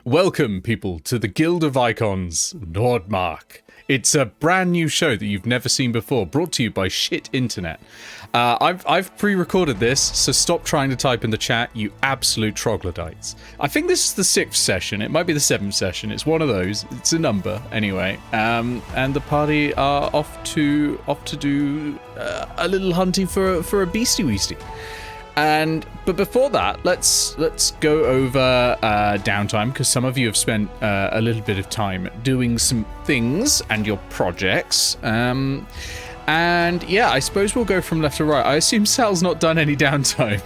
Welcome, people, to the Guild of Icons, Nordmark. It's a brand new show that you've never seen before, brought to you by shit internet. I've pre-recorded this, so stop trying to type in the chat, you absolute troglodytes. I think this is the 6th session, it might be the 7th session, it's one of those, it's a number, anyway. And the party are off to do a little hunting for a beastie-weastie. But before that, let's go over Downtime, because some of you have spent a little bit of time doing some things and your projects. And yeah, I suppose we'll go from left to right. I assume Sal's not done any Downtime.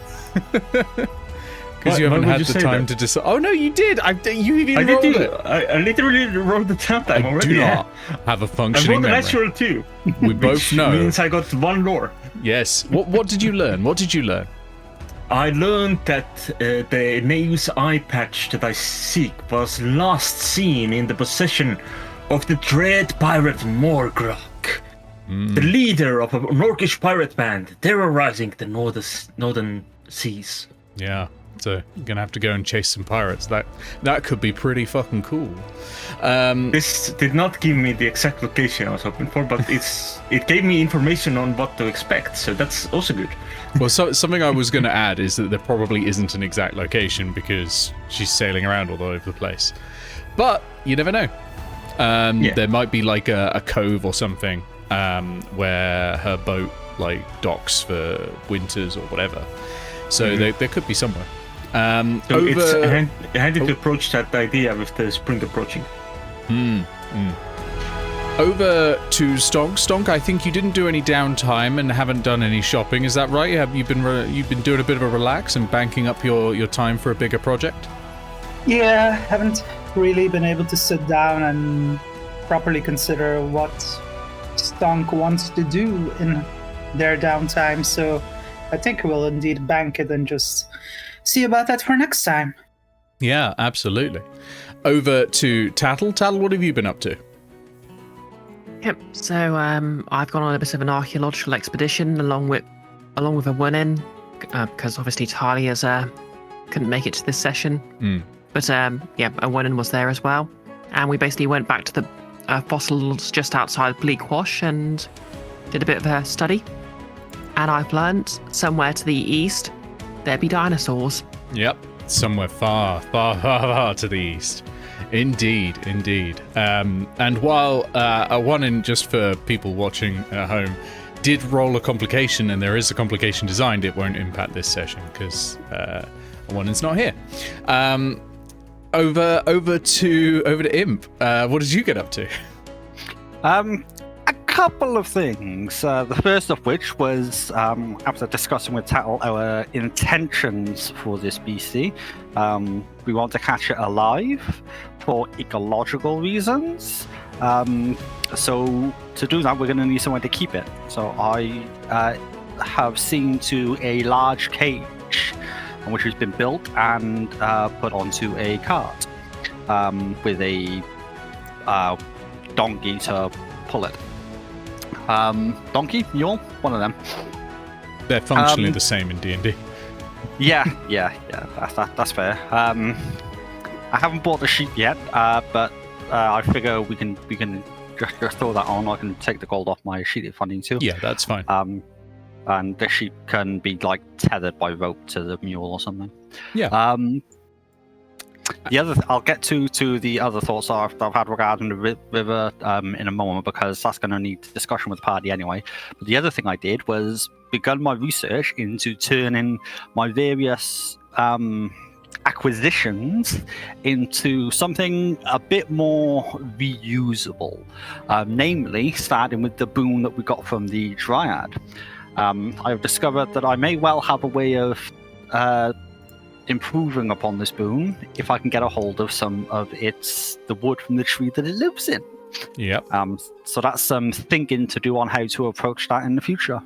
Because you haven't had the time to decide. Oh no, you did! You even rolled it! I literally rolled the Downtime already. I do not have a functioning memory. I rolled the natural too. We both know. Which means I got one lore. Yes. What did you learn? What did you learn? I learned that the Nave's eye patch that I seek was last seen in the possession of the dread pirate Morgrok, the leader of a Norkish pirate band terrorizing the northern seas. Yeah, so you're gonna have to go and chase some pirates. That could be pretty fucking cool. This did not give me the exact location I was hoping for, but it gave me information on what to expect, so that's also good. Well, something I was going to add is that there probably isn't an exact location because she's sailing around all over the place. But you never know. There might be like a cove or something where her boat like docks for winters or whatever. So there could be somewhere. So it's handy to approach that idea with the spring approaching. Over to Stonk. Stonk, I think you didn't do any downtime and haven't done any shopping. Is that right? You've been doing a bit of a relax and banking up your time for a bigger project? Yeah, haven't really been able to sit down and properly consider what Stonk wants to do in their downtime. So I think we'll indeed bank it and just see about that for next time. Yeah, absolutely. Over to Tattle. Tattle, what have you been up to? Yep. So I've gone on a bit of an archaeological expedition along with a one-in because obviously Talia's couldn't make it to this session. But yeah, a one-in was there as well, and we basically went back to the fossils just outside Bleakwash and did a bit of a study. And I've learnt somewhere to the east there be dinosaurs. Yep. Somewhere far, far, far, far to the east. Indeed. And while a one-in, just for people watching at home, did roll a complication, and there is a complication designed, it won't impact this session because a one-in's not here. Over to Imp. What did you get up to? A couple of things. The first of which was after discussing with Tattle our intentions for this BC. We want to catch it alive for ecological reasons. So to do that, we're going to need somewhere to keep it. So I have seen to a large cage, which has been built and put onto a cart with a donkey to pull it. Donkey, mule, one of them. They're functionally the same in D&D. Yeah, that's fair. I haven't bought the sheep yet, but I figure we can just throw that on. I can take the gold off my sheep if I need to. Yeah, that's fine. And the sheep can be like tethered by rope to the mule or something. Yeah. The other, I'll get to the other thoughts I've had regarding the river in a moment, because that's going to need discussion with the party anyway. But the other thing I did was begun my research into turning my various acquisitions into something a bit more reusable. Namely, starting with the boon that we got from the Dryad. I've discovered that I may well have a way of improving upon this boon if I can get a hold of some of the wood from the tree that it lives in. Yep. So that's some thinking to do on how to approach that in the future.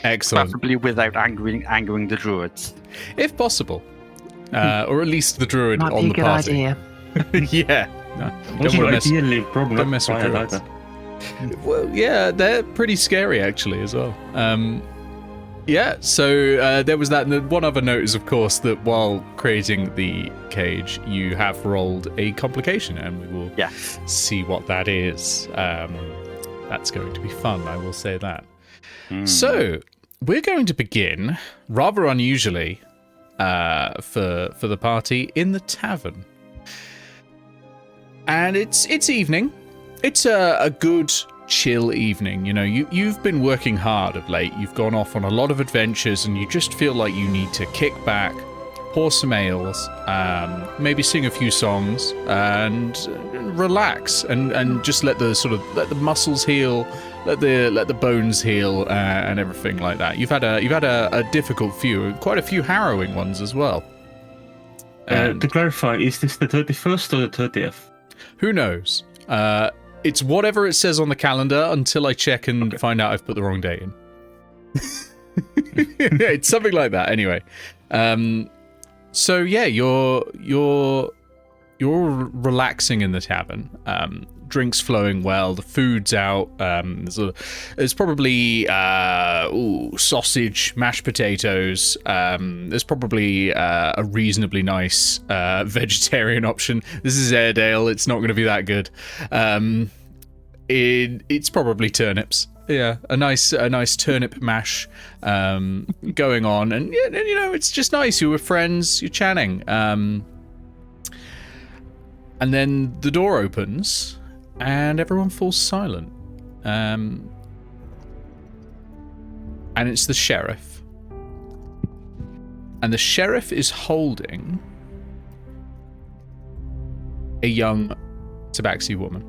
Excellent. Preferably without angering the druids, if possible, or at least the druid Might on be the a good party. idea. Yeah. No, don't mess with druids. Well, yeah, they're pretty scary actually as well. Yeah, so there was that. And the one other note is, of course, that while creating the cage, you have rolled a complication, and we will see what that is. That's going to be fun, I will say that. So, we're going to begin, rather unusually for the party, in the tavern. And it's evening. It's a good, chill evening. You know, you've been working hard of late. You've gone off on a lot of adventures, and you just feel like you need to kick back, pour some ales, maybe sing a few songs, and relax, and just let the muscles heal, let the bones heal, and everything like that. You've had a difficult few, quite a few harrowing ones as well. To clarify, is this the 31st or the 30th? Who knows? It's whatever it says on the calendar until I check and find out I've put the wrong date in. It's something like that. Anyway, so yeah, you're relaxing in the tavern. Drinks flowing well. The food's out. There's probably sausage, mashed potatoes. There's probably a reasonably nice vegetarian option. This is Airedale. It's not going to be that good. It's probably turnips. Yeah, a nice turnip mash going on, and you know, it's just nice. You're with friends. You're chatting. And then the door opens. And everyone falls silent. And it's the sheriff. And the sheriff is holding a young tabaxi woman,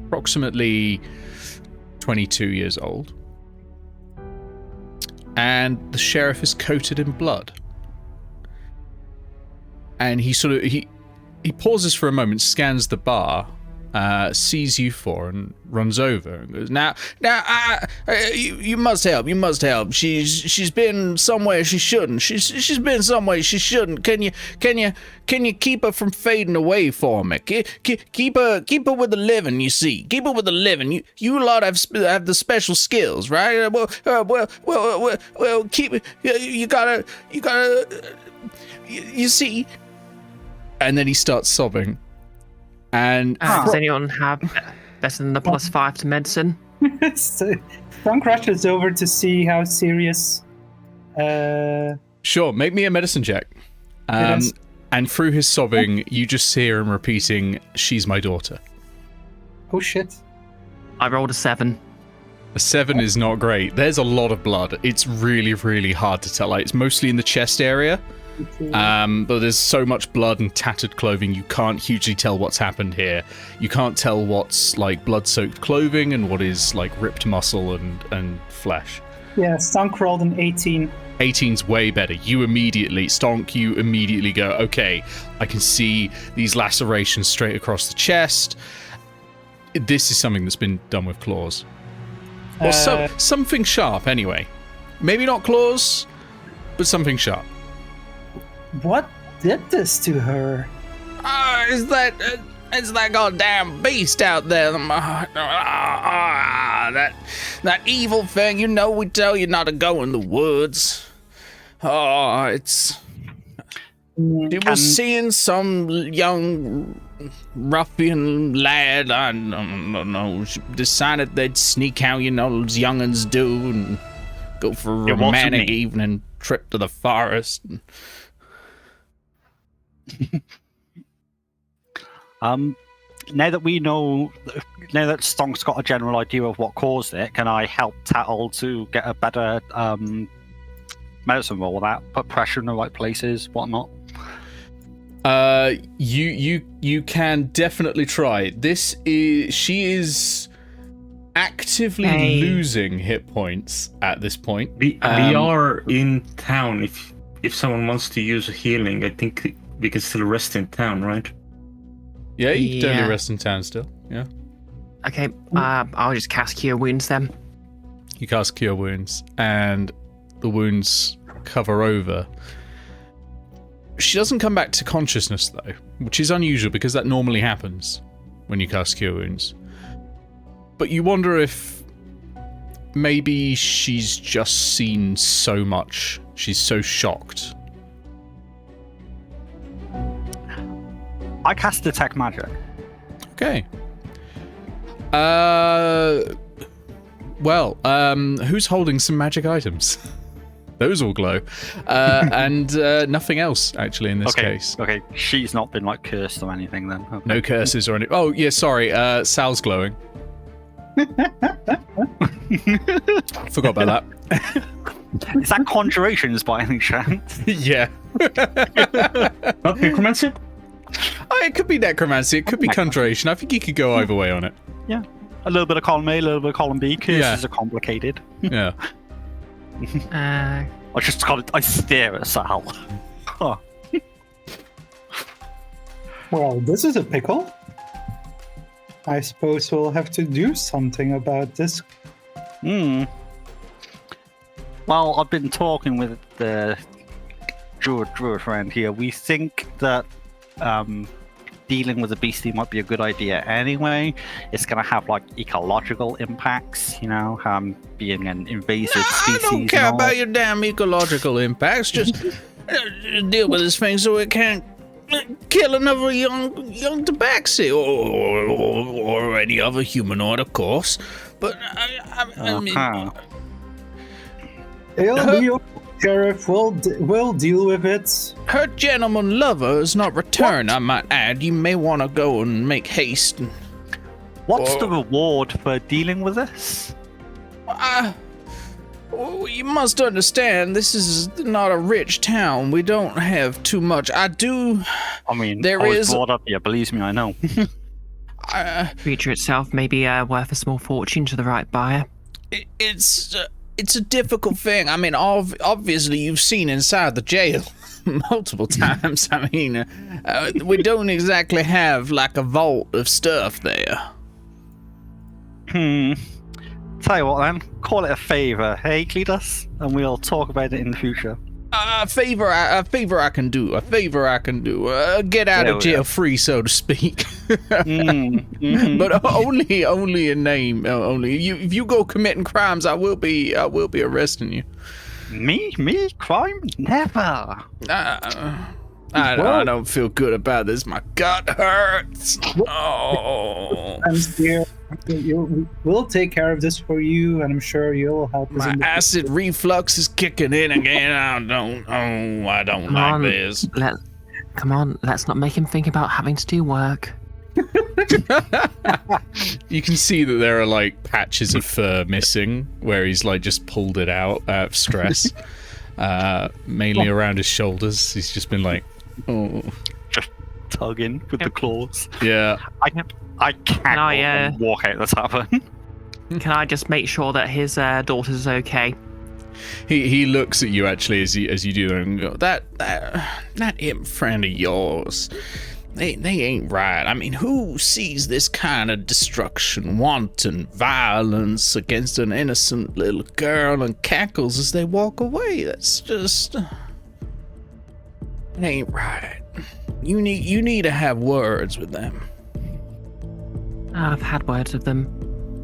approximately 22 years old. And the sheriff is coated in blood. And he pauses for a moment, scans the bar, sees you four, and runs over and goes, now, you must help. You must help. She's been somewhere she shouldn't. She's been somewhere she shouldn't. Can you keep her from fading away for me? Keep her with the living. You see, keep her with the living. You lot have the special skills, right? Well, keep it. You gotta. You see. And then he starts sobbing. And does anyone have better than the +5 to medicine? So, Frank rushes over to see how serious. Sure, make me a medicine check. And through his sobbing, you just hear him repeating, "She's my daughter." Oh shit! I rolled a 7. A 7 is not great. There's a lot of blood. It's really, really hard to tell. Like, it's mostly in the chest area. But there's so much blood and tattered clothing, you can't hugely tell what's happened here. You can't tell what's like blood-soaked clothing and what is like ripped muscle and flesh. Yeah, Stonk rolled an 18. 18's way better. You immediately go, okay, I can see these lacerations straight across the chest. This is something that's been done with claws. Or something sharp, anyway. Maybe not claws, but something sharp. What did this to her? It's that goddamn beast out there. That evil thing. You know, we tell you not to go in the woods. She was seeing some young ruffian lad. I don't know. She decided they'd sneak out, you know, as young'uns do, and go for a romantic evening trip to the forest. Now that we know, now that Stonk's got a general idea of what caused it, can I help Tattle to get a better medicine roll with that? Put pressure in the right places, whatnot. You can definitely try. She is actively losing hit points at this point. We are in town. If someone wants to use healing, I think we can still rest in town, right? Yeah, you can totally rest in town still. Yeah. Okay, I'll just cast Cure Wounds then. You cast Cure Wounds, and the wounds cover over. She doesn't come back to consciousness, though, which is unusual because that normally happens when you cast Cure Wounds. But you wonder if maybe she's just seen so much. She's so shocked. I cast Detect Magic. Okay. Who's holding some magic items? Those all glow. And nothing else, actually, in this case. Okay, she's not been, like, cursed or anything, then. Okay. No curses or anything. Oh, yeah, sorry. Sal's glowing. Forgot about that. Is that conjurations by any chance? Yeah. Not necromancy? Oh, it could be necromancy. It could be conjuration. I think you could go either way on it. Yeah. A little bit of column A, a little bit of column B. Curses are complicated. Yeah. I stare at Sal. Huh. Well, this is a pickle. I suppose we'll have to do something about this. Well, I've been talking with the druid friend here. We think that dealing with the beastie might be a good idea anyway. It's going to have, like, ecological impacts, you know, being an invasive species. I don't care about your damn ecological impacts. Just deal with this thing so it can't kill another young tabaxi or any other humanoid, of course. But I mean, It'll be okay, Sheriff. We'll deal with it. Her gentleman lover is not returned, I might add. You may want to go and make haste. What's the reward for dealing with this? You must understand, this is not a rich town. We don't have too much. I mean, I was brought up here, believes me, I know. Creature itself may be worth a small fortune to the right buyer. It's a difficult thing. I mean, obviously you've seen inside the jail multiple times. I mean, we don't exactly have, like, a vault of stuff there. Tell you what, then, call it a favor, hey, Cletus, and we'll talk about it in the future. A favor I can do. Get out of jail free, so to speak. But only in name. Only if you go committing crimes, I will be arresting you. Me? Crime? Never. I don't feel good about this. My gut hurts. Oh. We'll take care of this for you, and I'm sure you'll help us. My acid reflux is kicking in again. I don't like this. Come on, let's not make him think about having to do work. You can see that there are, like, patches of fur missing where he's, like, just pulled it out of stress. Mainly around his shoulders. He's just been like, just tugging with the claws. Yeah. I can't walk out the tavern. Can I just make sure that his daughter's okay? He looks at you, actually, as you do, and go, that imp friend of yours, they ain't right. I mean, who sees this kind of destruction, wanton violence against an innocent little girl and cackles as they walk away? That's just... it ain't right. You need to have words with them. I've had words with them.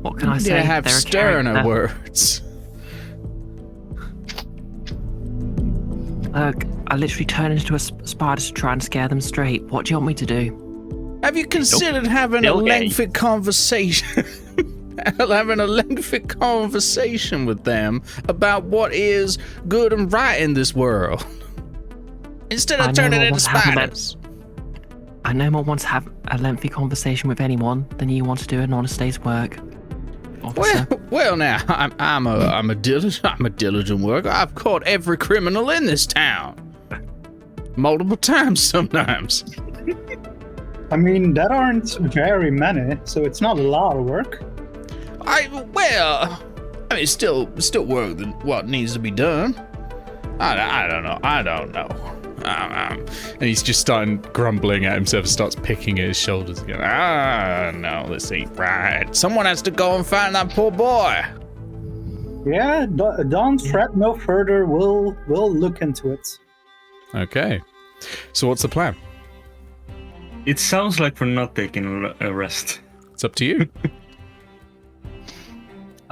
What can I say? You need to have They're sterner words. Look, I literally turned into a spider to try and scare them straight. What do you want me to do? Have you considered having a lengthy conversation? Having a lengthy conversation with them about what is good and right in this world, instead of turning into spiders. I no more want to have a lengthy conversation with anyone than you want to do an honest day's work, officer. Well, now I'm a diligent worker. I've caught every criminal in this town, multiple times sometimes. I mean, that aren't very many, so it's not a lot of work. I mean, still work than what needs to be done. I don't know. And he's just starting grumbling at himself and starts picking at his shoulders again. No, this ain't right. Someone has to go and find that poor boy. Yeah, don't fret no further. We'll look into it. Okay. So what's the plan? It sounds like we're not taking a rest. It's up to you.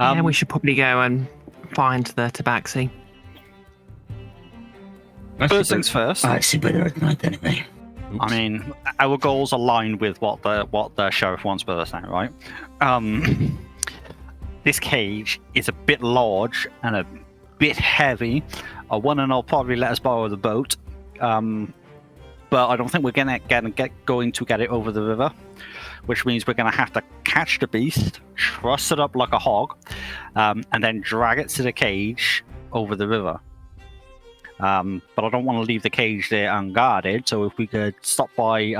Yeah, we should probably go and find the tabaxi. First things first. I see better at night anyway. Oops. I mean, our goals align with what the sheriff wants with us now, right? This cage is a bit large and a bit heavy. One and I'll probably let us borrow the boat, but I don't think we're going to get it over the river, which means we're going to have to catch the beast, truss it up like a hog, and then drag it to the cage over the river. But I don't want to leave the cage there unguarded, so if we could stop by,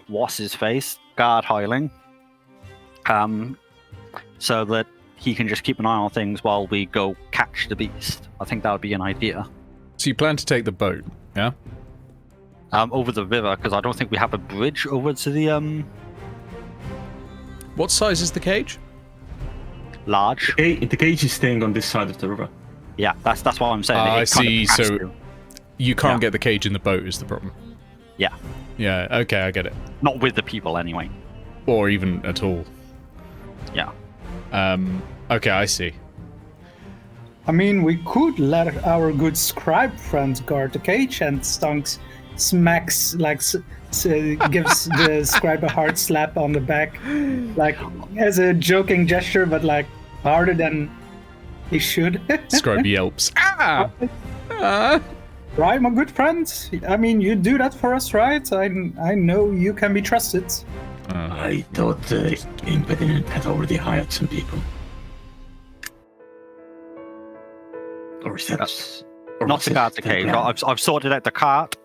what's his face, guard Hiling, so that he can just keep an eye on things while we go catch the beast. I think that would be an idea. So you plan to take the boat, yeah? Over the river, because I don't think we have a bridge over to the, What size is the cage? large. The cage is staying on this side of the river. Yeah, that's what I'm saying. I It kind of see, has so to. you can't Yeah. get the cage in the boat is the problem. Yeah, Yeah, okay, I get it. not with the people anyway. Or even at all. Yeah. Okay, I see. I mean, we could let our good scribe friend guard the cage, and Stonks smacks, gives the scribe a hard slap on the back, like as a joking gesture, but like harder than he should. Scribe yelps. Ah! Right, my good friend? I mean, you do that for us, right? I know you can be trusted. I thought the Impediment had already hired some people. Or is that... or Not was to it guard the cage. plan? I've sorted out the cart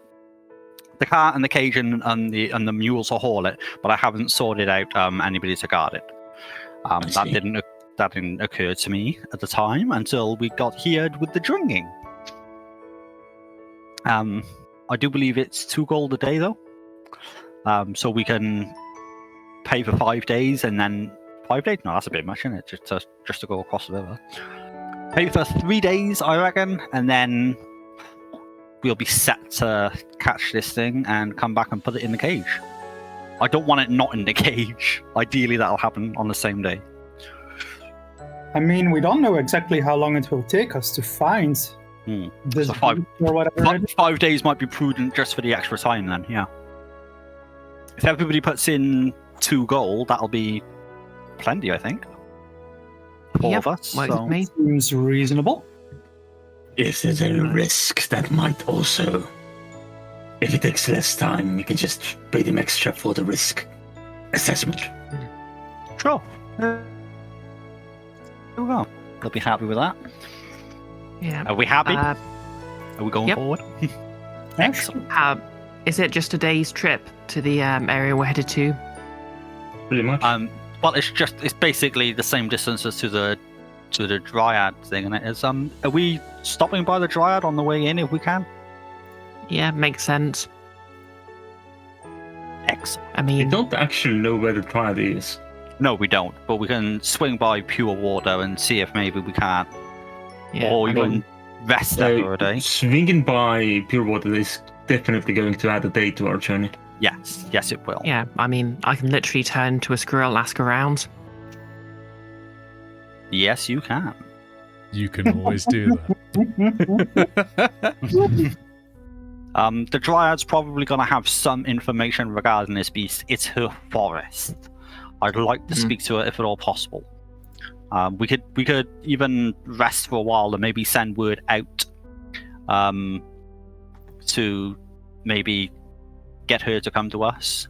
and the cage and the mules to haul it, but I haven't sorted out anybody to guard it. That see. didn't occur to me at the time until we got here with the drinking. I do believe it's 2 gold a day though, so we can pay for 5 days and then 5 days. No, that's a bit much, isn't it? Just to go across the river. Pay for 3 days, I reckon, and then we'll be set to catch this thing and come back and put it in the cage. I don't want it not in the cage. Ideally, that'll happen on the same day. I mean, we don't know exactly how long it will take us to find this So 5 or whatever. it is. 5 days might be prudent just for the extra time then, yeah. If everybody puts in 2 gold, that'll be plenty, I think. For Yep, of us. works So. with me. Seems reasonable. If there's a risk, that might also... If it takes less time, you can just pay them extra for the risk assessment. Sure. There we go. They'll be happy with that. Yeah. Are we happy? Uh, Are we going yep. forward? Excellent. is it just a day's trip to the area we're headed to? Pretty much. Well, it's basically the same distance as to the Dryad thing, and it is. Are we stopping by the Dryad on the way in if we can? Yeah, makes sense. Excellent. I We mean, don't actually know where the triad is. No, we don't. But we can swing by Pure Water and see if maybe we can, yeah, or I even mean, rest there for a day. Swinging by Pure Water is definitely going to add a day to our journey. Yes, it will. yeah, I mean, I can literally turn to a squirrel, ask around. Yes, you can. You can always do that. The Dryad's probably going to have some information regarding this beast. It's her forest. I'd like to speak to her if at all possible. We could even rest for a while and maybe send word out to maybe get her to come to us.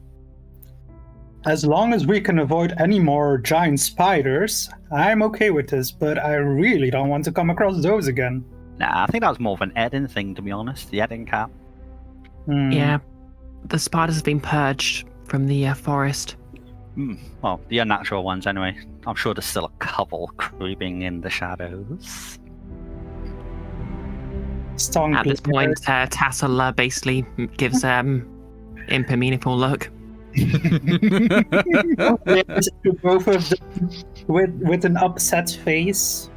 As long as we can avoid any more giant spiders, I'm okay with this, but I really don't want to come across those again. Nah, I think that was more of an Eden thing, to be honest. The Eden cap. Yeah, the spiders have been purged from the forest. Well, the unnatural ones anyway. I'm sure there's still a couple creeping in the shadows. Stonk At this point, Tassel basically gives Imp a meaningful look. to both of them with an upset face.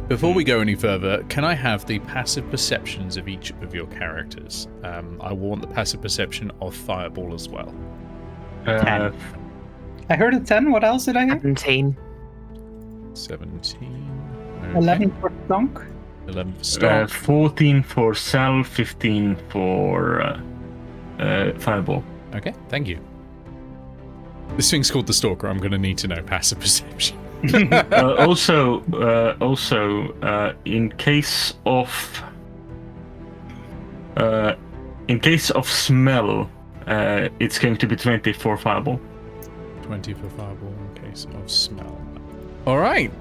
Before we go any further, can I have the passive perceptions of each of your characters? I want the passive perception of Fireball as well. 10. I heard a 10. What else did I hear? 17. 17. Okay. 11 for Stonk. 11 for Stonk. 14 for Sal, 15 for Fireball. Okay, thank you. This thing's called the Stalker. I'm going to need to know passive perception. Also, in case of smell, it's going to be 20 for Fireball. 20 for Fireball in case of smell. All right.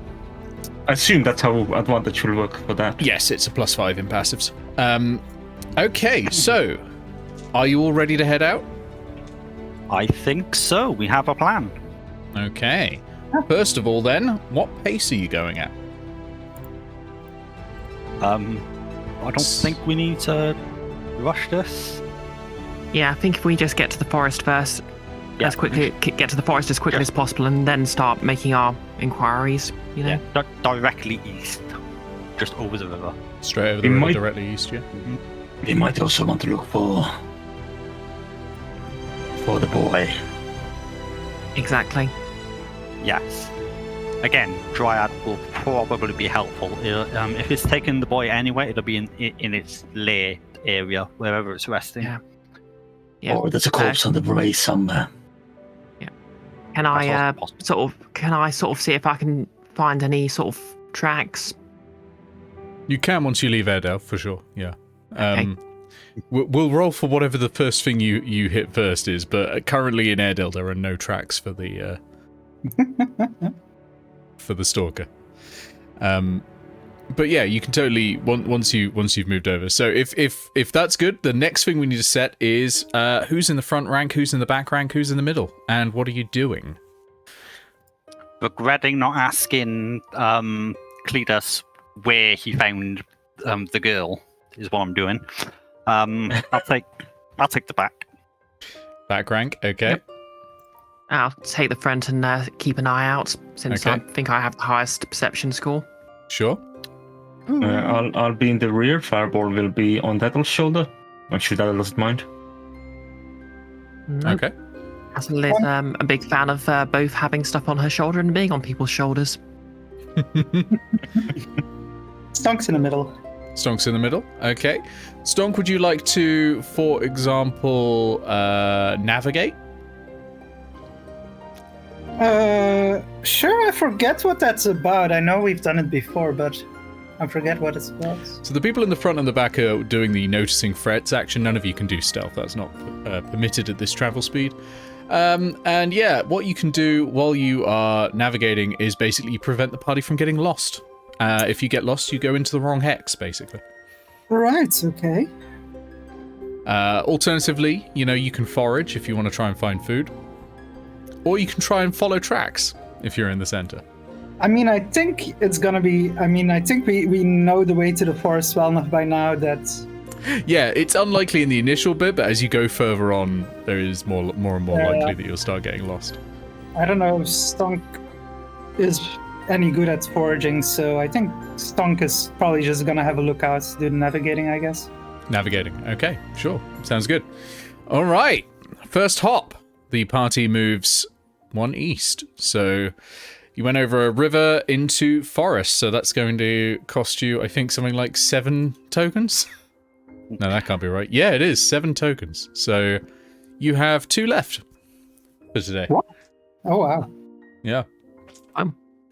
I assume that's how advantage will work for that. Yes, it's a +5 in passives. Okay, so are you all ready to head out? I think so. We have a plan. Okay. First of all, then, what pace are you going at? I don't think we need to rush this. Yeah, I think if we just get to the forest first, Yeah. get to the forest as quickly as possible, and then start making our inquiries. You know. Yeah, directly east, just over the river. Straight over the river, directly east, yeah? We might also want to look for the boy. Exactly. Yes. Again, Dryad will probably be helpful. If it's taking the boy anyway, it'll be in its lair area, wherever it's resting. Yeah. Yeah. Or there's a corpse on the way somewhere. Can I That's also possible. sort of see if I can find any sort of tracks? You can once you leave Airedale, for sure, yeah. Okay. We'll roll for whatever the first thing you hit first is, but currently in Airedale there are no tracks for the for the Stalker. But yeah, you can totally once you've moved over. So if that's good, the next thing we need to set is who's in the front rank, who's in the back rank, who's in the middle, and what are you doing? Regretting not asking Cletus where he found the girl is what I'm doing. I'll take the back. Back rank, okay. Yep. I'll take the front and keep an eye out, since I Okay. think I have the highest perception score. Sure. I'll be in the rear. Fireball will be on Daddle's shoulder. I'm sure Daddle doesn't mind. Nope. Okay. Hazel is a big fan of both having stuff on her shoulder and being on people's shoulders. Stonk's in the middle. Stonk's in the middle. Okay. Stonk, would you like to, for example, navigate? Sure, I forget what that's about. I know we've done it before, but I forget what it's about. So the people in the front and the back are doing the noticing threats action. None of you can do stealth. That's not permitted at this travel speed. And yeah, what you can do while you are navigating is basically prevent the party from getting lost. If you get lost, you go into the wrong hex, basically. Right, okay. Alternatively, you can forage if you want to try and find food. Or you can try and follow tracks if you're in the center. I mean, I think it's gonna be... I think we know the way to the forest well enough by now that... Yeah, it's unlikely in the initial bit, but as you go further on, there is more and more likely that you'll start getting lost. I don't know if Stonk is any good at foraging, so I think Stonk is probably just gonna have a look out, do the navigating, I guess. Navigating. Okay, sure. Sounds good. All right. First hop. The party moves one east. So you went over a river into forest. So that's going to cost you, I think, something like 7 tokens. No, that can't be right. Yeah, it is 7 tokens. So you have 2 left for today. What? Oh, wow. Yeah. I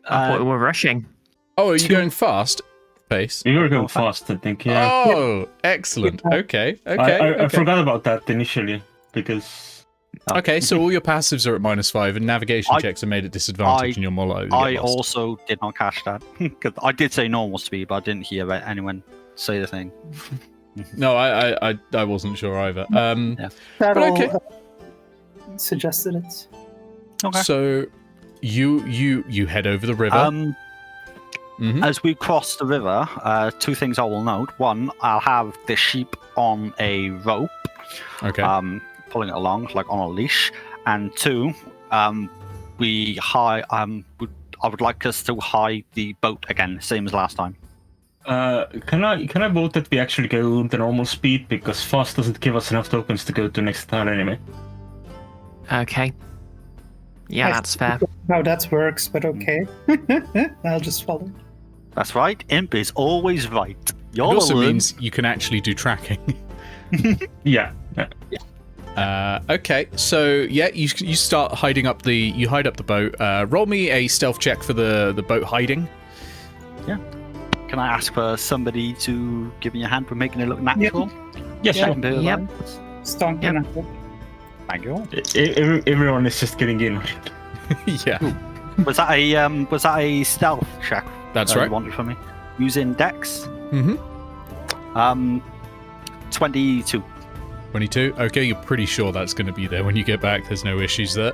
thought we were rushing. Oh, are you going fast? Pace? You were going fast, I think, yeah. Oh, excellent. Okay. I forgot about that initially, because... Okay, so all your passives are at -5, and navigation checks are made at disadvantage, and you're more likely to get I lost. also did not catch that. Because I did say normal speed, but I didn't hear anyone say the thing. No, I wasn't sure either. That'll okay. Suggested it. Okay. So you head over the river. Mhm. As we cross the river, 2 things I will note. 1, I'll have the sheep on a rope, Okay. pulling it along like on a leash, and 2, I would like us to hide the boat again, same as last time. Can I vote that we actually go the normal speed, because fast doesn't give us enough tokens to go to next town anyway. Okay. Yeah, that's fair. How that works, but okay. I'll just follow. That's right. Imp is always right. It also means you can actually do tracking. Yeah. Okay, so yeah, you start hiding up you hide up the boat. Roll me a stealth check for the boat hiding. Yeah. Can I ask for somebody to give me a hand for making it look natural? Yes, Yeah. sure. Yep. Stonk. Yep. Thank you. Everyone is just getting in. Yeah, Was that a stealth check? that's You right. wanted from me. Using Dex. Mm-hmm. 22. 22. Okay, you're pretty sure that's going to be there when you get back. There's no issues there.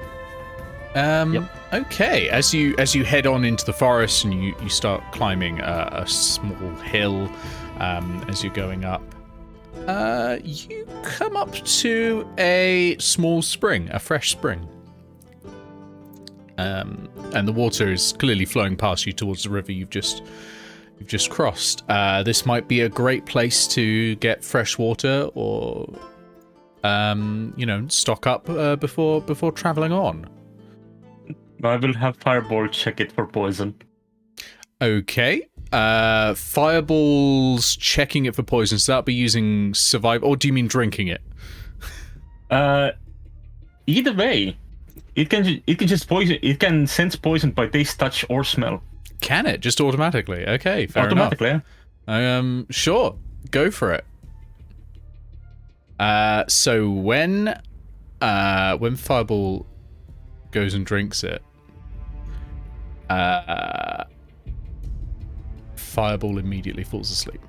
Yep. Okay, as you head on into the forest and you start climbing a small hill, as you're going up, you come up to a small spring, a fresh spring. And the water is clearly flowing past you towards the river you've just crossed. This might be a great place to get fresh water or, stock up before traveling on. I will have Fireball check it for poison. Okay. Fireballs checking it for poison. So that'll be using survival, or do you mean drinking it? Either way, it can just poison. It can sense poison by taste, touch, or smell. Can it just automatically? Okay, fair Automatically, enough. Sure, go for it. So when Fireball goes and drinks it, Fireball immediately falls asleep.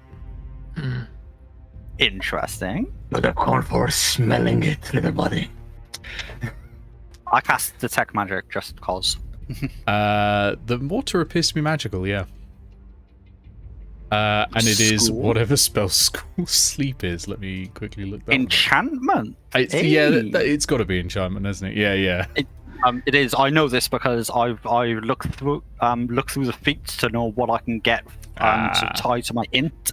Interesting. But a call for smelling it, little buddy. I cast Detect Magic just cause. The water appears to be magical, yeah. And it is School? whatever spell school sleep is. Let me quickly look that up. Enchantment. Yeah, it's got to be enchantment, hasn't it? Yeah. It is. I know this because I look through the feats to know what I can get to tie to my int,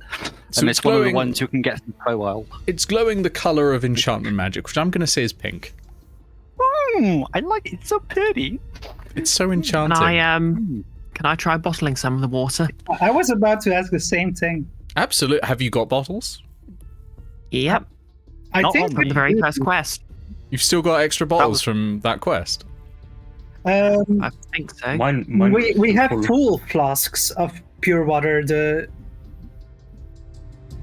So and it's it's one of the glowing- ones you can get from Prowls. It's glowing the color of enchantment magic, which I'm going to say is pink. I like it. It's so pretty. It's so Can enchanting. I try bottling some of the water? I was about to ask the same thing. Absolutely. Have you got bottles? Yep. I Not think on From the very first quest. You've still got extra bottles was- from that quest? I think so. Mine we have full. full flasks of pure water.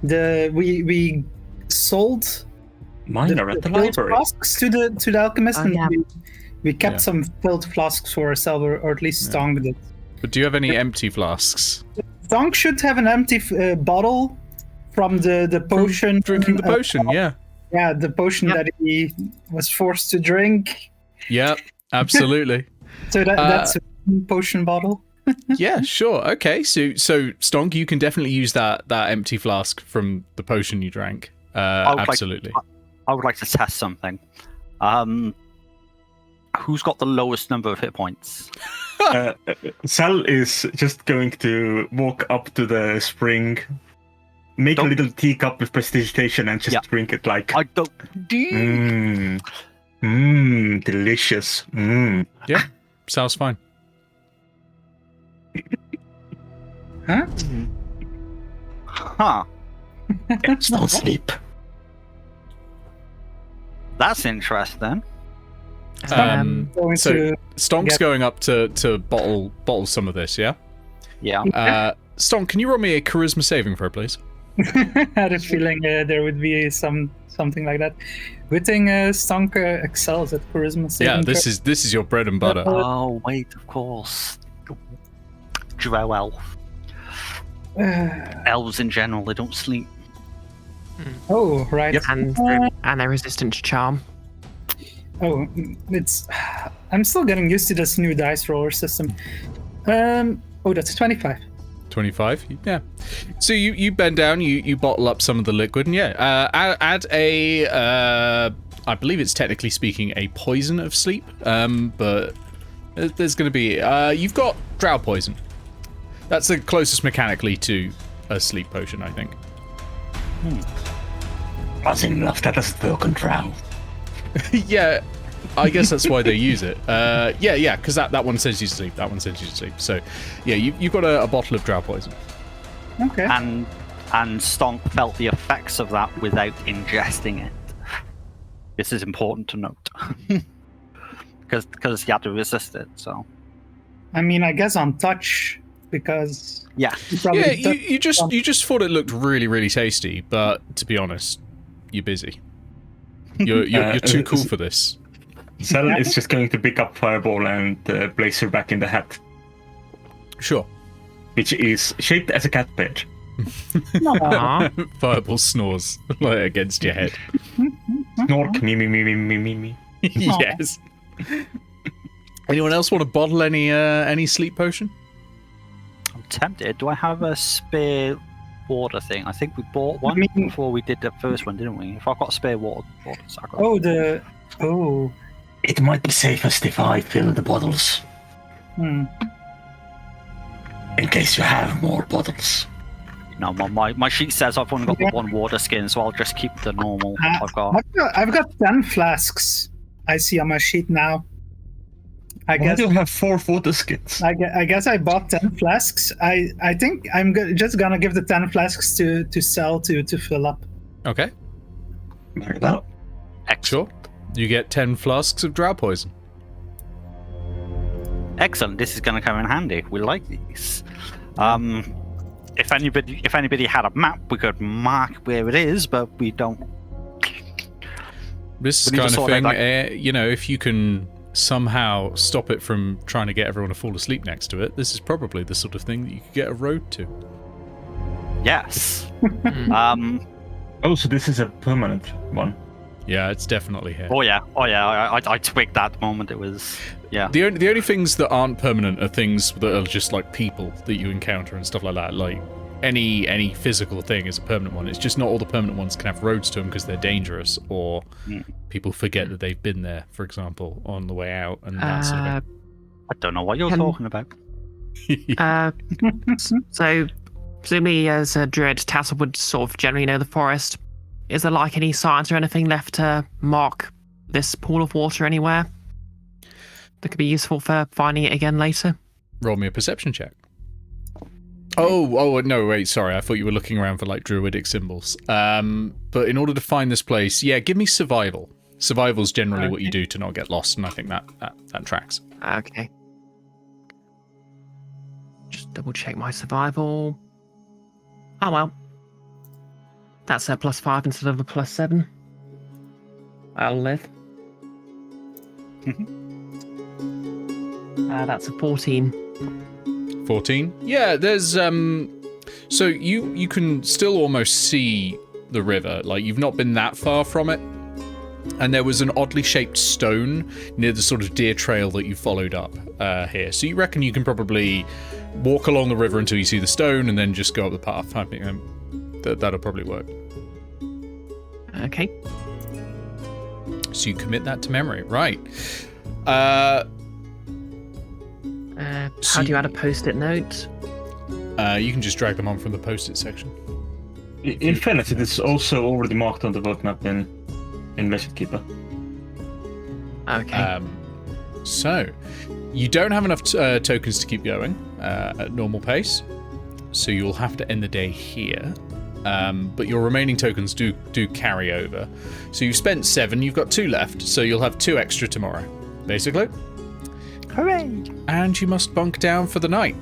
We sold Mine are at the filled library. flasks to the alchemist, Oh, and yeah. we kept Yeah. some filled flasks for ourselves, or at least Stonk did. But do you have any empty flasks? Stonk should have an empty bottle from the potion. Drinking the potion, yeah. Yeah, the potion Yep. that he was forced to drink. Yeah, absolutely. So that's a potion bottle. Yeah, sure. Okay, so Stonk, you can definitely use that empty flask from the potion you drank. Absolutely. I would like to test something. Who's got the lowest number of hit points? Sal is just going to walk up to the spring, make a Don't- little teacup with prestidigitation, and just Yeah. drink it like. I don't. Delicious. Yeah, sounds fine. Huh? Huh. Don't sleep. That's interesting. Going So to Stonk's get- going up to bottle some of this, yeah? Yeah. Stonk, can you roll me a charisma saving throw, please? had a feeling there would be something like that. Good thing Stonk excels at charisma saving. Yeah, this is your bread and butter. Oh wait, of course. Drow elf. Elves in general, they don't sleep. Oh, right. Yep. And they're resistant to charm. Oh, it's. I'm still getting used to this new dice roller system. Oh, that's a 25. 25, yeah. So you bend down, you bottle up some of the liquid, and yeah, add a, I believe it's technically speaking a poison of sleep, but There's going to be... you've got drow poison. That's the closest mechanically to a sleep potion, I think. Was enough that has spoken drow. Yeah, I guess that's why they use it. Yeah, because that one sends you to sleep. That one sends you to sleep. So, yeah, you've got a bottle of drow poison. Okay. And Stonk felt the effects of that without ingesting it. This is important to note. Because he had to resist it, so... I mean, I guess on touch, because... Yeah. You just thought it looked really, really tasty, but to be honest, you're busy. You're too cool for this. Cell is just going to pick up Fireball and place her back in the hat, Sure. which is shaped as a cat bed. Fireball snores like against your head. Snork, me. Yes. Anyone else want to bottle any sleep potion? I'm tempted. Do I have a spare water thing? I think we bought one before we did the first one, didn't we? If I've got a spare water so I got It might be safest if I fill the bottles. In case you have more bottles. No, my sheet says I've only got the one water skin, so I'll just keep the normal I've got. I've got 10 flasks. I see on my sheet now. I Why guess do you have 4 water skins? I guess I bought 10 flasks. I think I'm just gonna give the 10 flasks to Cell to fill up. Okay. Very well. Sure. You get 10 flasks of drow poison. Excellent. This is going to come in handy. We like these. If anybody had a map, we could mark where it is, but we don't. This kind of thing, if you can somehow stop it from trying to get everyone to fall asleep next to it, this is probably the sort of thing that you could get a road to. Yes. Oh, so this is a permanent one. Yeah, it's definitely here. Oh yeah. I twigged that moment. It was The only things that aren't permanent are things that are just like people that you encounter and stuff like that. Like any physical thing is a permanent one. It's just not all the permanent ones can have roads to them because they're dangerous, or people forget that they've been there, for example, on the way out and that sort of thing. I don't know what you're talking about. So, presumably as a druid, Tassel would sort of generally know the forest. Is there like any signs or anything left to mark this pool of water anywhere that could be useful for finding it again later? Roll me a perception check. Oh, no, wait, sorry. I thought you were looking around for, like, druidic symbols. But in order to find this place, give me survival. Survival's generally what you do to not get lost, and I think that tracks. Okay. Just double check my survival. Oh, well. That's a +5 instead of a +7. I'll live. That's a 14. 14? Yeah, there's so you can still almost see the river. Like, you've not been that far from it. And there was an oddly shaped stone near the sort of deer trail that you followed up here. So you reckon you can probably walk along the river until you see the stone and then just go up the path. I think that'll probably work. Okay. So you commit that to memory, right? How do you add a post-it note? You can just drag them on from the post-it section. In fairness, it is also already marked on the vote map in Legend Keeper. Okay. So, you don't have enough tokens to keep going at normal pace, so you'll have to end the day here. But your remaining tokens do carry over. So you've spent 7, you've got 2 left, so you'll have 2 extra tomorrow, basically. Hooray! And you must bunk down for the night.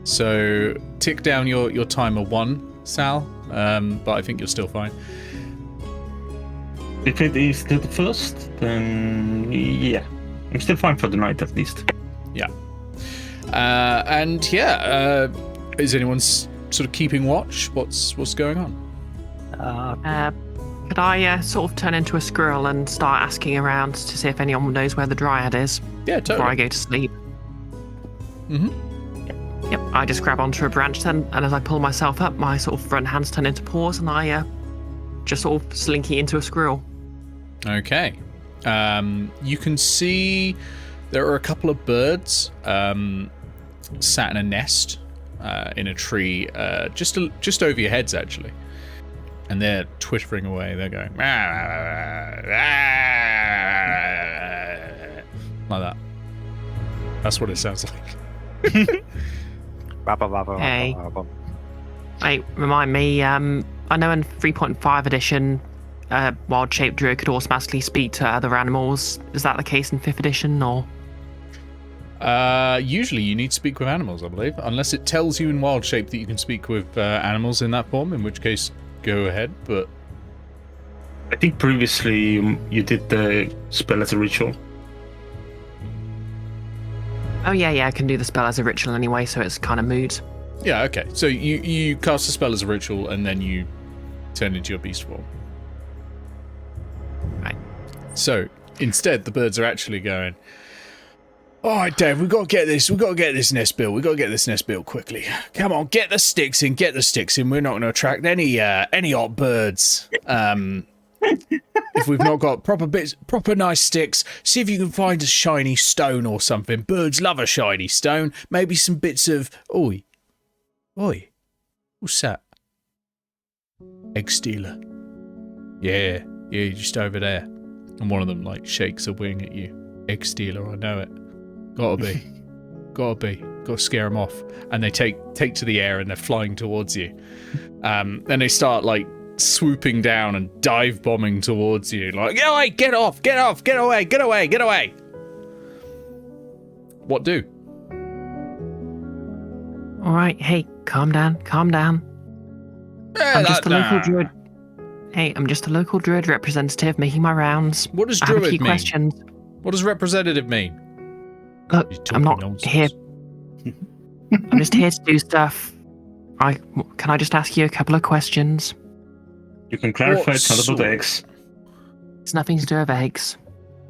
So tick down your timer 1, Sal, but I think you're still fine. If it is the first, then yeah. I'm still fine for the night at least. Yeah. Is anyone sort of keeping watch? What's going on? Could I sort of turn into a squirrel and start asking around to see if anyone knows where the dryad is? Yeah, totally. Before I go to sleep. Yep, I just grab onto a branch then, and as I pull myself up, my sort of front hands turn into paws, and I just sort of slinky into a squirrel. Okay. You can see there are a couple of birds sat in a nest in a tree just over your heads, actually. And they're twittering away. They're going like that. That's what it sounds like. Hey. Hey, remind me, I know in 3.5 edition, Wild Shape Druid could automatically speak to other animals. Is that the case in 5th edition, or? Usually you need to speak with animals, I believe. Unless it tells you in Wild Shape that you can speak with animals in that form, in which case, go ahead, but... I think previously you did the spell as a ritual. Oh, yeah, I can do the spell as a ritual anyway, so it's kind of moot. Yeah, okay. So you cast a spell as a ritual, and then you turn into your beast form. Right. So, instead, the birds are actually going, alright, Dave, we've got to get this nest built. We've got to get this nest built quickly. Come on, get the sticks in. We're not going to attract any hot birds. If we've not got proper nice sticks, see if you can find a shiny stone or something. Birds love a shiny stone. Maybe some bits of... Oi. What's that? Egg stealer. Yeah, just over there. And one of them, shakes a wing at you. Egg stealer, I know it. Gotta be. Gotta scare them off. And they take to the air and they're flying towards you. And they start, swooping down and dive bombing towards you. Get off, get away. What do? Alright, hey, calm down. I'm just a local druid. Hey, I'm just a local druid representative making my rounds. What does I have druid a few mean? questions. What does representative mean? Look, I'm not here. I'm just here to do stuff. Can I just ask you a couple of questions? You can clarify tell about eggs. It's nothing to do with eggs.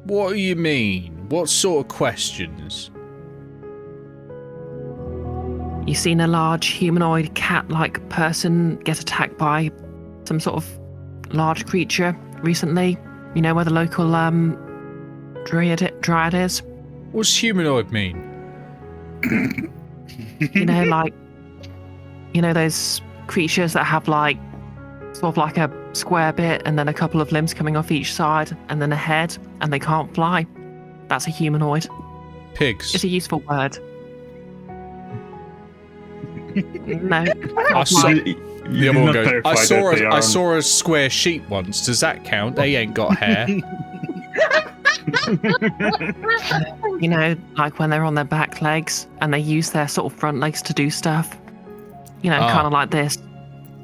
What do you mean? What sort of questions? You seen a large humanoid cat-like person get attacked by some sort of large creature recently? You know where the local dryad is? What's humanoid mean? You know, those creatures that have sort of a square bit and then a couple of limbs coming off each side and then a head and they can't fly. That's a humanoid. Pigs. It's a useful word. No. I saw, the other one goes, I saw saw a square sheep once. Does that count? They ain't got hair. You know, when they're on their back legs and they use their sort of front legs to do stuff. You know, kind of like this.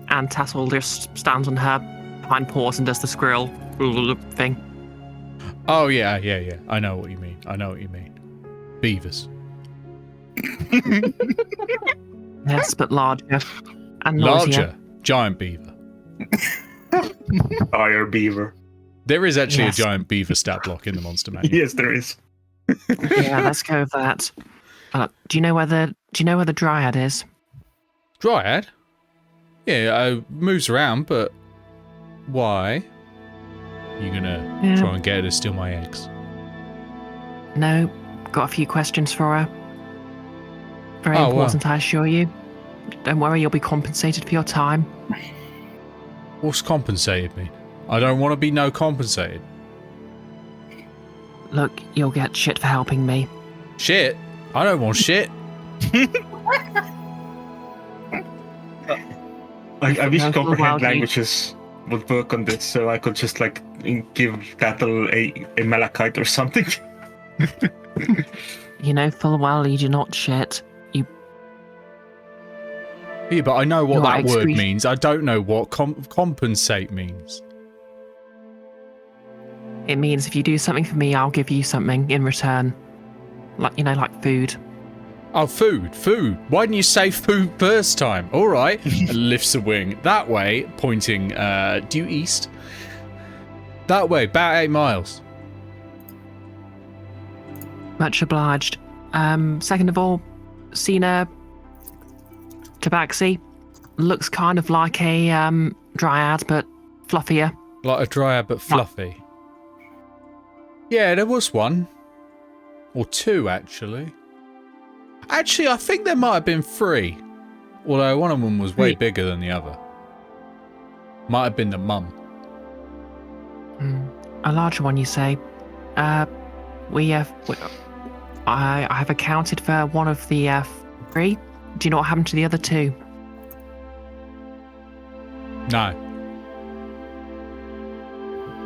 And Tassel just stands on her hind paws and does the squirrel thing. Oh, yeah. I know what you mean. Beavers. Yes, but larger. And noisier. Larger. Giant beaver. Fire beaver. There is actually a giant beaver stat block in the monster manual. Yes, there is. Yeah, let's go with that. Do you know where the dryad is? Dryad? Yeah, moves around, but why? You gonna try and get her to steal my eggs? No, got a few questions for her. Very important, I assure you. Don't worry, you'll be compensated for your time. What's compensated mean? I don't want to be no compensated. Look, you'll get shit for helping me. Shit? I don't want shit. I wish comprehend languages would work on this, so I could just give Tattle a malachite or something. You know full well you do not shit. Yeah, but I know what that word means. I don't know what compensate means. It means if you do something for me, I'll give you something in return. Like food. Oh, food. Why didn't you say food first time? All right. And lifts a wing. That way, pointing due east. That way, about 8 miles. Much obliged. Second of all, seen a tabaxi. Looks kind of like a dryad, but fluffier. Like a dryad, but fluffy. Yeah, there was one. Or two, actually. Actually, I think there might have been three. Although one of them was way bigger than the other. Might have been the mum. A larger one, you say? I have accounted for one of the 3. Do you know what happened to the other 2? No.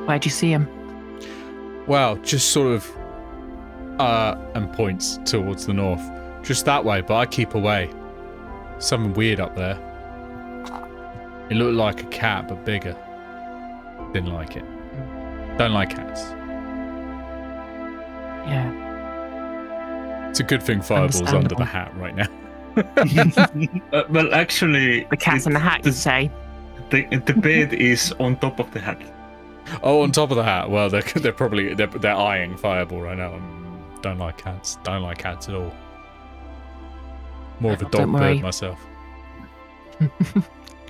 Where'd you see him? Well, just sort of... and points towards the north. Just that way, but I keep away. Something weird up there. It looked like a cat, but bigger. Didn't like it. Don't like cats. Yeah. It's a good thing Fireball's under the hat right now. Well, actually... The cat in the hat, you say? The bed is on top of the hat. Oh, on top of the hat. Well, they're probably they're eyeing Fireball right now. Don't like cats. Don't like cats at all. More of a dog bird myself.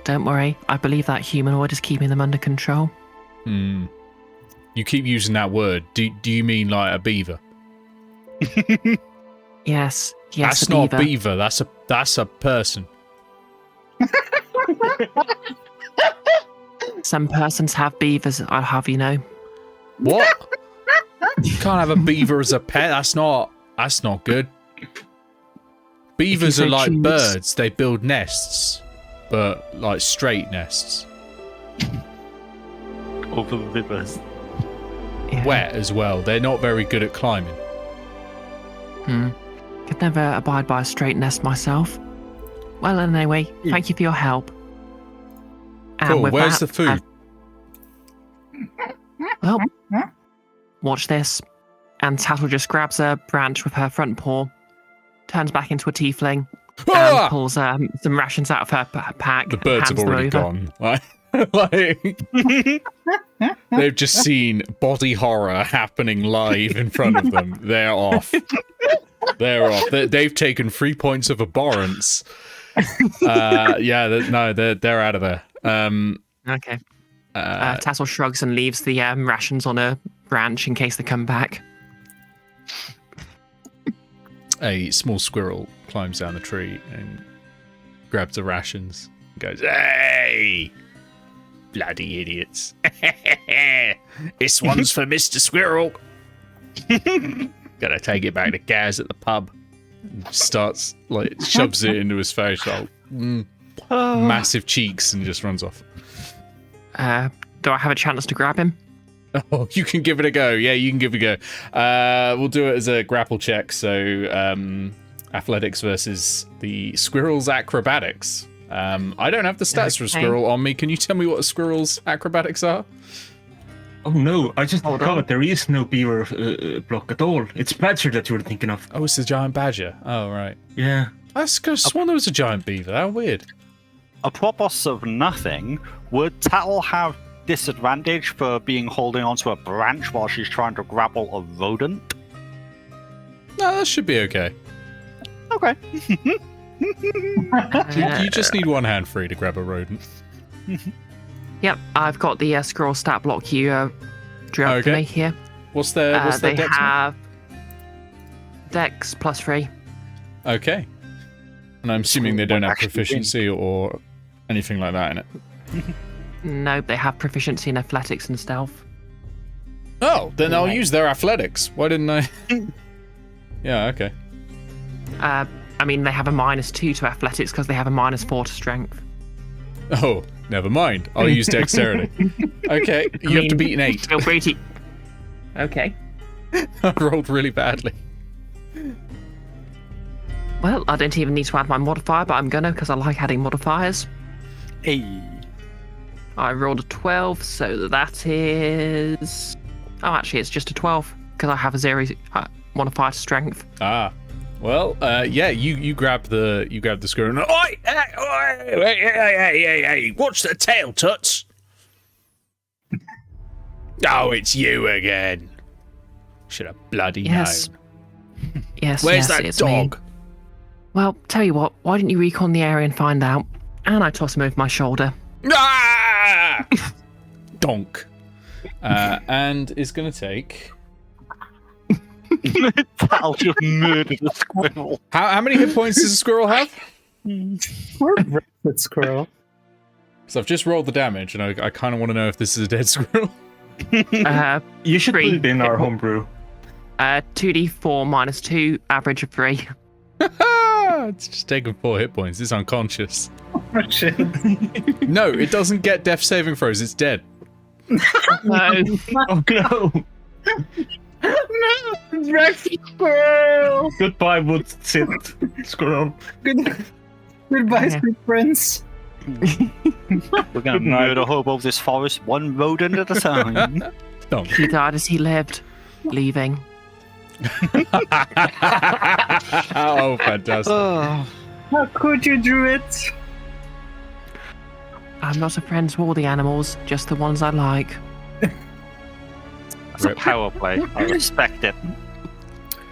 Don't worry. I believe that humanoid is keeping them under control. Hmm. You keep using that word. Do you mean like a beaver? Yes. That's a not beaver. a beaver. That's a person. Some persons have beavers, I'll have you know. What? You can't have a beaver as a pet. That's not good. Beavers are like birds. They build nests, but like straight nests. Over the rivers. Yeah. Wet as well. They're not very good at climbing. Could never abide by a straight nest myself. Well, anyway, thank you for your help. And Cool. with Where's that, the food? Well, watch this. And Tattle just grabs a branch with her front paw, turns back into a tiefling, Ah! and pulls some rations out of her pack. The birds have hands them already over. gone. Like, they've just seen body horror happening live in front of them. They're off. They're off. They've taken 3 points of abhorrence. They're out of there. Okay. Tassel shrugs and leaves the rations on a branch in case they come back. A small squirrel climbs down the tree and grabs the rations and goes, "Hey! Bloody idiots. This one's for Mr. Squirrel. Gotta take it back to Gaz at the pub." And starts, like, shoves it into his face, like, massive cheeks, and just runs off. Do I have a chance to grab him? Oh, you can give it a go. Yeah, you can give it a go. We'll do it as a grapple check. So, athletics versus the squirrel's acrobatics. I don't have the stats for a squirrel on me. Can you tell me what a squirrel's acrobatics are? Oh no, I just forgot there is no beaver block at all. It's Badger that you were thinking of. Oh, it's the giant badger. Oh, right. Yeah. I sworn there was a giant beaver. How weird. Apropos of nothing, would Tattle have disadvantage for being holding onto a branch while she's trying to grapple a rodent? No, that should be okay. Okay. You just need one hand free to grab a rodent. Yep, I've got the scroll stat block you drew up for me here. What's their They dex? have Dex +3. Okay. And I'm assuming they don't have Actually, proficiency or anything like that in it. Nope, they have proficiency in athletics and stealth. Oh, then I'll use their athletics. Why didn't I? Yeah, okay. I mean, they have a -2 to athletics because they have a -4 to strength. Oh, never mind. I'll use dexterity. Okay, you have to beat an 8. Feel free to... Okay. I rolled really badly. Well, I don't even need to add my modifier, but I'm gonna because I like adding modifiers. Hey. I rolled a 12, so that is... Oh, actually, it's just a 12 because I have a 0 modifier to strength. Ah. Well, yeah, you grab the squirrel. And, Oi! Hey, watch the tail, Toots! Oh, it's you again. Should have bloody Yes. known. Yes, Where's yes, that it's dog? Me. Well, tell you what, why didn't you recon the area and find out? And I toss him over my shoulder. Ah! Donk. And is going to take Tattle just murdered a squirrel. How many hit points does a squirrel have? Poor Brexit squirrel. So I've just rolled the damage, and I kind of want to know if this is a dead squirrel. You should put 3 it in our homebrew. 2d4 minus 2, average of 3. It's just taken 4 hit points. It's unconscious. Oh, shit. No, it doesn't get death saving throws. It's dead. No. Oh no! No, Brexit squirrel. Goodbye, wood sit squirrel. Goodbye, Yeah. sweet prince. We're gonna murder hobos this forest one rodent at a time. Don't. He died as he lived, leaving. Oh, fantastic. Oh, How could you do it? I'm not a friend to all the animals, just the ones I like. that's a power play. I respect it.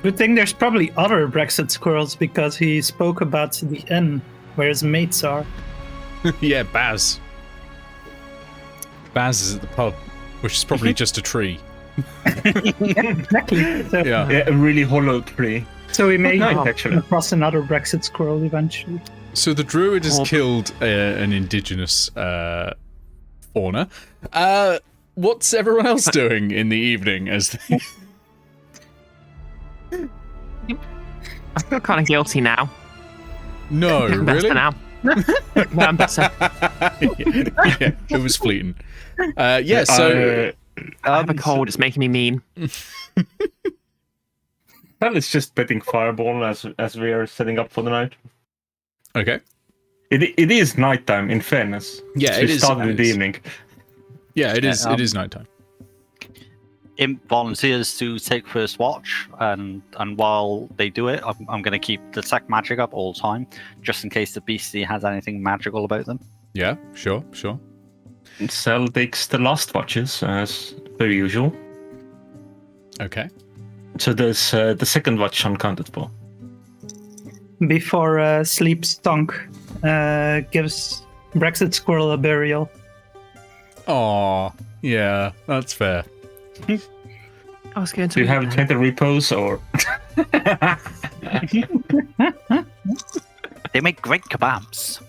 Good thing there's probably other Brexit squirrels because he spoke about the inn where his mates are. Yeah, Baz. Baz is at the pub, which is probably just a tree. Exactly. So, Yeah. Yeah, a really hollow tree. so we may Nice, come actually. across another Brexit squirrel eventually. So the druid has Oh. killed an indigenous fauna. What's everyone else doing in the evening as they... I feel kind of guilty now. No, I'm better really? now. No, I'm better. Yeah, it was fleeting. Yeah, so... I have a cold, it's making me mean. Well, it's just betting fireball as we are setting up for the night. Okay. It is nighttime, in fairness. Yeah, So it we is. started in it the is. evening. Yeah, it is. Yeah, It is nighttime. Imp volunteers to take first watch, and while they do it, I'm going to keep detect magic up all the time, just in case the beastie has anything magical about them. Yeah, sure. Cell takes the last watches, as per usual. Okay. So there's the second watch uncounted for. Before Sleep Stunk gives Brexit squirrel a burial. Aw, yeah, that's fair. I was going to. Do you have it to repose or? They make great kebabs.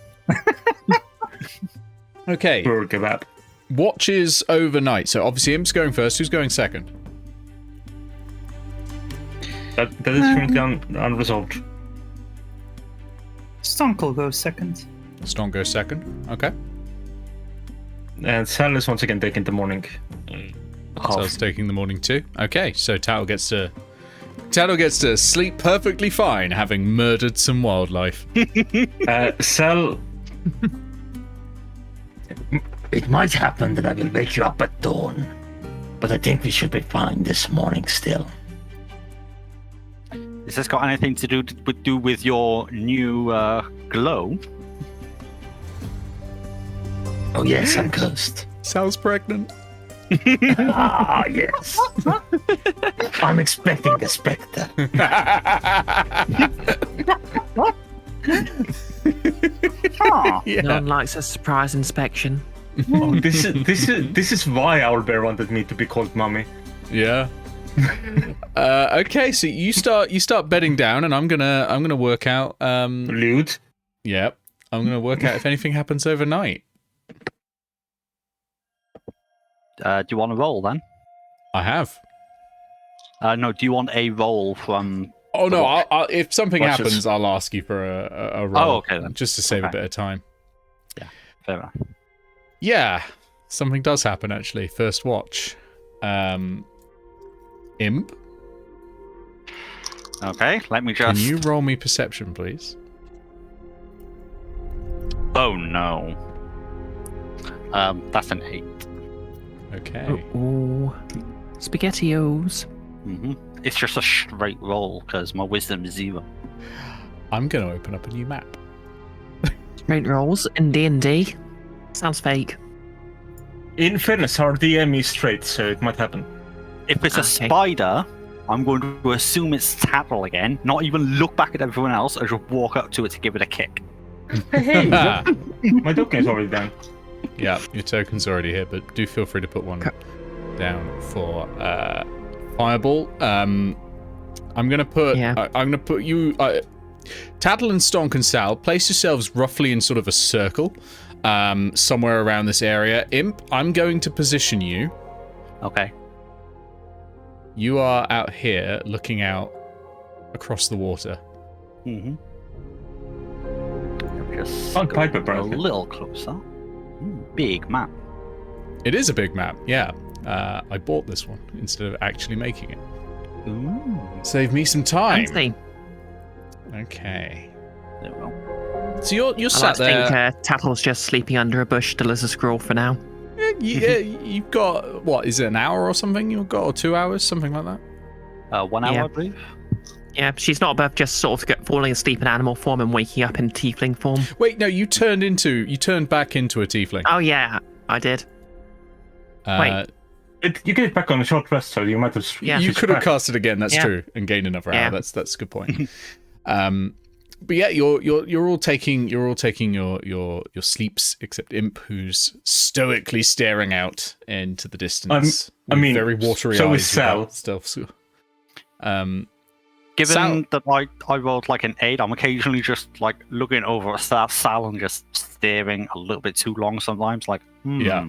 Okay, Poor kebab. watches overnight. So obviously Imp's going first. Who's going second? That is currently unresolved. Stunk will go second. Stonk goes second. Okay. And Sal is once again taking the morning. So I was taking the morning too. Okay, so Tattle gets to sleep perfectly fine, having murdered some wildlife. Sal, It might happen that I will wake you up at dawn, but I think we should be fine this morning still. Has this got anything to do with your new glow? Oh yes, I'm cursed. Sal's pregnant. Ah yes. I'm expecting the spectre. Yeah. No one likes a surprise inspection. oh, this is why Owlbear wanted me to be called Mummy. Yeah. Okay, so you start bedding down, and I'm gonna work out. Lewd. Yeah, I'm gonna work out if anything happens overnight. Do you want a roll then? I have. No, do you want a roll from... Oh no! I'll, if something Watches. happens, I'll ask you for a roll. Oh, okay then. Just to save a Okay. bit of time. Fair enough. Yeah, something does happen actually. First watch. Imp, Okay, let me can just... you roll me perception, please? Oh no. That's an 8. Okay. Ooh. SpaghettiOs. Mm-hmm. It's just a straight roll because my wisdom is 0. I'm gonna open up a new map. Straight rolls in D&D. Sounds fake. In fairness, our DM is straight, so it might happen. If it's a Okay. spider, I'm going to assume it's Tattle again, not even look back at everyone else, and just walk up to it to give it a kick. Hey, my token is already down. Yeah, your token's already here, but do feel free to put one down for Fireball. I'm gonna put. Yeah. I'm gonna put you. Tattle and Stonk and Sal, place yourselves roughly in sort of a circle, somewhere around this area. Imp, I'm going to position you. Okay. You are out here, looking out across the water. Mm-hmm. Just On Piper a broken. little closer. Big map. It is a big map. Yeah. I bought this one instead of actually making it. Ooh. Save me some time. Fancy. Okay. There we go. So you're I sat like to there. think Tattle's just sleeping under a bush still as a scroll for now. You've got, what, is it an hour or something you've got, or 2 hours, something like that? 1 hour, Yeah. I believe. Yeah, she's not above just sort of falling asleep in animal form and waking up in tiefling form. Wait, no, you turned back into a tiefling. Oh yeah, I did. Uh, You get it back on a short rest, so you might have. Yeah. You could have cast it again, that's Yeah. true, and gained another hour. Yeah. That's a good point. But yeah, you're all taking your sleeps, except Imp, who's stoically staring out into the distance. I with mean, very watery so eyes. is Sal. without Stealth. So, Given Sal- that I rolled like an 8, I'm occasionally just like looking over at Sal and just staring a little bit too long sometimes. Like, Yeah.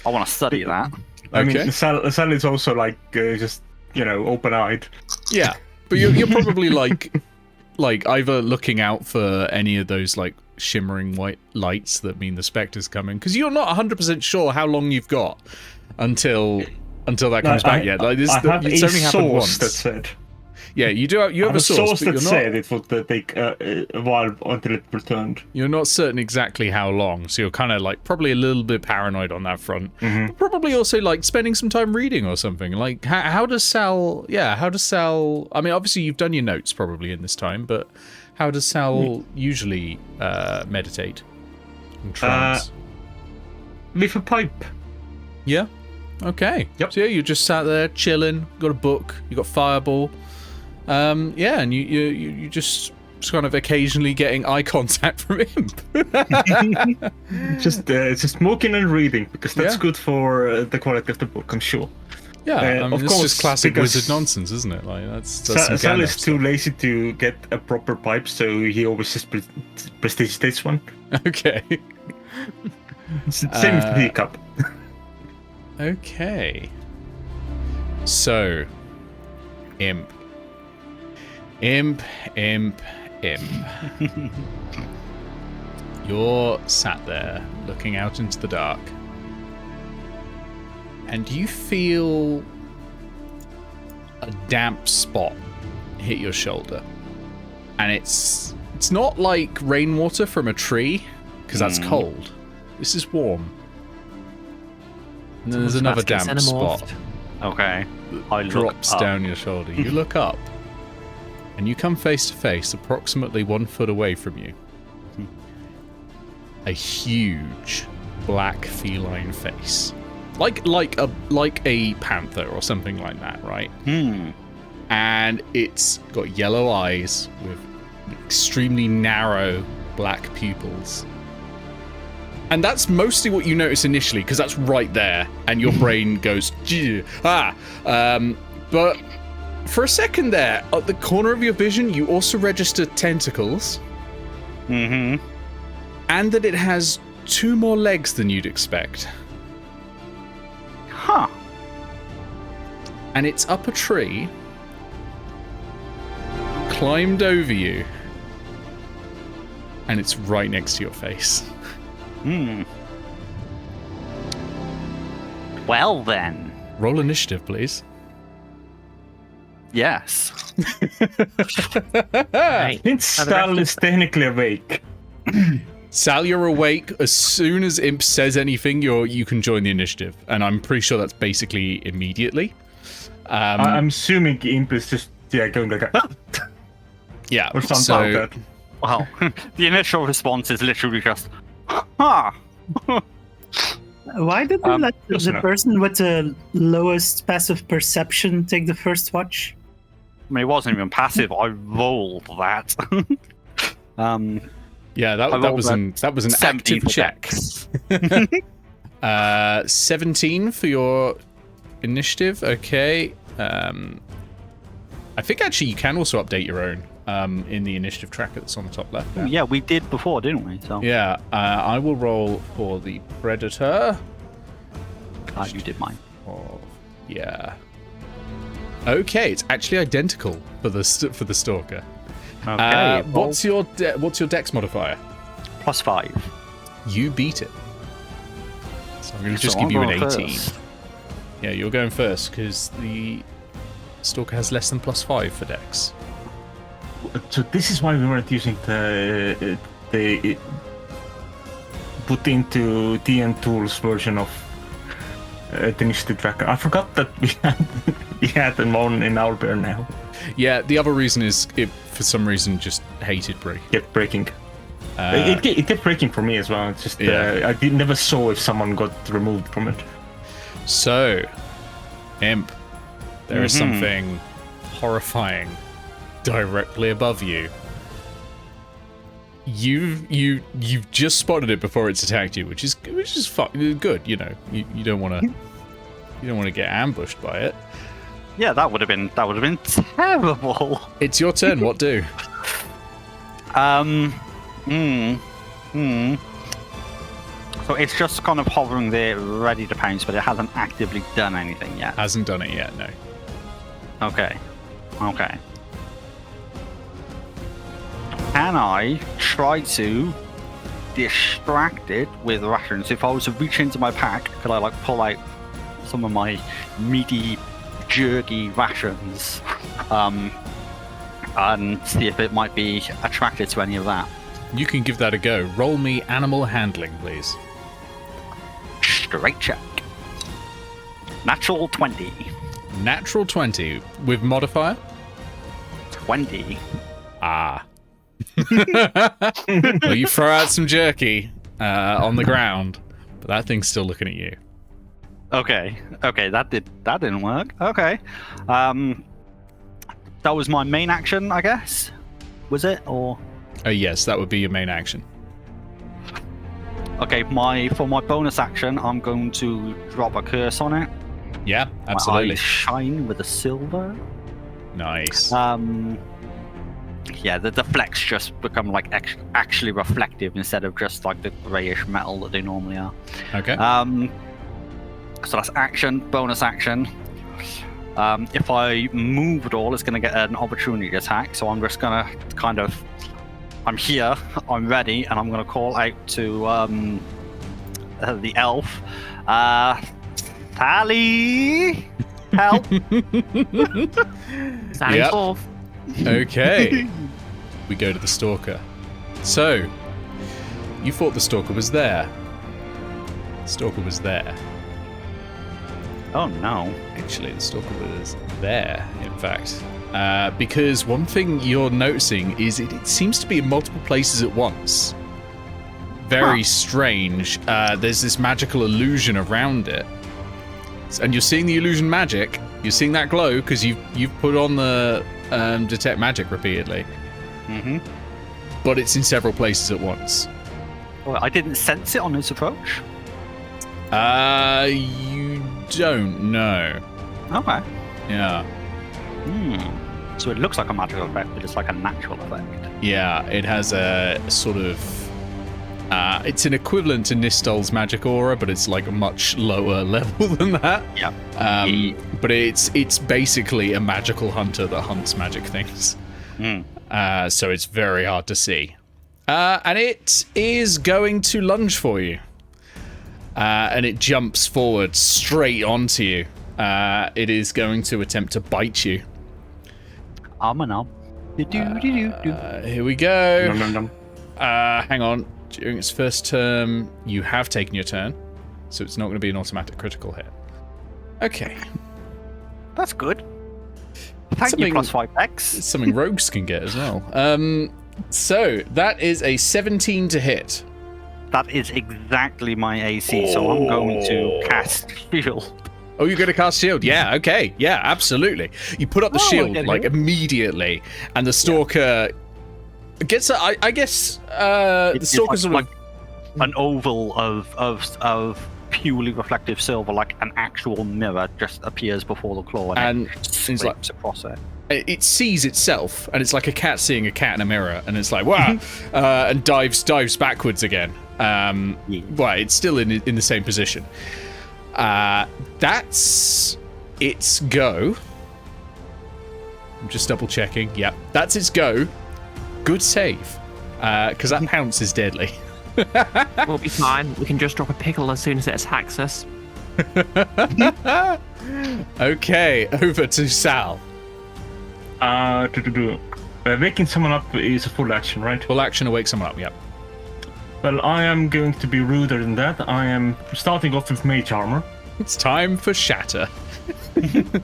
I want to study that. I Okay. mean, Sal is also like just open-eyed. yeah, but you're probably like either looking out for any of those like shimmering white lights that mean the spectre's coming, because you're not 100% sure how long you've got until that comes back yet. Like this, I have it's a only happened source once. that said. Yeah, you do. You have a source, but that you're said not. it would take a while until it returned. You're not certain exactly how long, so you're kind of like probably a little bit paranoid on that front. But probably also like spending some time reading or something. Like how does Sal? Yeah, how does Sal? I mean, obviously you've done your notes probably in this time, but how does Sal usually meditate? And trance? With a pipe. Yeah. Okay. Yep. So yeah, you just sat there chilling. Got a book. You got Fireball. Yeah, and you just kind of occasionally getting eye contact from him. Just smoking and reading, because that's Yeah. good for the quality of the book, I'm sure. Yeah, I mean, of it's course, just classic because wizard nonsense, isn't it? Like that's some Sal is Gandalf too lazy to get a proper pipe, so he always just prestige one. stuff. Okay. Same with the teacup. Okay. So, Imp. You're sat there looking out into the dark, and you feel a damp spot hit your shoulder. And it's not like rainwater from a tree, because that's cold. This is warm. And then there's another damp spot Okay. I look drops up. down your shoulder. You look up, and you come face to face, approximately 1 foot away from you. A huge black feline face, like a panther or something like that, right? And it's got yellow eyes with extremely narrow black pupils. And that's mostly what you notice initially, because that's right there, and your brain goes, but for a second there, at the corner of your vision, you also register tentacles, and that it has 2 more legs than you'd expect. Huh. And it's up a tree, climbed over you, and it's right next to your face. Well then. Roll initiative, please. Yes. Right. Since Sal is technically awake, Sal, you're awake. As soon as Imp says anything, you can join the initiative, and I'm pretty sure that's basically immediately. I'm assuming Imp is just going like a Yeah. or something So like that. Well, the initial response is literally just, huh. Why did they let close the enough. person with the lowest passive perception take the first watch? I mean, it wasn't even passive. I rolled that. yeah, that rolled was an 17 active for check. Dex. 17 for your initiative. Okay. I think actually you can also update your own in the initiative tracker that's on the top left. There. Yeah, we did before, didn't we? So Yeah, I will roll for the Predator. you did mine. Oh, yeah. Okay, it's actually identical for the Stalker. Okay. What's your Dex modifier? +5. You beat it. So I'm going to just So give you I'm an going 18. first. Yeah, you're going first because the Stalker has less than +5 for Dex. So this is why we weren't using the put into DN Tools version of the initiative tracker. I forgot that we had them on in our bear now. Yeah, the other reason is it for some reason just hated break. Kept breaking. It kept breaking for me as well. It's just I never saw if someone got removed from it. So, Imp, there is something horrifying directly above you. You've just spotted it before it's attacked you, which is good. You know, you don't want to get ambushed by it. Yeah, that would have been terrible. It's your turn. What do? So it's just kind of hovering there, ready to pounce, but it hasn't actively done anything yet. Hasn't done it yet. No. Okay. Can I try to distract it with rations? If I was to reach into my pack, could I pull out some of my meaty, jerky rations and see if it might be attracted to any of that? You can give that a go. Roll me animal handling, please. Straight check. Natural 20. Natural 20 with modifier. 20. Ah. Well, you throw out some jerky on the ground, but that thing's still looking at you. Okay, that didn't work. Okay, that was my main action, I guess. Was it or? Oh yes, that would be your main action. Okay, for my bonus action, I'm going to drop a curse on it. Yeah, My absolutely. eyes shine with a silver. Nice. Yeah, the flecks just become actually reflective instead of just like the grayish metal that they normally are. Okay. So that's action, bonus action. If I move at all, it's going to get an opportunity attack. So I'm just going to I'm here, I'm ready, and I'm going to call out to the elf. Sally, help! Sally Yep. forth. Okay. We go to the Stalker. So, you thought the Stalker was there. The Stalker was there. Oh no. Actually, the Stalker was there, in fact. Because one thing you're noticing is it seems to be in multiple places at once. Very strange. There's this magical illusion around it. And you're seeing the illusion magic. You're seeing that glow because you've put on the detect magic repeatedly. Mm-hmm. But it's in several places at once. Well, I didn't sense it on his approach. You don't know. Okay. Yeah. So it looks like a magical effect, but it's like a natural effect. Yeah, it has a sort of... it's an equivalent to Nistol's magic aura, but it's like a much lower level than that. Yeah. But it's basically a magical hunter that hunts magic things. So it's very hard to see. And it is going to lunge for you. And it jumps forward straight onto you. It is going to attempt to bite you. Here we go. Hang on. During its first turn, you have taken your turn, so it's not going to be an automatic critical hit. Okay. That's good. Thank you, +5 X. It's something rogues can get as well. So that is a 17 to hit. That is exactly my AC, so I'm going to cast Shield. Oh, you're going to cast shield? Yeah, okay. Yeah, absolutely. You put up the shield, immediately, and the Stalker gets, I guess, the Stalker's like an oval of purely reflective silver, like an actual mirror, just appears before the claw And it it's slips like- across it. It sees itself, and it's like a cat seeing a cat in a mirror, and it's like, wow, and dives backwards again. Well, it's still in the same position. That's its go. I'm just double checking. Yep, that's its go. Good save, because that pounce is deadly. We'll be fine. We can just drop a pickle as soon as it attacks us. Okay, over to Sal. Waking someone up is a full action, right? Full action to wake someone up. Yep. Well, I am going to be ruder than that. I am starting off with mage armor. It's time for shatter.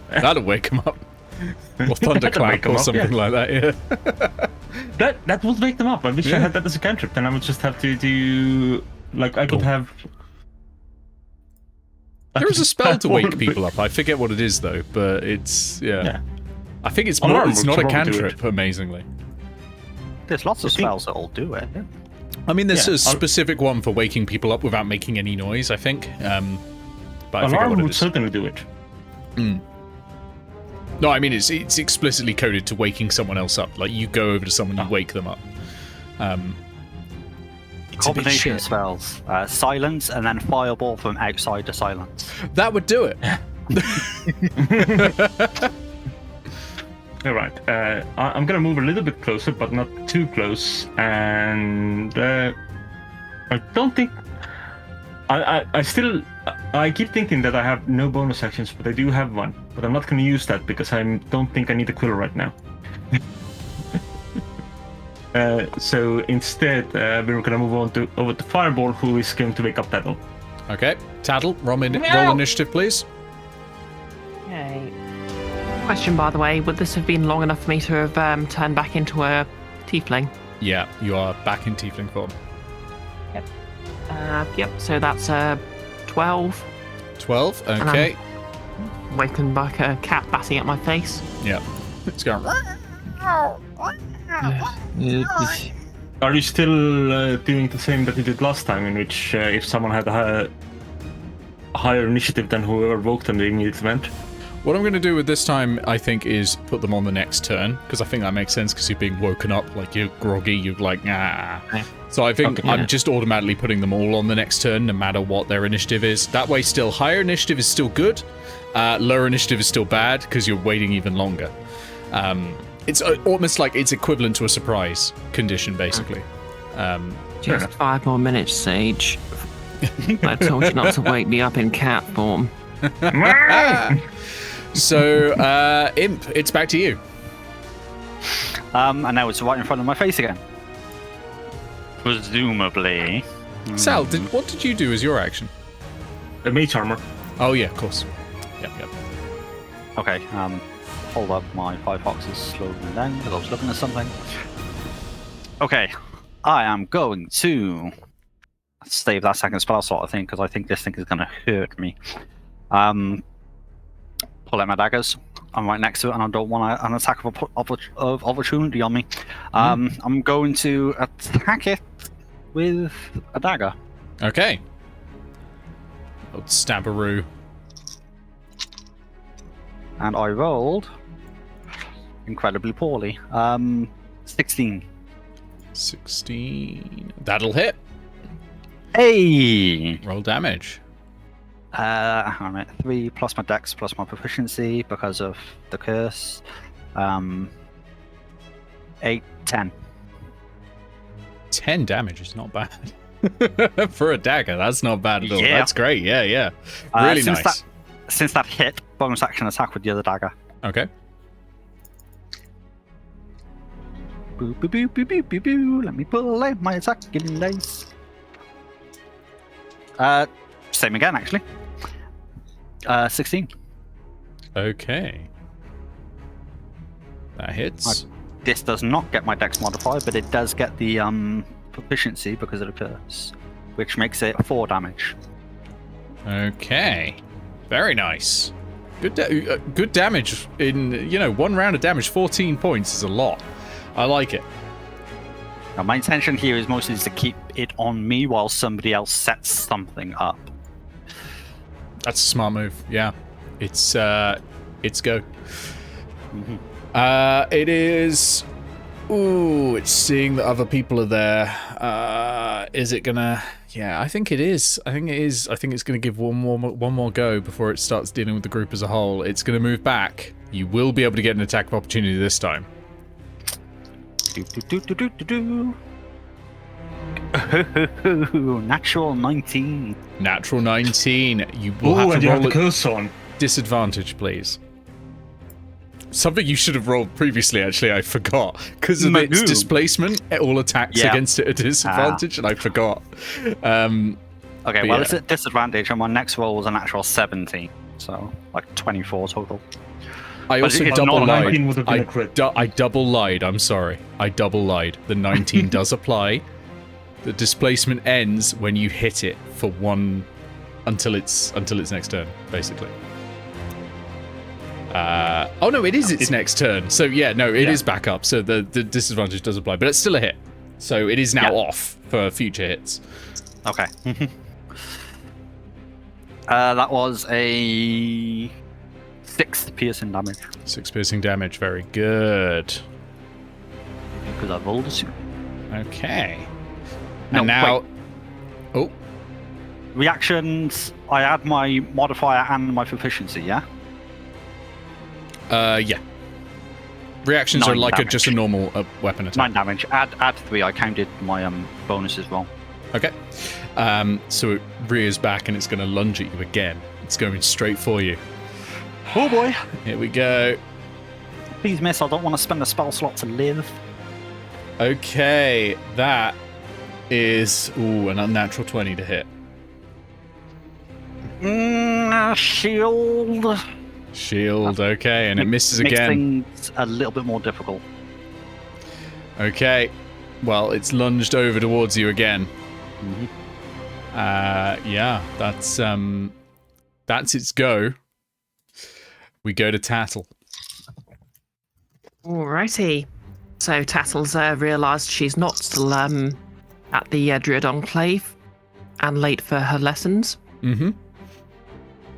That'll wake him up. Or That'll thunderclap wake 'em or up, something yeah. like that. Yeah. That would wake them up. I wish I Yeah. had that as a cantrip. Then I would just have to do like I could have. There is a spell to wake people up. I forget what it is though, but it's Yeah. I think it's Alarm it's would not a probably do cantrip, amazingly. There's lots of I think- spells that'll do it. I mean, there's Yeah, a specific one for waking people up without making any noise, I think. But I forget Alarm what it would is. certainly do it. No, I mean it's explicitly coded to waking someone else up. Like you go over to someone, you wake them up. It's a bit Combination shit. spells. Silence and then fireball from outside the silence. That would do it. All right. I'm gonna move a little bit closer, but not too close. And I don't think. I keep thinking that I have no bonus actions, but I do have one. But I'm not gonna use that because I don't think I need a quill right now. So instead, we're gonna move on over to Fireball, who is going to wake up Tattle. Okay, Tattle, roll initiative, please. Okay. Question, by the way, would this have been long enough for me to have turned back into a tiefling? Yeah, you are back in tiefling form. Yep, so that's 12. 12. Okay. Waking back a cat batting at my face. Yeah. It's going. Are you still doing the same that you did last time, in which if someone had a higher initiative than whoever woke them, they immediately went? What I'm going to do with this time, I think, is put them on the next turn, because I think that makes sense, because you're being woken up, like you're groggy, you're like, nah. Okay. So I think Okay. I'm just automatically putting them all on the next turn, no matter what their initiative is. That way, still, higher initiative is still good, lower initiative is still bad, because you're waiting even longer. It's almost like it's equivalent to a surprise condition, basically. Just 5 more minutes, Sage. I told you not to wake me up in cat form. So, Imp, it's back to you. And now it's right in front of my face again. Presumably. Sal, what did you do as your action? A mage armor. Oh, yeah, of course. Yep. Okay, hold up, my Firefox is slowing down because I was looking at something. Okay, I am going to save that second spell slot, I think, because I think this thing is going to hurt me. Pull out my daggers. I'm right next to it, and I don't want an attack of opportunity on me. I'm going to attack it with a dagger. Okay. Old stabberoo. And I rolled incredibly poorly. 16. 16. That'll hit. Hey! Roll damage. I'm at 3 plus my dex plus my proficiency because of the curse. 8, 10. 10 damage is not bad. For a dagger, that's not bad at all. Yeah. That's great. Yeah. Really since nice. Since that hit, bonus action attack with the other dagger. Okay. Boo, boo, boo, boo, boo, boo, boo. Let me pull out my attacking dice. Same again, actually. 16. Okay. That hits. This does not get my dex modifier, but it does get the proficiency because of the curse, which makes it 4 damage. Okay. Very nice. Good damage in, 1 round of damage. 14 points is a lot. I like it. Now, my intention here is mostly to keep it on me while somebody else sets something up. That's a smart move. Yeah, it's go. It is. Ooh, it's seeing that other people are there. Is it gonna? Yeah, I think it is. I think it is. I think it's gonna give one more go before it starts dealing with the group as a whole. It's gonna move back. You will be able to get an attack of opportunity this time. Natural 19. Natural 19. You will have and to you have roll the at curse on. disadvantage, please. Something you should have rolled previously, actually, I forgot. Because of its displacement, all attacks against it are disadvantage, and I forgot. Okay, well, it's at disadvantage, and my next roll was a natural 17. So, like 24 total. I also But double lied. 19 would have been a crit. I double lied, I'm sorry. I double lied. The 19 does apply. The displacement ends when you hit it for one until its next turn, basically. Oh no, it is its next turn. So yeah, no, it is back up. So the disadvantage does apply, but it's still a hit. So it is now off for future hits. Okay. That was a 6 piercing damage. 6 piercing damage, very good. Because I rolled a 2. Okay. No, and now... wait. Oh. Reactions, I add my modifier and my proficiency, yeah? Yeah. Reactions are 9 like damage. just a normal weapon attack. 9 damage. Add 3. I counted my bonuses wrong. Okay. So it rears back and it's going to lunge at you again. It's going straight for you. Oh boy. Here we go. Please miss, I don't want to spend a spell slot to live. Okay, that is an unnatural 20 to hit. Shield. Shield, okay, and it misses Makes again. things a little bit more difficult. Okay, well, it's lunged over towards you again. Yeah, that's its go. We go to Tattle. Alrighty. So Tattle's realised she's not still at the Druid Enclave and late for her lessons. Mm-hmm.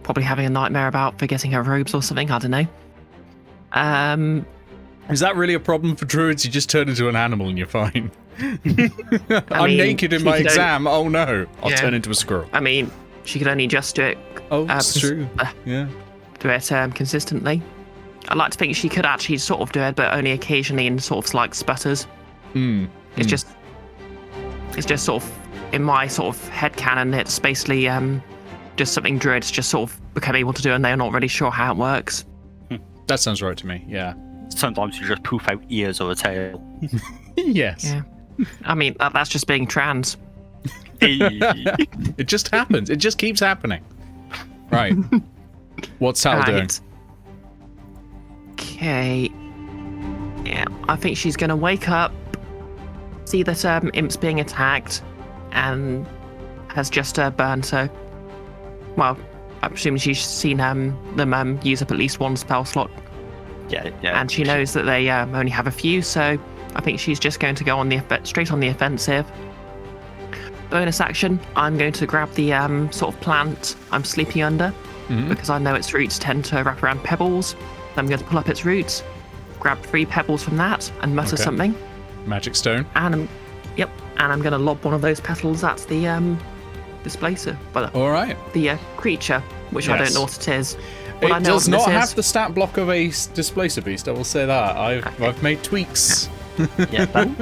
Probably having a nightmare about forgetting her robes or something, I don't know. Is that really a problem for druids? You just turn into an animal and you're fine. I'm mean, naked in my she could exam. Oh no, I'll Yeah. turn into a squirrel. I mean, she could only just do it. Oh, that's true. Yeah. Do it consistently. I'd like to think she could actually sort of do it, but only occasionally in sort of like sputters. It's just sort of in my sort of headcanon. It's basically just something druids just sort of become able to do, and they're not really sure how it works. That sounds right to me. Yeah. Sometimes you just poof out ears or a tail. Yes. Yeah. I mean, that's just being trans. It just happens. It just keeps happening. Right. What's Sal doing? Okay. Yeah, I think she's going to wake up, see that Imp's being attacked, and has just burned. So, well, I'm assuming she's seen them use up at least one spell slot. Yeah. And she knows that they only have a few, so I think she's just going to go on straight on the offensive. Bonus action, I'm going to grab the sort of plant I'm sleeping under, because I know its roots tend to wrap around pebbles. I'm going to pull up its roots, grab 3 pebbles from that, and mutter something. Magic stone. And I'm going to lob one of those petals at the displacer. Well, All right. the creature, which I don't know what it is. Well, I It know does what not this have is. the stat block of a displacer beast. I will say that. I've made tweaks. Yeah.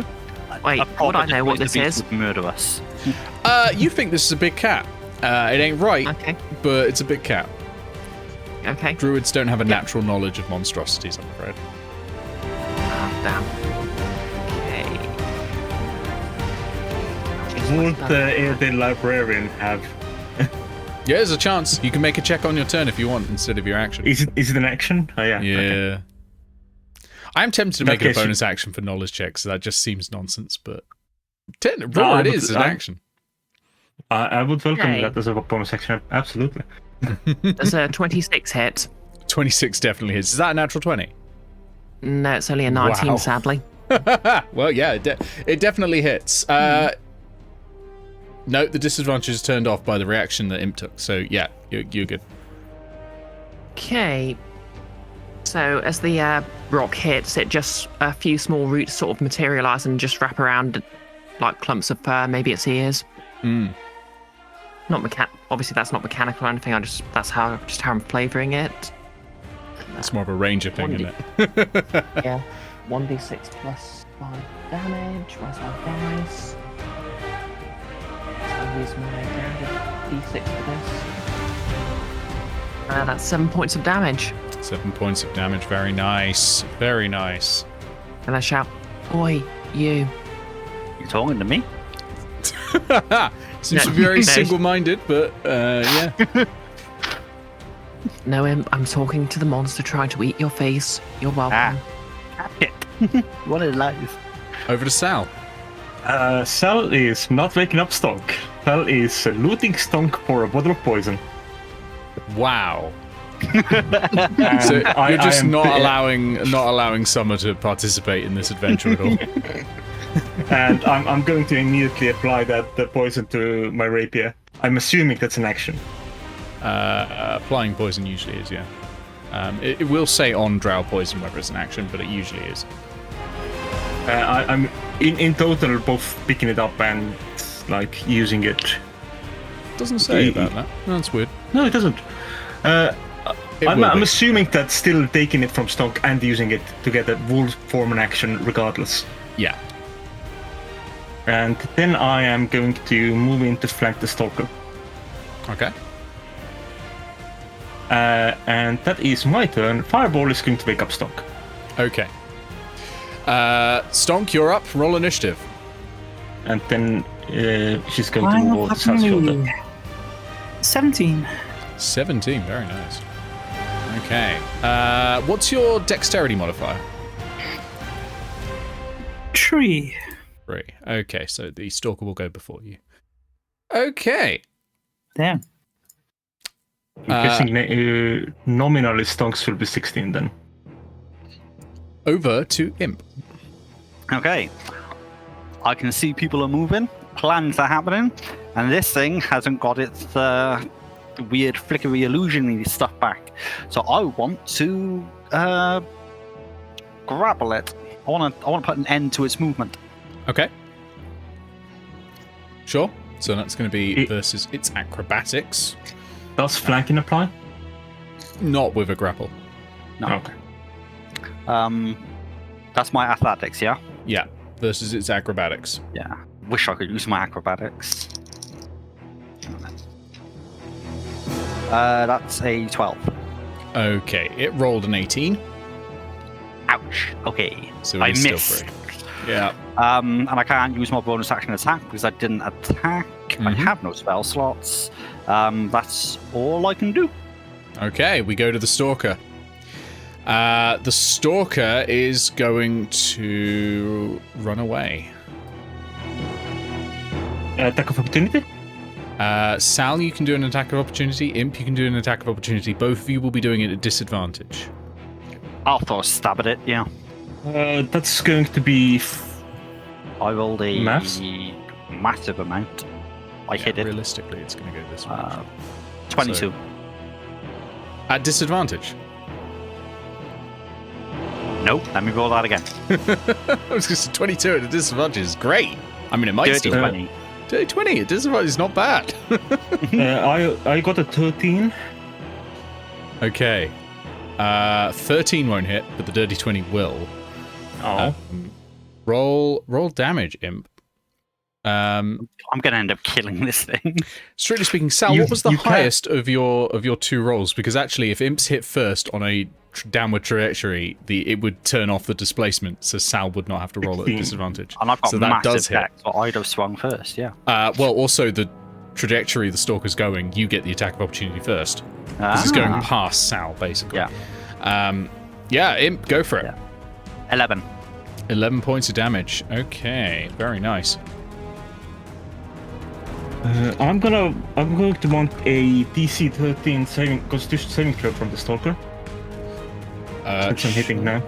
Wait, would I know what this is? Murder us. You think this is a big cat? It ain't right, Okay. but it's a big cat. Okay. Druids don't have a natural knowledge of monstrosities, I'm afraid. Oh, damn. Okay. Won't the Airedale librarian have? Yeah, there's a chance. You can make a check on your turn if you want instead of your action. Is it an action? Oh yeah. Yeah. Okay. I'm tempted to In that make it a case, bonus action for knowledge checks. So that just seems nonsense, but it is an action. I would welcome Okay. that as a bonus action. Absolutely. Does a 26 hit? 26 definitely hits. Is that a natural 20? No, it's only a 19, Wow. sadly. Well, yeah, it definitely hits. No, the disadvantage is turned off by the reaction that Imp took. So yeah, you're good. Okay. So as the rock hits, it just a few small roots sort of materialize and just wrap around like clumps of fur, maybe its ears. Not obviously that's not mechanical or anything. That's how I'm flavoring it. It's more of a ranger thing, isn't it? Yeah. 1d6 plus 5 damage. Where's my dice? I'll use my d6 for this. That's 7 points of damage. 7 points of damage. Very nice. Very nice. And I shout, "Oi, you!" You talking to me? Seems to be very single-minded, but yeah. No, I'm talking to the monster trying to eat your face. You're welcome. What a life. Over to Sal. Sal is not waking up Stonk. Sal is looting Stonk for a bottle of poison. Wow. And So you're just am- not allowing Summer to participate in this adventure at all. And I'm going to immediately apply the poison to my rapier. I'm assuming that's an action. Applying poison usually is, yeah. It will say on drow poison whether it's an action, but it usually is. I'm in total both picking it up and like using it. Doesn't say about that. No, that's weird. No, it doesn't. It will I'm be. assuming that still taking it from Stonk and using it together will form an action regardless. Yeah. And then I am going to move in to flank the Stalker. Okay. And that is my turn. Fireball is going to wake up Stonk. Okay. Stonk, you're up. Roll initiative. And then she's going to move over to Sal's shoulder. 17. 17. Very nice. Okay. What's your dexterity modifier? 3. 3. Okay, so the stalker will go before you. Okay. Damn. I'm guessing nominally Stonks will be 16 then. Over to Imp. Okay. I can see people are moving, plans are happening, and this thing hasn't got its weird flickery illusion-y stuff back. So I want to grapple it. I want to put an end to its movement. Okay. Sure. So that's going to be versus its acrobatics. Does flanking apply? Not with a grapple. No. Okay. That's my athletics, yeah? Yeah. Versus its acrobatics. Yeah. Wish I could use my acrobatics. That's a 12. Okay. It rolled an 18. Ouch. Okay. So I it's still missed. free. Yeah. And I can't use my bonus action attack because I didn't attack. I have no spell slots. That's all I can do. Okay, we go to the Stalker. The Stalker is going to run away. Attack of opportunity? Sal, you can do an attack of opportunity. Imp, you can do an attack of opportunity. Both of you will be doing it at disadvantage. I'll throw a stab at it, yeah. That's going to be... I rolled a Maths? massive amount. I hit it. Realistically, it's going to go this way. 22. So- At disadvantage. Nope, let me roll that again. I was going to say 22 at a disadvantage is great. I mean, it might Dirty still 20. be. 20 at disadvantage is not bad. I got a 13. Okay. 13 won't hit, but the dirty 20 will. Oh. Roll damage, Imp. I'm gonna end up killing this thing. Strictly speaking, Sal, what was the highest of your two rolls? Because actually, if Imps hit first on a downward trajectory, it would turn off the displacement, so Sal would not have to roll at a disadvantage. And I've got so that massive does hit. deck, so I'd have swung first, yeah. Well, also the trajectory the Stalker's going, you get the attack of opportunity first. Because it's going past Sal, basically. Yeah. Yeah, Imp, go for it. Yeah. 11. 11 points of damage. Okay, very nice. I'm going to want a DC 13 Constitution saving throw from the Stalker. Since I'm hitting now.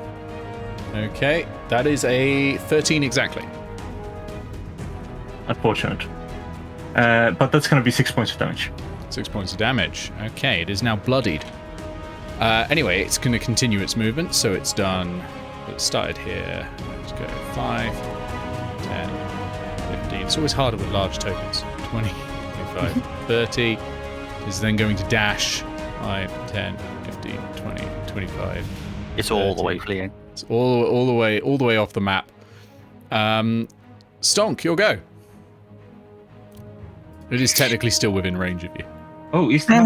Okay, that is a 13 exactly. Unfortunate. But that's going to be 6 points of damage. 6 points of damage. Okay, it is now bloodied. Anyway, it's going to continue its movement, so it's done. It started here. Let's go 5, 10, 15. It's always harder with large tokens. 20, 25, 30. Is then going to dash 5, 10, 15, 20, 25. It's 30. all the way fleeing. It's all the way off the map. Stonk, you'll go. It is technically still within range of you. Oh, is that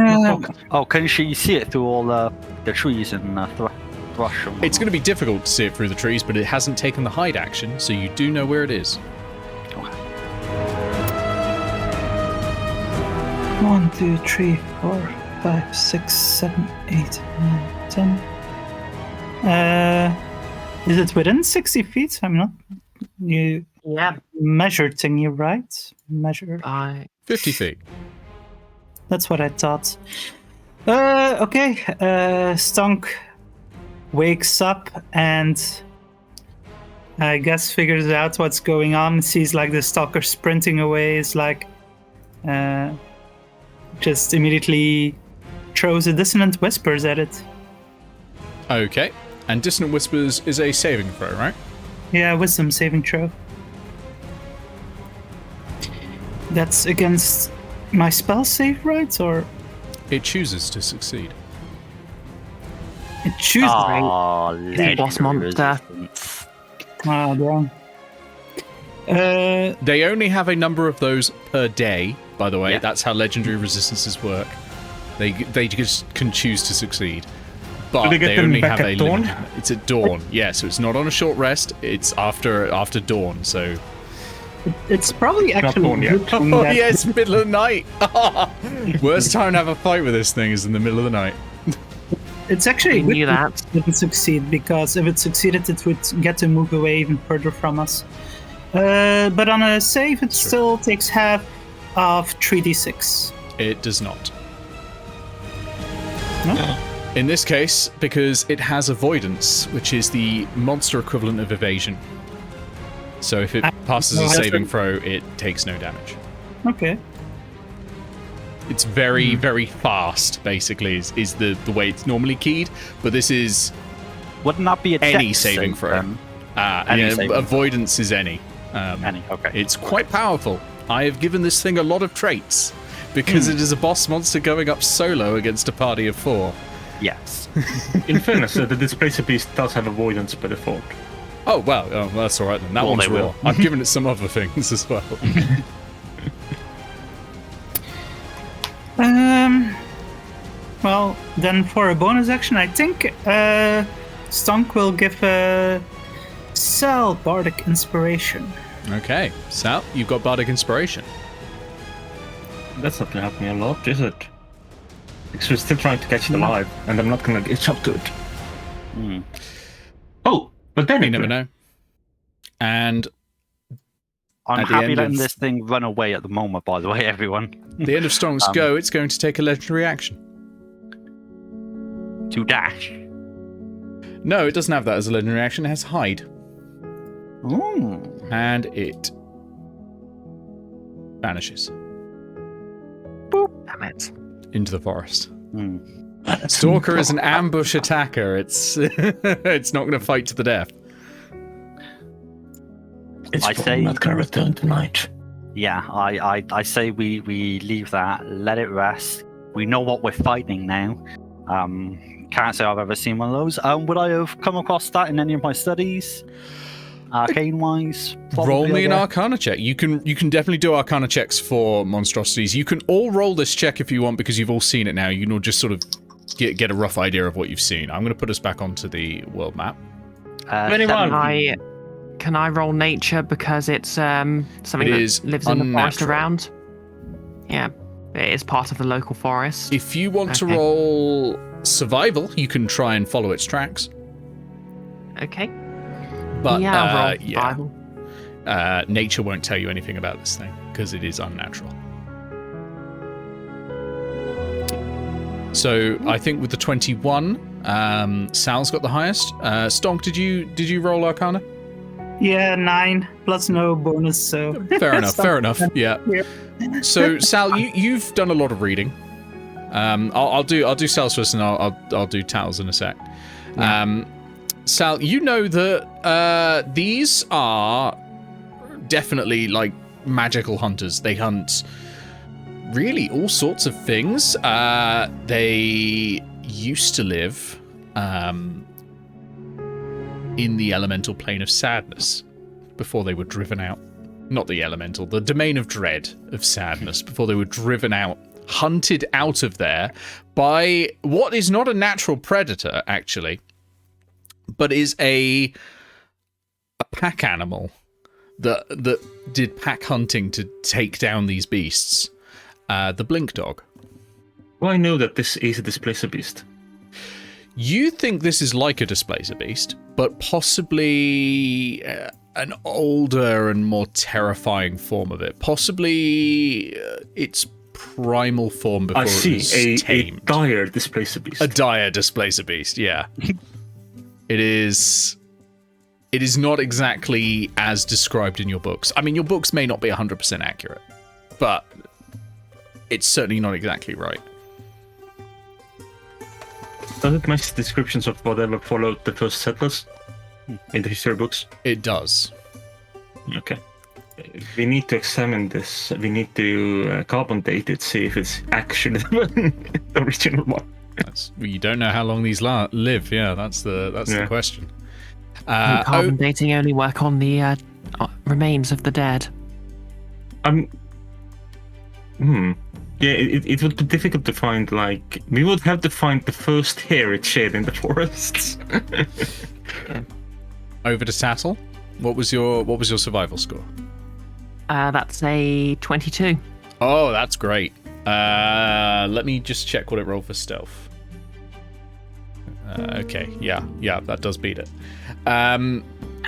Oh, can she see it through all the trees and thrush? And It's going to be difficult to see it through the trees, but it hasn't taken the hide action, so you do know where it is. 1, 2, 3, 4, 5, 6, 7, 8, 9, 10. Is it within 60 feet? I'm not. You measured thingy, right? Measure. 50 feet. That's what I thought. Okay. Stonk wakes up and I guess figures out what's going on. Sees like the stalker sprinting away. Is like, just immediately throws a dissonant whispers at it. Okay. And Dissonant Whispers is a saving throw, right? Yeah, wisdom saving throw. That's against my spell save, right? Or It chooses to succeed. it chooses. Oh, It's a boss monster. Ah, wrong. They only have a number of those per day, by the way. Yeah. That's how legendary resistances work. They just can choose to succeed. But they get they them only back have at a dawn? limited. It's at dawn, yeah. So it's not on a short rest. It's after dawn. So It's probably not actually born yet. good thing oh that- yeah, it's middle of the night. Worst time to have a fight with this thing is in the middle of the night. It's actually We a good knew thing that. it would succeed, because if it succeeded, it would get to move away even further from us. But on a save, it still takes half of 3d6. It does not. No? In this case, because it has avoidance, which is the monster equivalent of evasion. So if it passes a saving throw, it takes no damage. Okay. It's very, very fast, basically, is the way it's normally keyed. But this is Wouldn't that be a any dex saving save throw. then? Any saving throw. Avoidance is any. Any, okay. It's quite powerful. I have given this thing a lot of traits, because it is a boss monster going up solo against a party of 4. Yes. In fairness, the Displacer Beast does have avoidance by default. Oh, well, that's all right then. That Well, one's they raw. will. I've given it some other things as well. Well, then for a bonus action, I think Stonk will give Sal Bardic Inspiration. Okay, Sal, you've got Bardic Inspiration. That's not gonna help me a lot, is it? Because we're still trying to catch it alive, and I'm not gonna get up to it. Oh, but then You never know. And I'm At the happy end letting of- this thing run away at the moment, by the way, everyone. at the end of Stonk's go, it's going to take a legendary action. To dash. No, it doesn't have that as a legendary action. It has hide. Ooh. And it vanishes Damn it. into the forest. Hmm. Stalker is an ambush attacker. It's it's not going to fight to the death. It's I probably say- not gonna return tonight. Yeah, I say we leave that, let it rest. We know what we're fighting now. Can't say I've ever seen one of those. Would I have come across that in any of my studies? Arcane wise? Roll me an Arcana check. You can definitely do Arcana checks for monstrosities. You can all roll this check if you want, because you've all seen it now. You can all just sort of get a rough idea of what you've seen. I'm going to put us back onto the world map. Anyone? Can I roll nature because it's something It that is lives in the forest unnatural. around? Yeah, it is part of the local forest. If you want to Okay. roll survival, you can try and follow its tracks. Okay. But yeah, I'll roll yeah, survival. nature won't tell you anything about this thing because it is unnatural. So I think with the 21, Sal's got the highest. Stonk, did you roll Arcana? Yeah, 9 plus no bonus. So Fair enough. Fair enough. Yeah. Yeah. So Sal, you've done a lot of reading. I'll do Sal's first, and I'll do Tal's in a sec. Yeah. Sal, you know that these are definitely like magical hunters. They hunt really all sorts of things. They used to live in the elemental plane of sadness before they were driven out. Not the elemental, the domain of dread of sadness before they were driven out, hunted out of there by what is not a natural predator, actually, but is a pack animal that did pack hunting to take down these beasts. The blink dog. Well, I know that this is a displacer beast. You think this is like a displacer beast, but possibly an older and more terrifying form of it. Possibly its primal form before I see, it was tamed. a dire displacer beast. A dire displacer beast, yeah. It is not exactly as described in your books. I mean, your books may not be 100% accurate, but it's certainly not exactly right. Does it match descriptions of whatever followed the first settlers in the history books? It does. Okay. We need to examine this. We need to carbon date it, see if it's actually the original one. You don't know how long these live. Yeah, that's the question. Carbon dating only work on the remains of the dead. Yeah, it would be difficult to find, like, we would have to find the first hair it shed in the forests. Over to Tattle. What was your survival score? That's a 22. Oh, that's great. Let me just check what it rolled for stealth. Okay, yeah, that does beat it. Damn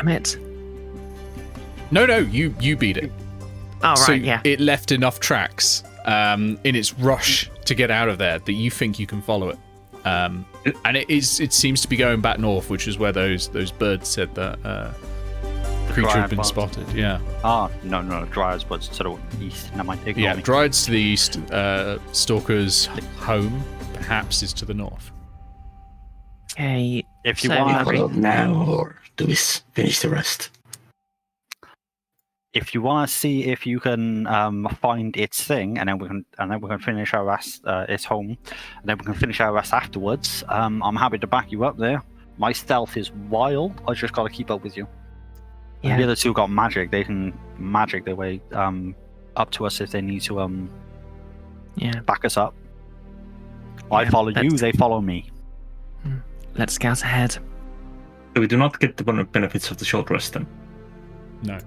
it. No, you beat it. Oh, So right, yeah. it left enough tracks in its rush to get out of there that you think you can follow it. And it seems to be going back north, which is where those birds said that creature had been spotted. Yeah. Ah, no, Dryas was sort of east. That might take Yeah, Dryad's to the east. Stalker's home, perhaps, is to the north. Okay. If you so- want, Well, now, or do we finish the rest? if you want to see if you can find its thing, and then we can finish our rest. Its home, and then we can finish our rest afterwards. I'm happy to back you up there. My stealth is wild. I just got to keep up with you. Yeah. The other two got magic. They can magic their way up to us if they need to Yeah. back us up. I follow you. that's- They follow me. Let's scout ahead. So we do not get the benefits of the short rest then. No.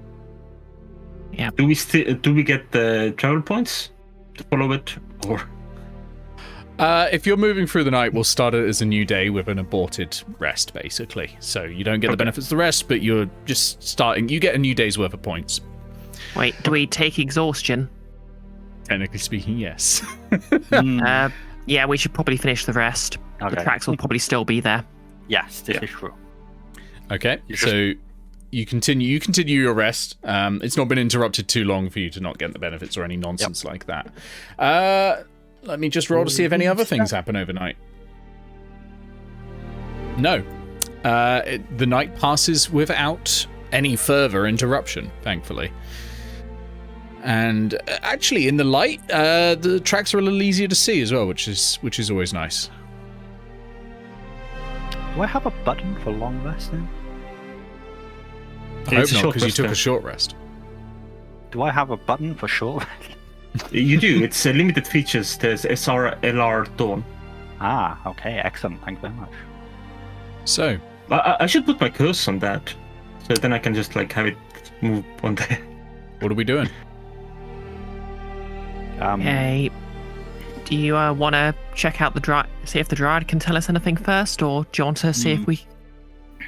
Yeah. Do we get the travel points to follow it, or? If you're moving through the night, we'll start it as a new day with an aborted rest, basically. So you don't get the benefits of the rest, but you're just starting. You get a new day's worth of points. Wait, do we take exhaustion? Technically speaking, yes. Yeah, we should probably finish the rest. The Okay. tracks will probably still be there. Yes, this is true. Okay, You so you continue your rest. It's not been interrupted too long for you to not get the benefits or any nonsense like that. Let me just roll to see if any other things happen overnight. No. The night passes without any further interruption, thankfully. And actually, in the light, the tracks are a little easier to see as well, which is always nice. Do I have a button for long rest then? I hope It's a not, short because you rest took then. a short rest. Do I have a button for short rest? You do. It's limited features. There's SR, LR, Dawn. Ah, okay, excellent. Thank you very much. So, I should put my curse on that, so then I can just like have it move one day. what are we doing? Okay. Do you want to check out the dryad, see if the dryad can tell us anything first, or do you want to see if we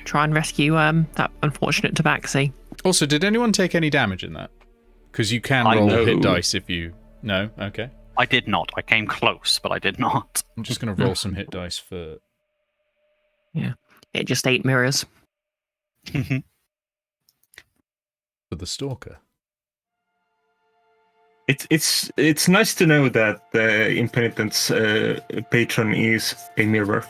try and rescue that unfortunate tabaxi? Also, did anyone take any damage in that? Because you can I roll know. hit dice if you... No? Okay. I did not. I came close, but I did not. I'm just going to roll some hit dice for... It just 8 mirrors. for the Stalker. It's nice to know that the Impenitent's patron is a mirror.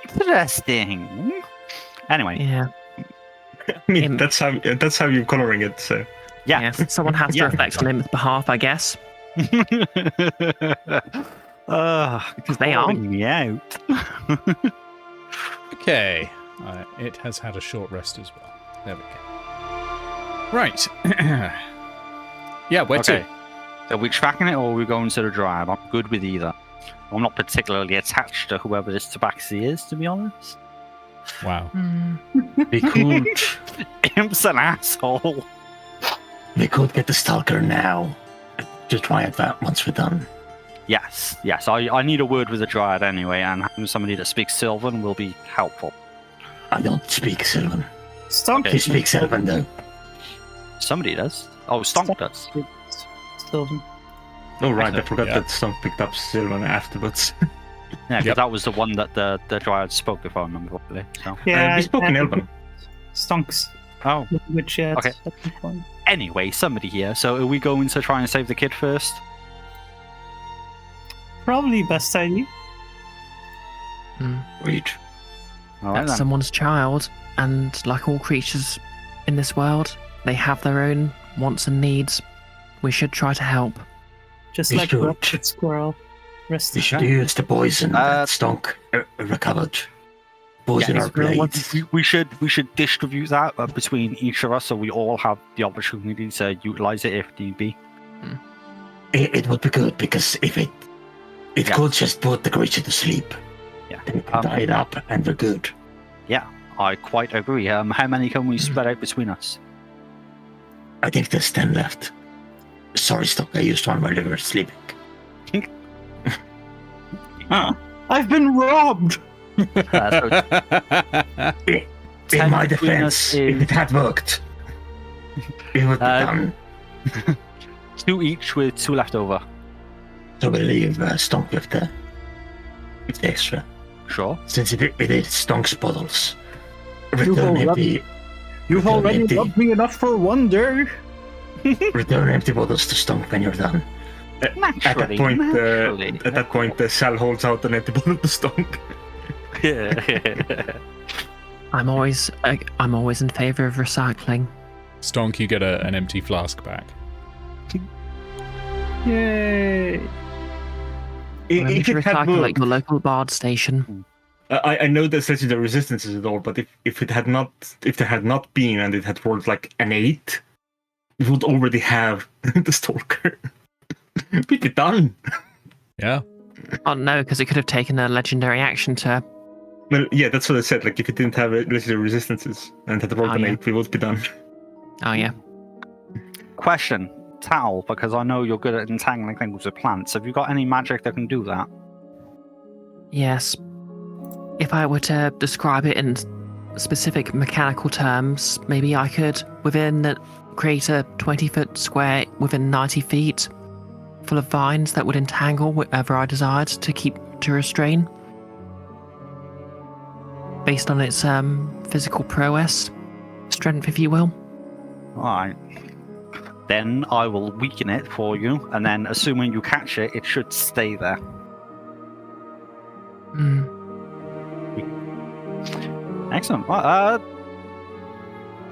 Interesting. Anyway, Yeah. I mean, that's how you're coloring it. So yeah. Someone has to reflect on him's behalf, I guess. Because they are. Calling me out. Okay. It has had a short rest as well. There we go. Right. Yeah, where to? Are we tracking it or are we going to the drive? I'm good with either. I'm not particularly attached to whoever this tabaxi is, to be honest. Wow. we could Imp's an asshole. We could get the Stalker now. Just try it that once we're done. Yes. I need a word with the Dryad anyway, and having somebody that speaks Sylvan will be helpful. I don't speak Sylvan. Stonk He speaks Sylvan, though. Somebody does. Oh, Stonk does. Sylvan. Oh right, I forgot Yeah. that Stonk picked up Sylvan afterwards. Yeah, because Yep. that was the one that the Dryad spoke, if I remember properly. So. Yeah, we spoke in Elven. Stonks. Oh, Which yet Okay. at some point. anyway, somebody here. So are we going to try and save the kid first? Probably best idea. Read. All right, That's then. someone's child, and like all creatures in this world, they have their own wants and needs. We should try to help. Just We like should. Rocket Squirrel. Rest We should use the poison that Stonk recovered. Poison Yeah, our blades. we should distribute that between each of us, so we all have the opportunity to utilize it if need be. It would be good because if it Yeah. could just put the creature to sleep. Yeah. Then we can tie it up and we're good. Yeah, I quite agree. How many can we spread out between us? I think there's 10 left. Sorry, Stonk, I used one while you were sleeping. I've been robbed! So In 10 my between us defense, if is- it had worked, it would be done. 2 each with 2 left over. So we'll leave Stonk with the extra. Sure. Since it is Stonk's bottles. You've Return already- empty, You've Return already empty. robbed me enough for one day! return empty bottles to Stonk when you're done. Naturally. At that point, Sal holds out an empty bottle to Stonk. I'm always in favor of recycling. Stonk, you get an empty flask back. Yay! Remember If to it had recycle worked, at your local bard station. I know there's legendary resistances at all, but if there had not been and it had rolled like an 8, we would already have the Stalker. We'd be done. Yeah. Oh no, because it could have taken a legendary action to. Well, yeah, that's what I said. Like, if it didn't have legendary resistances and had rolled Oh, an yeah. 8, we would be done. Oh yeah. Question, Tal, because I know you're good at entangling things with plants. Have you got any magic that can do that? Yes. If I were to describe it in specific mechanical terms, maybe I could create a 20-foot square within 90 feet, full of vines that would entangle whatever I desired to restrain, based on its physical prowess, strength, if you will. Alright. Then I will weaken it for you, and then assuming you catch it, it should stay there. Hmm. Excellent. Well, do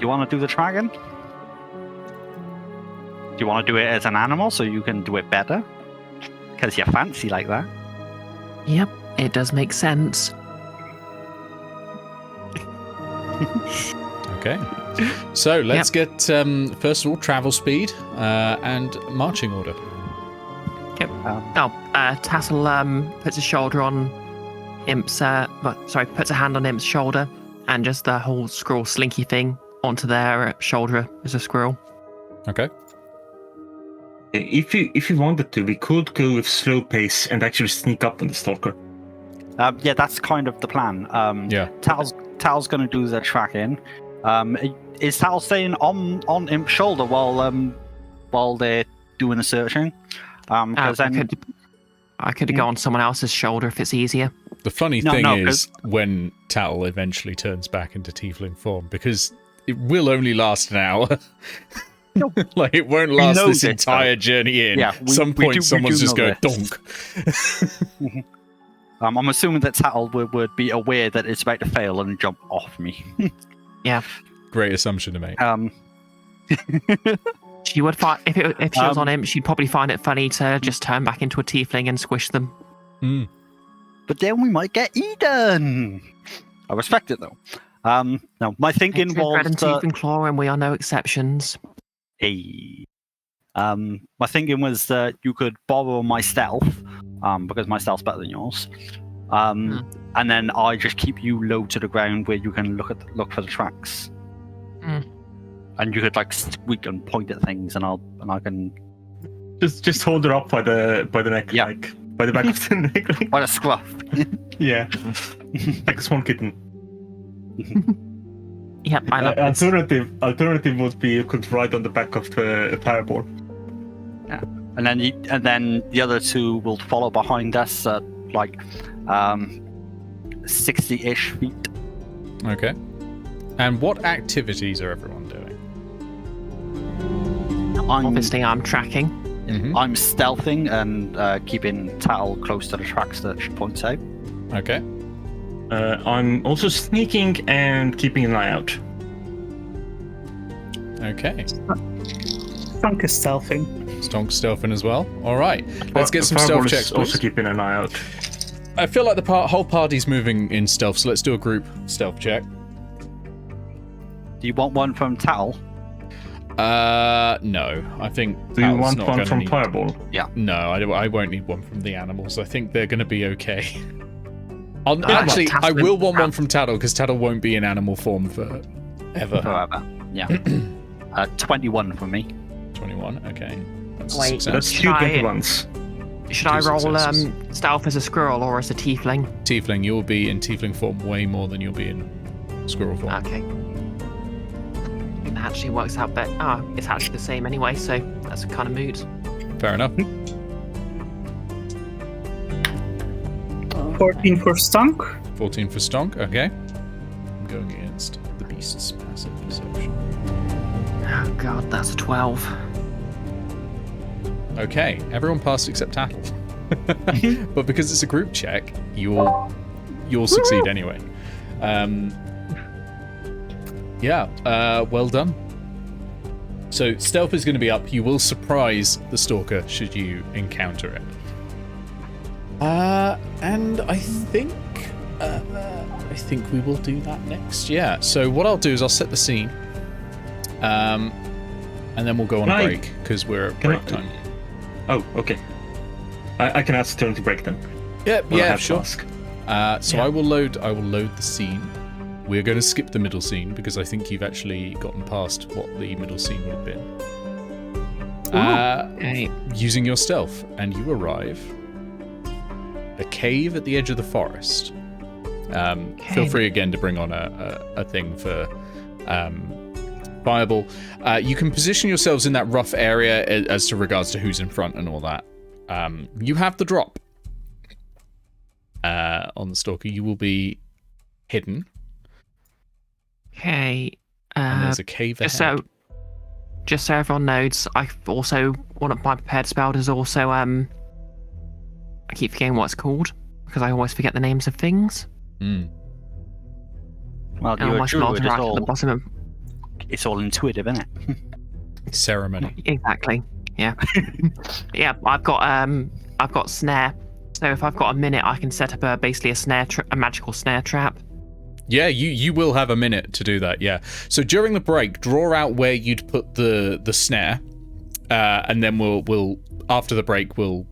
you want to do the dragon? Do you want to do it as an animal so you can do it better? Because you're fancy like that. Yep, it does make sense. Okay. So let's get first of all travel speed and marching order. Yep. Tassel puts a shoulder on Imp's. Puts a hand on Imp's shoulder, and just the whole squirrel slinky thing onto their shoulder as a squirrel. Okay. If you wanted to, we could go with slow pace and actually sneak up on the Stalker. Yeah, that's kind of the plan. Yeah. Tal's going to do the tracking. Is Tal staying on Imp's shoulder while they're doing the searching? I could go on someone else's shoulder if it's easier. The funny No, thing no, is when Tattle eventually turns back into tiefling form, because it will only last an hour. Like, it won't last know this this, entire though. journey in. Yeah, Some we point, do someone's just know going, this. donk. I'm assuming that Tattle would be aware that it's about to fail and jump off me. Great assumption to make. She would find if she was on him, she'd probably find it funny to just turn back into a tiefling and squish them. But then we might get eaten. I respect it though. No, my thinking Red and was tooth and claw, and we are no exceptions. my thinking was that you could borrow my stealth, because my stealth's better than yours. And then I just keep you low to the ground where you can look for the tracks. And you could like squeak and point at things, and I can Just hold her up by the neck, Yeah. like by the back of the neck. Like, by the scruff. yeah, like a small kitten. Yep, I love this. Alternative would be you could ride on the back of the parabol. And then the other two will follow behind us at like 60-ish feet. Okay. And what activities are everyone doing? Obviously, I'm tracking. I'm stealthing and keeping Tattle close to the tracks that she points out. Okay. I'm also sneaking and keeping an eye out. Okay. Stunk is stealthing. Stonk stealthing as well. All right. Let's get some Fireball stealth is checks, please. also keeping an eye out. I feel like the whole party's moving in stealth, so let's do a group stealth check. Do you want one from Tattle? No. I think. Do you Al's want not one gonna from need... Fireball? No, I won't need one from the animals. I think they're going to be okay. well, Actually, I Tattle- will want one from Tattle because Tattle won't be in animal form forever. Forever. Yeah. 21 for me. 21. Okay. That's a Wait, success. That's Should two I- 21s. Should I Two roll successes. stealth as a squirrel or as a tiefling? Tiefling, you'll be in tiefling form way more than you'll be in squirrel form. Okay. That actually works out better. It's actually the same anyway, so that's kind of moot. Fair enough. 14 for stunk. 14 for Stonk. Okay. I'm going against the beast's passive perception. Oh god, that's a 12. Okay, everyone passed except Tattle. But because it's a group check, you'll succeed anyway. Well done. So stealth is going to be up. You will surprise the stalker should you encounter it. And I think we will do that next. Yeah. So what I'll do is I'll set the scene. And then we'll go on a Right. break because we're at Can break I- time. Oh, okay. I can ask turn to break them. Yeah, Well, I have to sure. ask. So I will load the scene. We're going to skip the middle scene because I think you've actually gotten past what the middle scene would have been. Okay. Using your stealth, and you arrive a cave at the edge of the forest. Feel free again to bring on a thing for Fireball. You can position yourselves in that rough area as to regards to who's in front and all that. You have the drop on the Stalker. You will be hidden. Okay. And there's a cave ahead. Just so everyone knows, I've also one of my prepared spells is also I keep forgetting what it's called because I always forget the names of things. Well, And all you're my a spells druid, are at the bottom of it's all intuitive, isn't it? Ceremony. exactly. Yeah. Yeah. I've got snare. So if I've got a minute, I can set up basically a magical snare trap. Yeah, you will have a minute to do that, yeah. So during the break, draw out where you'd put the snare, and then we'll after the break, we'll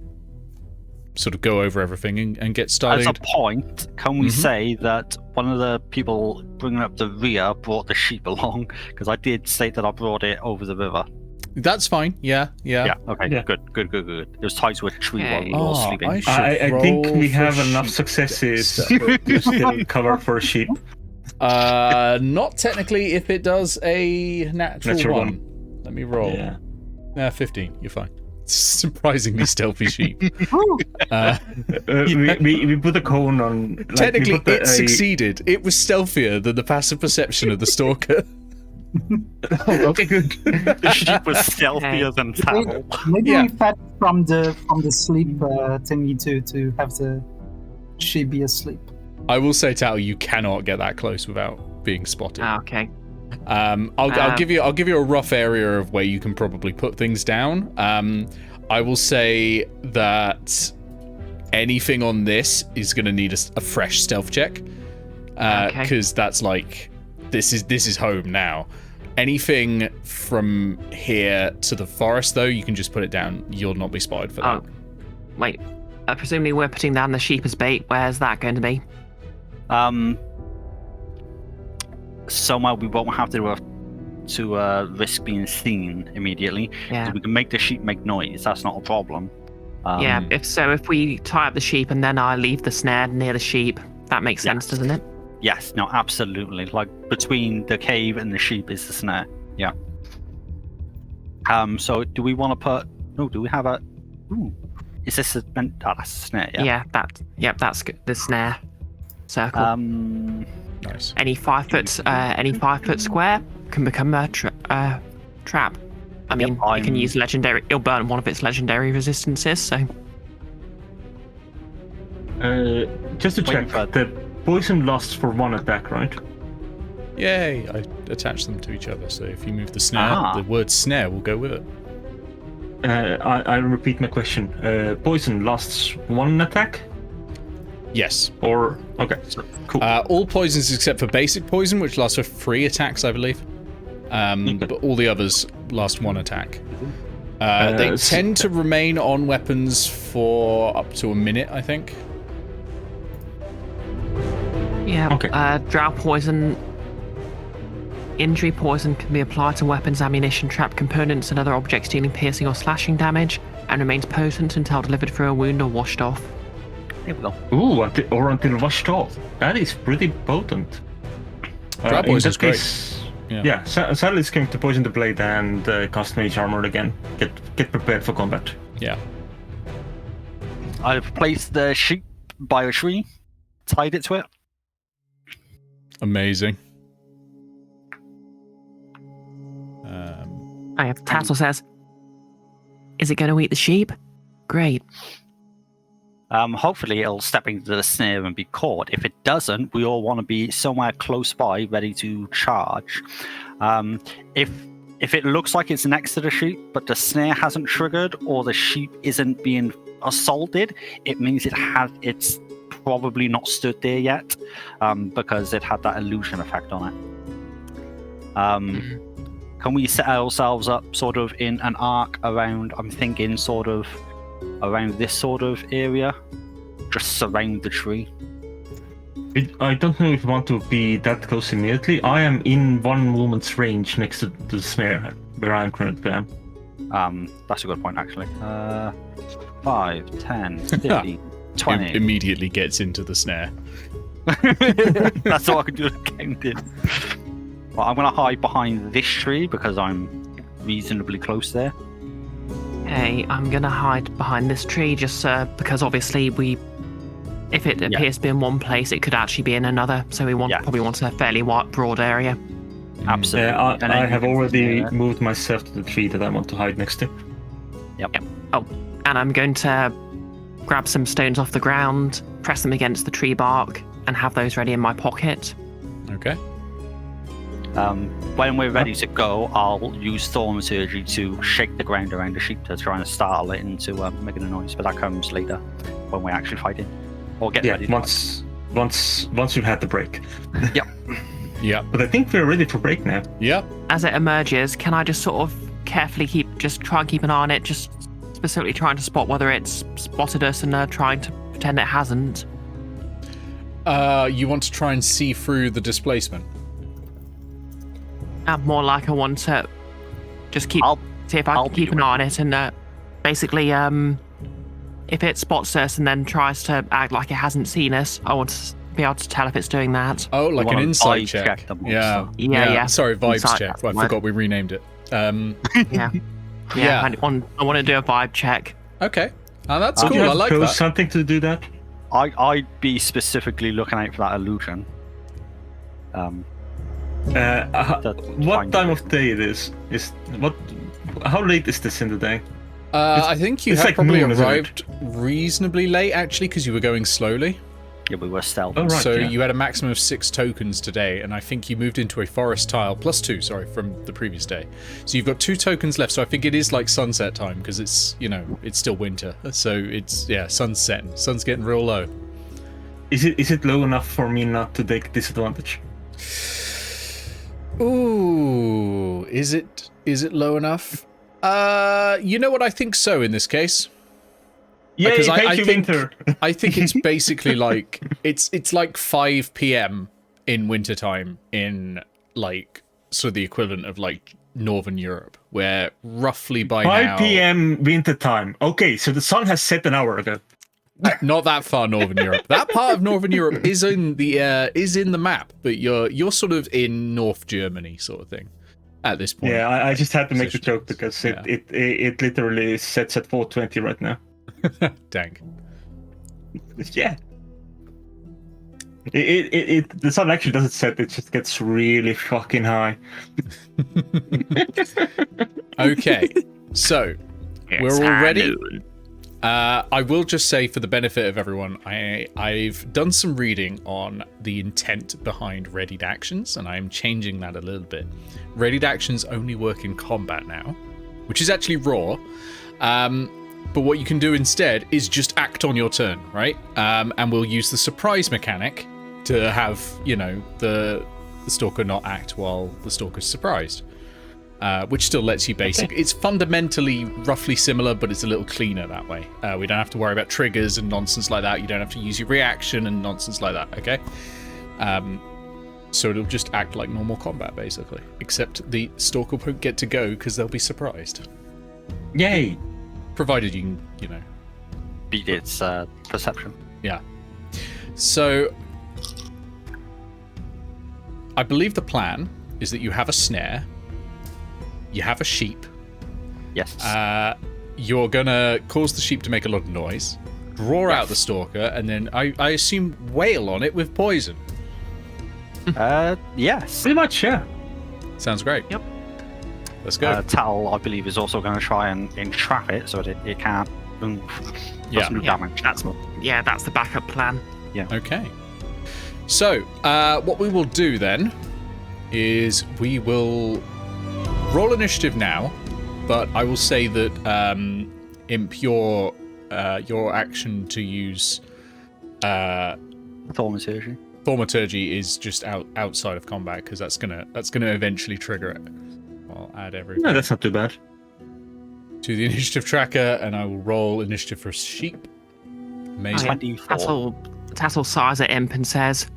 sort of go over everything and get started. As a point, can we say that one of the people bringing up the rear brought the sheep along? Because I did say that I brought it over the river. That's fine, yeah. Okay, Yeah. good. It was tied to a tree while we were all Oh, sleeping. I should I think roll we for have enough sheep successes to to still cover for a sheep. Not technically if it does a natural one. Let me roll. Yeah. 15, you're fine. Surprisingly stealthy sheep. We put a cone on. Like, Technically, we put it succeeded. It was stealthier than the passive perception of the stalker. Okay, good. The sheep was stealthier than Tattle. Maybe Yeah. we fed from the sleep thingy to have the sheep be asleep. I will say, Tao, you cannot get that close without being spotted. Ah, okay. I'll give you a rough area of where you can probably put things down. I will say that anything on this is going to need a fresh stealth check, because that's like this is home now. Anything from here to the forest, though, you can just put it down. You'll not be spotted for that. Oh, wait. Presumably we're putting down the sheep as bait. Where's that going to be? Somewhere we won't have to risk being seen immediately. Yeah. We can make the sheep make noise. That's not a problem. Yeah. If we tie up the sheep and then I leave the snare near the sheep, that makes sense, doesn't it? Yes. No. Absolutely. Like between the cave and the sheep is the snare. Yeah. So do we want to put? Oh, do we have a? Ooh. Is this a? Oh, that's a snare. Yeah. Yeah. That's good. The snare circle. Nice. Any 5 foot square can become a trap. I mean, you can use legendary. It'll burn one of its legendary resistances. So. Just to check, the poison lasts for 1 attack, right? Yay! I attach them to each other, so if you move the snare, the word snare will go with it. I repeat my question. Poison lasts 1 attack? Yes. Or okay, cool. All poisons except for basic poison, which lasts for 3 attacks, I believe. But all the others last 1 attack. They tend to remain on weapons for up to a minute, I think. Yeah. Okay. Drow poison. Injury poison can be applied to weapons, ammunition, trap components, and other objects dealing piercing or slashing damage, and remains potent until delivered through a wound or washed off. There we go. Ooh, until washed off. That is pretty potent. Drow poison's great. Yeah, sadly it's going to poison the blade and cast mage armor again. Get prepared for combat. Yeah. I've placed the sheep by a tree, tied it to it. Amazing. Tassel says, "Is it going to eat the sheep? Great." Hopefully it'll step into the snare and be caught. If it doesn't, we all want to be somewhere close by, ready to charge. If it looks like it's next to the sheep, but the snare hasn't triggered, or the sheep isn't being assaulted, it means it's probably not stood there yet, because it had that illusion effect on it. Can we set ourselves up sort of in an arc around, I'm thinking sort of around this sort of area? Just surround the tree? I don't know if you want to be that close immediately. I am in 1 movement's range next to the snare, where I'm currently am. That's a good point, actually. 5, 10, 15, 20. Immediately gets into the snare. That's all I can do again, dude. Well, I'm going to hide behind this tree because I'm reasonably close there. Hey, I'm going to hide behind this tree just because obviously if it appears to be in one place, it could actually be in another. So we probably want a fairly broad area. Absolutely. I have already moved myself to the tree that I want to hide next to. Yep. Oh, and I'm going to grab some stones off the ground, press them against the tree bark, and have those ready in my pocket. Okay. When we're ready to go, I'll use Thaumaturgy to shake the ground around the sheep to try and startle it into making a noise, but that comes later when we're actually fighting. Or get ready. Once you've had the break. Yep. Yeah. But I think we're ready for break now. Yeah. As it emerges, can I just sort of carefully try and keep an eye on it, just specifically trying to spot whether it's spotted us and trying to pretend it hasn't? You want to try and see through the displacement? More like I want to just see if I can keep an eye on it and basically if it spots us and then tries to act like it hasn't seen us, I want to be able to tell if it's doing that. Oh, like an insight check. Yeah. Sorry, vibes Insight, check. I forgot we renamed it. Yeah. I want to do a vibe check. Okay. Oh, that's cool. I like that. Something to do that. I'd be specifically looking out for that illusion. What time of day it is? How late is this in the day? I think you it's had like probably noon, isn't it? arrived reasonably late, actually, because you were going slowly. Yeah, we were stealth. Oh, right, So yeah. you had a maximum of 6 tokens today, and I think you moved into a forest tile, +2, sorry, from the previous day. So you've got 2 tokens left, so I think it is like sunset time, because it's, you know, it's still winter. So it's, yeah, sun's setting. Sun's getting real low. Is it low enough for me not to take disadvantage? Ooh, is it low enough? You know what, I think so in this case. Yeah, Because thank you, think, Winter. I think it's basically like it's like 5 p.m. in wintertime in like sort of the equivalent of like Northern Europe, where roughly by 5 now, p.m. winter time. Okay, so the sun has set an hour ago. not that far Northern Europe. That part of Northern Europe is in the map, but you're sort of in North Germany sort of thing at this point. Yeah, I just had to make the Position. joke because Yeah. it literally sets at 4:20 right now. Dang. Yeah. The sun actually doesn't set, it just gets really fucking high. Okay, so we're all ready. I will just say, for the benefit of everyone, I've done some reading on the intent behind readied actions, and I am changing that a little bit. Readied actions only work in combat now, which is actually raw. But what you can do instead is just act on your turn, right? And we'll use the surprise mechanic to have, you know, the Stalker not act while the Stalker's surprised. Which still lets you basic. It's fundamentally roughly similar, but it's a little cleaner that way. We don't have to worry about triggers and nonsense like that. You don't have to use your reaction and nonsense like that, okay? So it'll just act like normal combat, basically. Except the Stalker won't get to go because they'll be surprised. Yay! Provided you can, you know. Beat its perception. Yeah. So, I believe the plan is that you have a snare, you have a sheep, Yes. you're gonna cause the sheep to make a lot of noise, draw out the Stalker, and then I assume wail on it with poison. Yes. Pretty much, yeah. Sounds great. Yep. Let's go. Tal, I believe, is also going to try and entrap it so that it can't move. Yeah. Doesn't do Yeah, damage. that's the backup plan. Okay. So, what we will do then is we will roll initiative now, but I will say that Imp, your action to use Thaumaturgy. Thaumaturgy is just outside of combat, because that's gonna eventually trigger it. I'll add everything No, that's not too bad. to the initiative tracker, and I will roll initiative for sheep. Amazing. 24. Tassel sighs at Imp and says,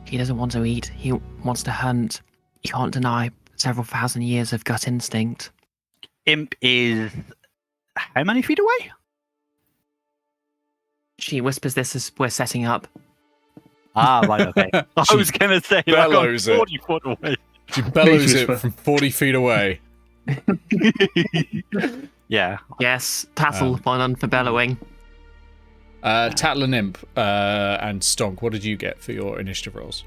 he doesn't want to eat, he wants to hunt. You can't deny several thousand years of gut instinct. Imp is how many feet away? She whispers this as we're setting up. Ah, right, okay. I She was going to say, bellows like, it. 40 foot away. She bellows Please it whisper. from 40 feet away. Yeah. Yes, Tassel, well done for bellowing. Tattle and Imp and Stonk, what did you get for your initiative rolls?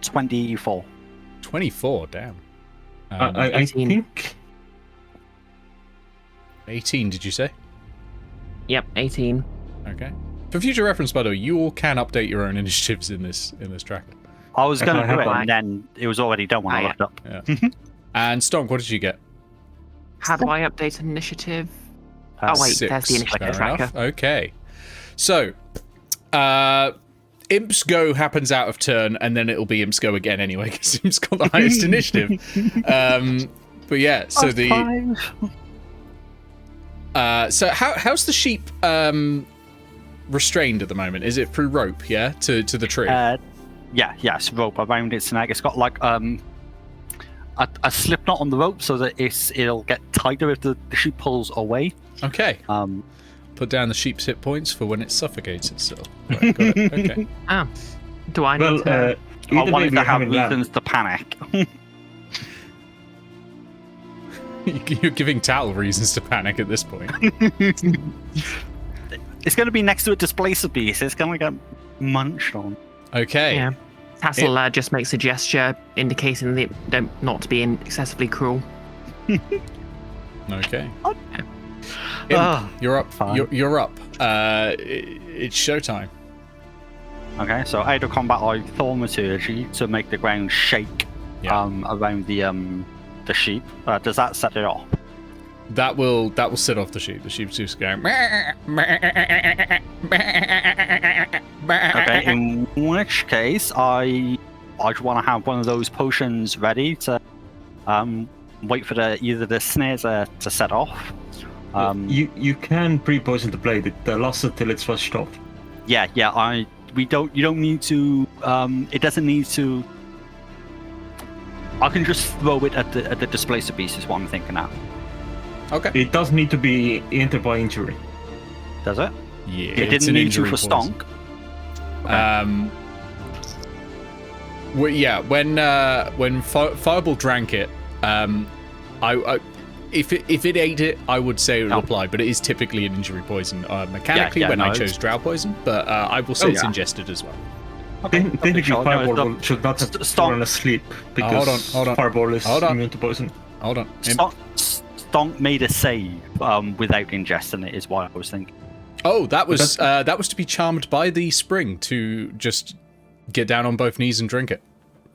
24. 24, damn. I 18. think... 18, did you say? Yep, 18. Okay. For future reference, by the way, you all can update your own initiatives in this tracker. I was going to do it, that. and then it was already done when I looked up. Yeah. And Stonk, what did you get? How do I update an initiative? Oh wait, 6. there's the initiative Fair tracker. enough. Okay. So, Imp's go happens out of turn, and then it'll be Imp's go again anyway, because Imp's got the highest initiative. But yeah, so so how's the sheep restrained at the moment? Is it through rope, yeah, to the tree? Yes, rope around its neck. It's got like a slip knot on the rope so that it'll get tighter if the sheep pulls away. Okay. Put down the sheep's hit points for when it suffocates itself. Right, got it. Okay. Ah, do I need Well, to? I either way, wanted we're to have having reasons to panic. You're giving Tattle reasons to panic at this point. It's going to be next to a displacer beast. It's going to get munched on. Okay. Yeah. Tassel just makes a gesture indicating that not to be excessively cruel. Okay. Ah, You're up. fine. You're up. It's showtime. Okay, so out of combat, I thaumaturgy to make the ground shake around the sheep. Does that set it off? That will set off the sheep. The sheep's just going. Okay, in which case I want to have one of those potions ready to wait for either the snares to set off. You can pre-poison the blade. It lasts until it's flushed off. Yeah. You don't need to. It doesn't need to. I can just throw it at the displacer beast. Is what I'm thinking now. Okay. It does need to be entered by injury. Does it? Yeah. It didn't need to for stonk. Well, when Fireball drank it, if it ate it, I would say it would apply, but it is typically an injury poison mechanically I chose Drow Poison, but I will say it's ingested as well. Okay. Technically, Fireball should not have fallen asleep because hold on. Fireball is immune to poison. Hold on. Stonk made a save without ingesting it, is what I was thinking. Oh, that was to be charmed by the spring to just get down on both knees and drink it.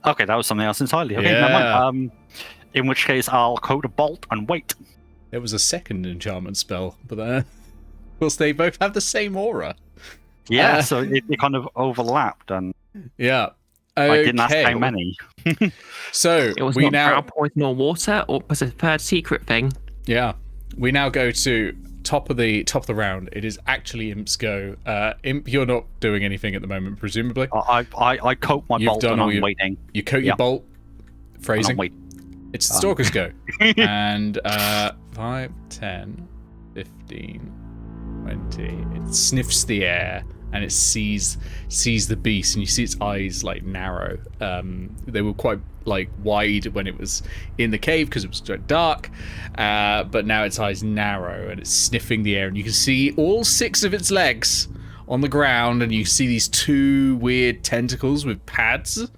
Okay, that was something else entirely. Okay, Yeah. never mind. In which case, I'll code a bolt and wait. There was a second enchantment spell, but of course they both have the same aura. Yeah, so it kind of overlapped, and Yeah. I didn't ask how many. So It was we not now drow poison or water, or was it a third secret thing? we now go to top of the round. It is actually Imp's go. Imp, you're not doing anything at the moment, presumably. I coat my You've bolt done and all I'm your- waiting. You coat your bolt. And Phrasing. I'm waiting. It's the Stalker's go. And 5, 10, 15, 20. It sniffs the air and it sees the beast, and you see its eyes like narrow. They were quite like wide when it was in the cave because it was so dark, but now its eyes narrow and it's sniffing the air, and you can see all 6 of its legs on the ground, and you see these 2 weird tentacles with pads.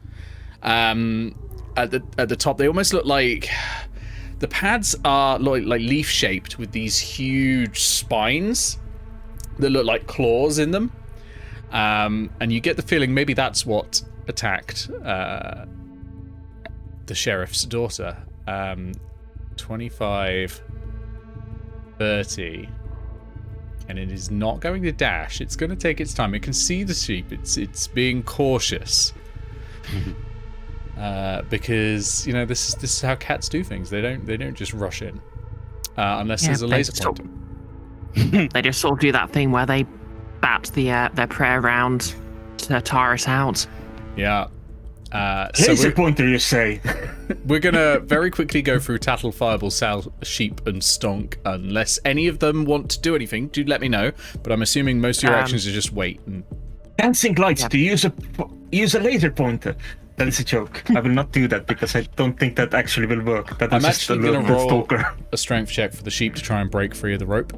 At the top, they almost look like the pads are like leaf shaped with these huge spines that look like claws in them, and you get the feeling maybe that's what attacked the sheriff's daughter. 25, 30, and it is not going to dash. It's going to take its time. It can see the sheep. It's being cautious. Because this is how cats do things. They don't just rush in unless there's a laser pointer. They just sort of do that thing where they bat their prey around to tire us out. Yeah. Laser pointer, you say? We're gonna very quickly go through Tattle, Fireball, Sal, Sheep, and Stonk. Unless any of them want to do anything, do let me know. But I'm assuming most of your actions are just wait. And... Dancing lights. To use a laser pointer. That is a joke. I will not do that because I don't think that actually will work. That I'm is just actually going to roll Stalker. a strength check for the sheep to try and break free of the rope.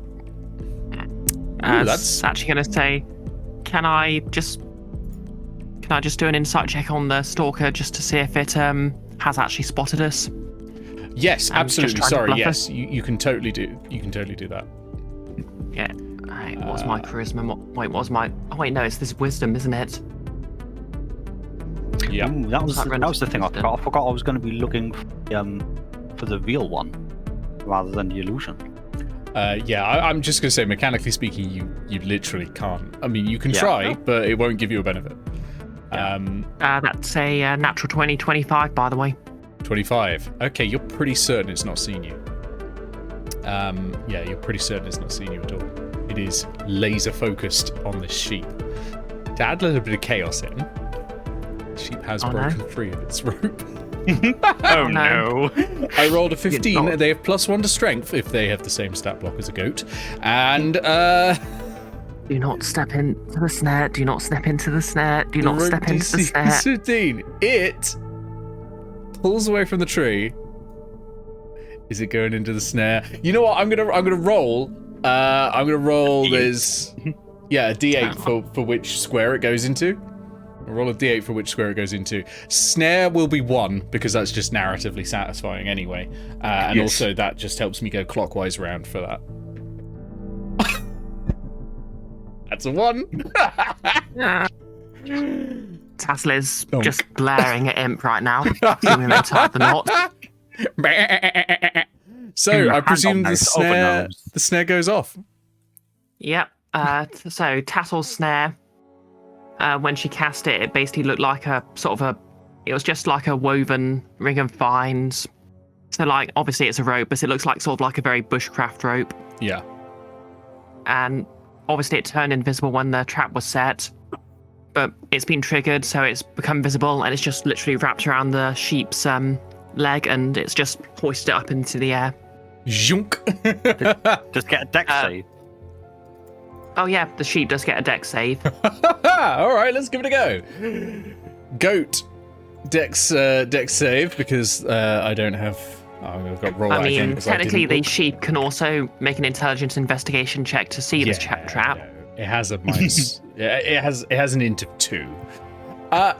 That's actually going to say, can I just do an insight check on the Stalker just to see if it has actually spotted us? Yes, absolutely. Just trying to Sorry, bluff yes, us? you can totally do. You can totally do that. Yeah. Right, what's my charisma? Oh wait, no, it's this wisdom, isn't it? Yeah. Ooh, that was the thing I forgot. I forgot I was going to be looking for the real one rather than the illusion. I'm just gonna say, mechanically speaking, you literally can't. I mean, you can try, but it won't give you a benefit. That's a natural 20, 25, by the way. 25. Okay, you're pretty certain it's not seen you. You're pretty certain it's not seen you at all. It is laser focused on this sheep. To add a little bit of chaos in, the sheep has broken free of its rope. Oh no! I rolled a 15. They have +1 to strength if they have the same stat block as a goat. And Do not step into the snare. Do not step into the snare. Do not step into the snare. 15. It pulls away from the tree. Is it going into the snare? You know what? I'm gonna roll. I'm gonna roll. There's a D8 for which square it goes into. roll a d8 for which square it goes into. Snare will be 1 because that's just narratively satisfying anyway, and Yes. also that just helps me go clockwise round for that. That's a 1. Tassel is Donk. just glaring at Imp right now. Seeing him tie the knot. So I Hand presume on the nose, over snare nose. goes off. Yep. So Tassel's snare, when she cast it, it basically looked like it was just like a woven ring of vines. So like, obviously it's a rope, but it looks like sort of like a very bushcraft rope. Yeah. And obviously it turned invisible when the trap was set, but it's been triggered, so it's become visible, and it's just literally wrapped around the sheep's leg, and it's just hoisted up into the air. Zhunk. Just get a dex save. Oh yeah, the sheep does get a dex save. All right, let's give it a go. Goat, dex save because I don't have. I've got roll. I that again mean, 'cause I technically didn't the sheep can also make an intelligence investigation check to see this trap. no, it has a minus. Yeah, it has an int of 2.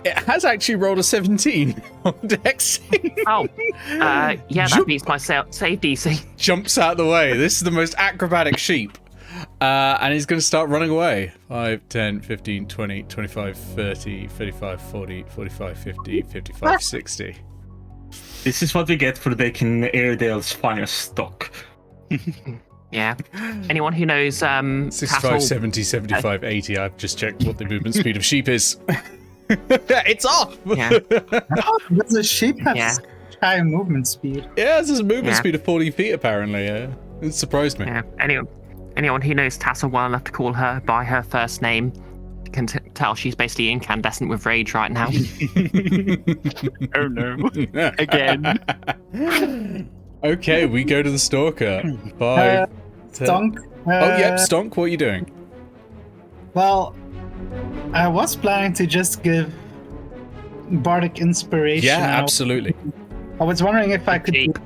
It has actually rolled a 17 on dex save. Oh, yeah, that Zoop. beats my save DC. Jumps out of the way. This is the most acrobatic sheep. And he's going to start running away. 5, 10, 15, 20, 25, 30, 35, 40, 45, 50, 55, 60. This is what we get for taking Airedale's finest stock. Yeah. Anyone who knows 65, Tassel, 70, 75, 80. I've just checked what the movement speed of sheep is. It's off! Yeah. Does a sheep have Yeah. high movement speed? Yeah, this is a movement Yeah. speed of 40 feet, apparently. It surprised me. Yeah. Anyone who knows Tassel well enough to call her by her first name can tell she's basically incandescent with rage right now. Oh no. Again. Okay, we go to the Stalker. 5, 10. Stonk. Oh, yep, Stonk, what are you doing? Well, I was planning to just give bardic inspiration. Yeah, and absolutely. I was wondering if I could. Sheep.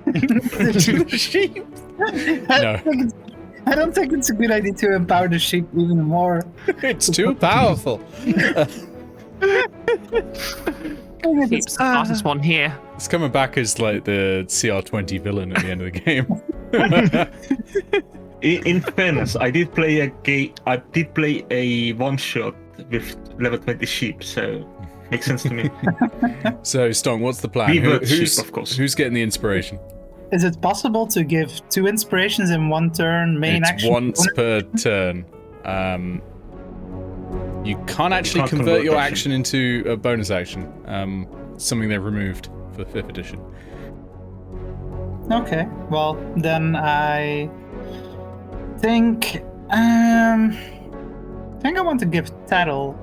The sheep? No. I don't think it's a good idea to empower the sheep even more. It's too powerful. Sheep's the fastest one here. It's coming back as like the CR20 villain at the end of the game. In fairness, I did play a one shot with level 20 sheep, so makes sense to me. So, Stonk, what's the plan? Revert sheep, of course. Who's getting the inspiration? Is it possible to give 2 inspirations in 1 turn, main It's action? once per turn. You can't actually can't convert convert your action. action into a bonus action. Something they've removed for 5th edition. Okay, well then I think I want to give Tattle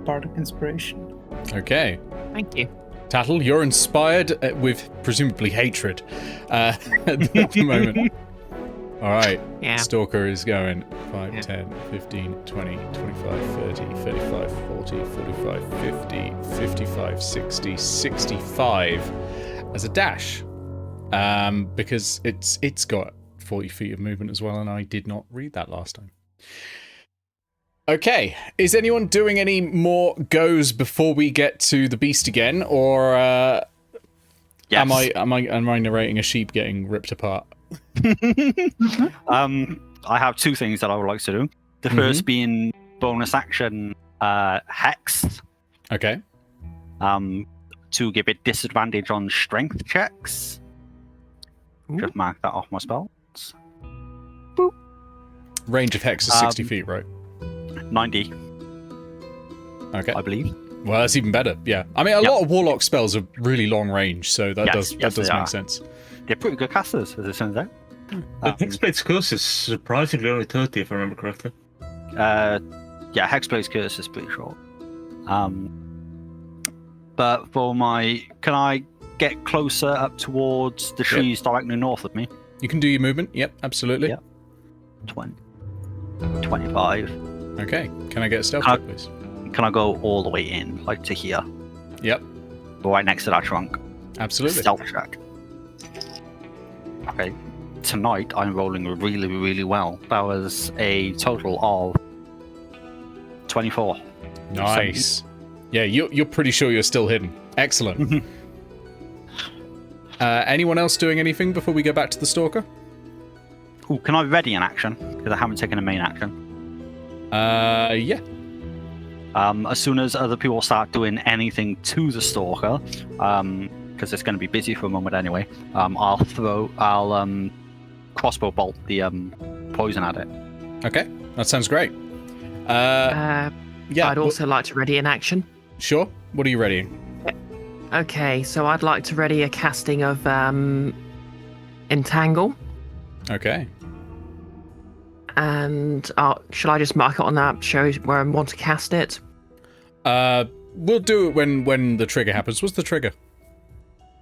bardic inspiration. Okay. Thank you. Tattle, you're inspired with presumably hatred at the moment. All right. Yeah. Stalker is going 5, Yeah. 10, 15, 20, 25, 30, 35, 40, 45, 50, 55, 60, 65 as a dash. Because it's got 40 feet of movement as well, and I did not read that last time. Okay, is anyone doing any more goes before we get to the beast again, or Yes. am I narrating a sheep getting ripped apart? I have 2 things that I would like to do. The first being bonus action Hex, Okay. to give it disadvantage on strength checks. Just mark that off my spells. Range of hex is 60 feet, right? 90, Okay. I believe. Well, that's even better. Yeah. I mean, a lot of warlock spells are really long range, so that Yes, does they make are. sense. They're pretty good casters, as it turns out. The Hexblade's curse is surprisingly only 30, if I remember correctly. Yeah, Hexblade's Curse is pretty short. But for my... Can I get closer up towards the trees directly north of me? You can do your movement. Yep, absolutely. Yep. 20. 25. Okay. Can I get a stealth Can I- check, please? Can I go all the way in, like to here? Yep, Right next to that trunk. absolutely. Stealth check. Okay. Tonight, I'm rolling really, really well. That was a total of 24. Nice. Yeah, you're pretty sure you're still hidden. Excellent. Anyone else doing anything before we go back to the Stalker? Ooh, can I ready an action? Because I haven't taken a main action. Yeah. As soon as other people start doing anything to the Stalker, because it's going to be busy for a moment anyway, I'll crossbow bolt the poison at it. Okay, that sounds great. Yeah. I'd also like to ready an action. Sure. What are you readying? Okay, so I'd like to ready a casting of Entangle. Okay. And should I just mark it on that, show where I want to cast it? We'll do it when the trigger happens. What's the trigger?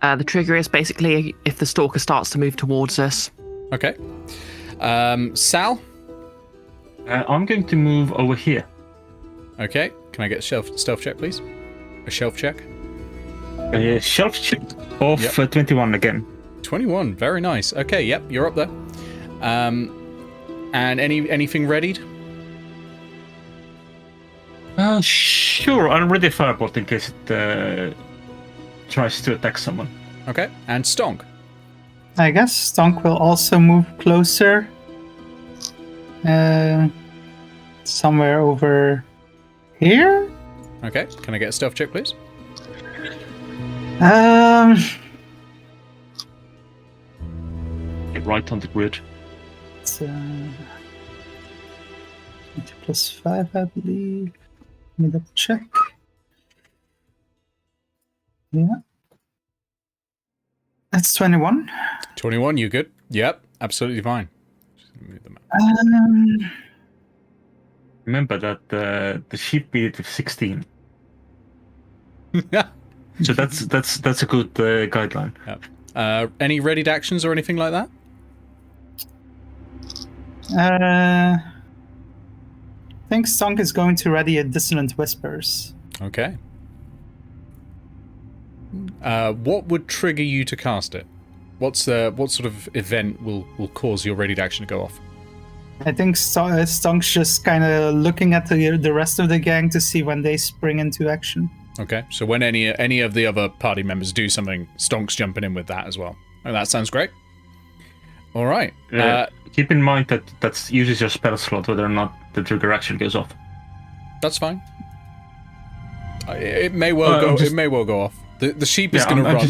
The trigger is basically if the Stalker starts to move towards us. Okay. Sal? I'm going to move over here. Okay. Can I get a stealth check, please? A shelf check? Shelf check of 21 again. 21. Very nice. Okay, yep, you're up there. And anything readied? Sure. I'm ready firebolt in case it tries to attack someone. Okay. And Stonk? I guess Stonk will also move closer. Somewhere over here? Okay. Can I get a stealth check, please? Right on the grid. It's 20 plus 5, I believe. Let me double check. Yeah. That's 21. 21, you good? Yep, absolutely fine. Just gonna move them out. Remember that the sheep beat it with 16. So that's a good guideline. Yep. Any readied actions or anything like that? I think Stonk is going to ready a Dissonant Whispers. Okay. What would trigger you to cast it? What sort of event will cause your readied action to go off? I think Stonk's just kind of looking at the rest of the gang to see when they spring into action. Okay, so when any of the other party members do something, Stonk's jumping in with that as well. Oh, that sounds great. All right. Keep in mind that that's uses your spell slot, whether or not the trigger actually goes off. That's fine. It may well go. It may well go off. The sheep is going to run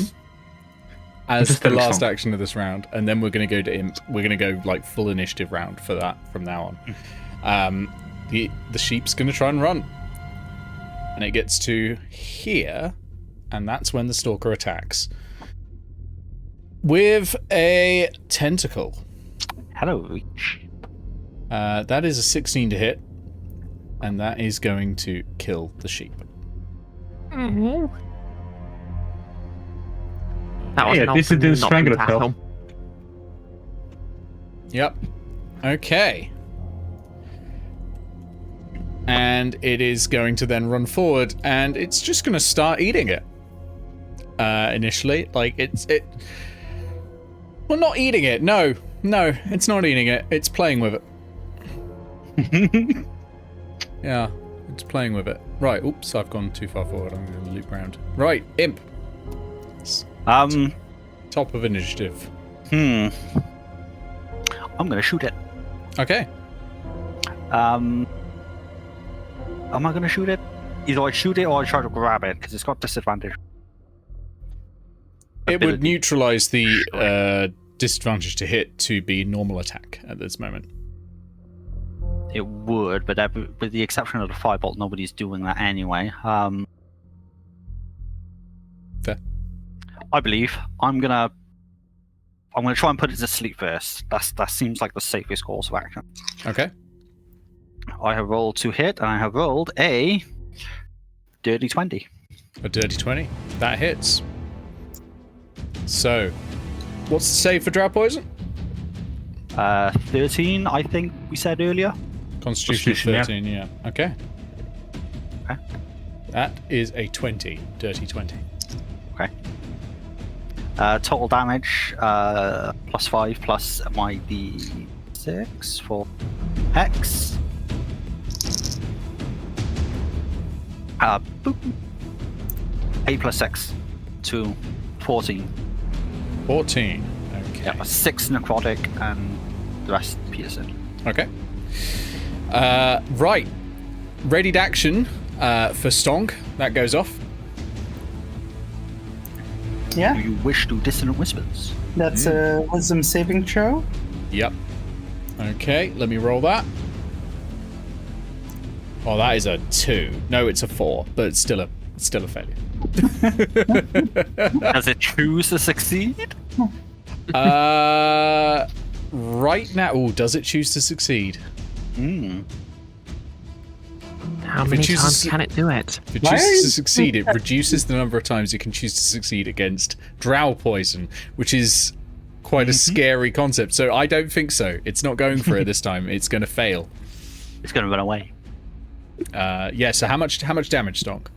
as the last action of this round, and then we're going to go to imp. We're going to go like full initiative round for that from now on. The sheep's going to try and run, and it gets to here, and that's when the Stalker attacks with a tentacle. Hello, Reach. That is a 16 to hit, and that is going to kill the sheep. Mm-hmm. That Yeah, this is the strangle itself. Yep. Okay. And it is going to then run forward, and it's just going to start eating it. Initially, like it. Well, not eating it. No, it's not eating it. It's playing with it. Yeah, it's playing with it. Right. Oops, I've gone too far forward. I'm going to loop round. Right, imp. Top of initiative. I'm gonna shoot it. Okay. Am I gonna shoot it? Either I shoot it or I try to grab it because it's got disadvantage. It would neutralize the disadvantage to hit to be normal attack at this moment. It would, but with the exception of the firebolt, nobody's doing that anyway. Fair. I believe I'm gonna try and put it to sleep first. That seems like the safest course of action. Okay. I have rolled to hit, and I have rolled a dirty 20. A dirty 20. That hits. So, what's the save for drow poison? 13, I think we said earlier. Constitution 13, yeah. Okay. Okay. That is a 20. Dirty 20. Okay. Total damage, +5 plus my D6 for Hex. Boop. 8 plus 6 to 14. 14. Okay. Yeah, 6 necrotic and the rest piercing. Okay. Right. Readied action for Stonk. That goes off. Yeah, Do you wish to dissonant whispers? that's a wisdom saving throw. Yep. Okay, let me roll that. Oh, that is a 2. No, it's a 4, but it's still a failure. Does it choose to succeed? Right now, does it choose to succeed? How If it many chooses times to- can it do it? If it Why are chooses you- to succeed, it reduces the number of times it can choose to succeed against drow poison, which is quite a scary concept. So I don't think so. It's not going for it this time. It's going to fail. It's going to run away. Yeah. So how much damage, Stonk?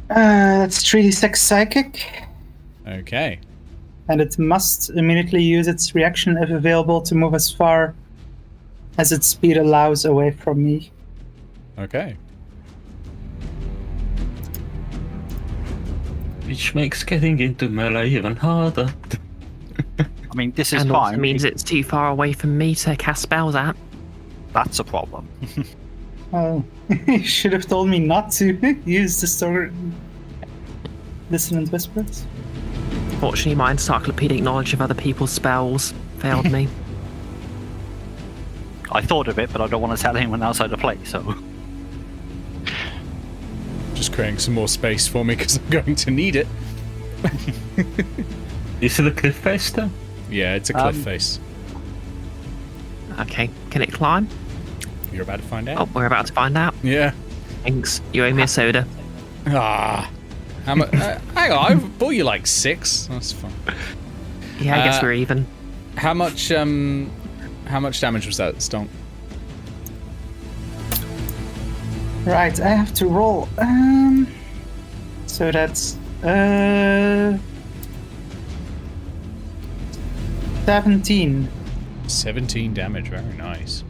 That's 3d6 psychic, Okay. and it must immediately use its reaction if available to move as far as its speed allows away from me. Okay. Which makes getting into melee even harder. I mean, this is And also fine. means it's too far away from me to cast spells at. That's a problem. Oh, you should have told me not to use the dissonant whispers. Fortunately, my encyclopedic knowledge of other people's spells failed me. I thought of it, but I don't want to tell anyone outside the play, so... Just creating some more space for me because I'm going to need it. Is it a cliff face though? Yeah, it's a cliff face. Okay, can it climb? You're about to find out. Oh, we're about to find out. Yeah. Thanks. You owe me a soda. Ah. How much? Hang on, I bought you like 6. That's fine. Yeah, I guess we're even. How much damage was that, Stonk? Right, I have to roll. So that's 17. 17 damage. Very nice.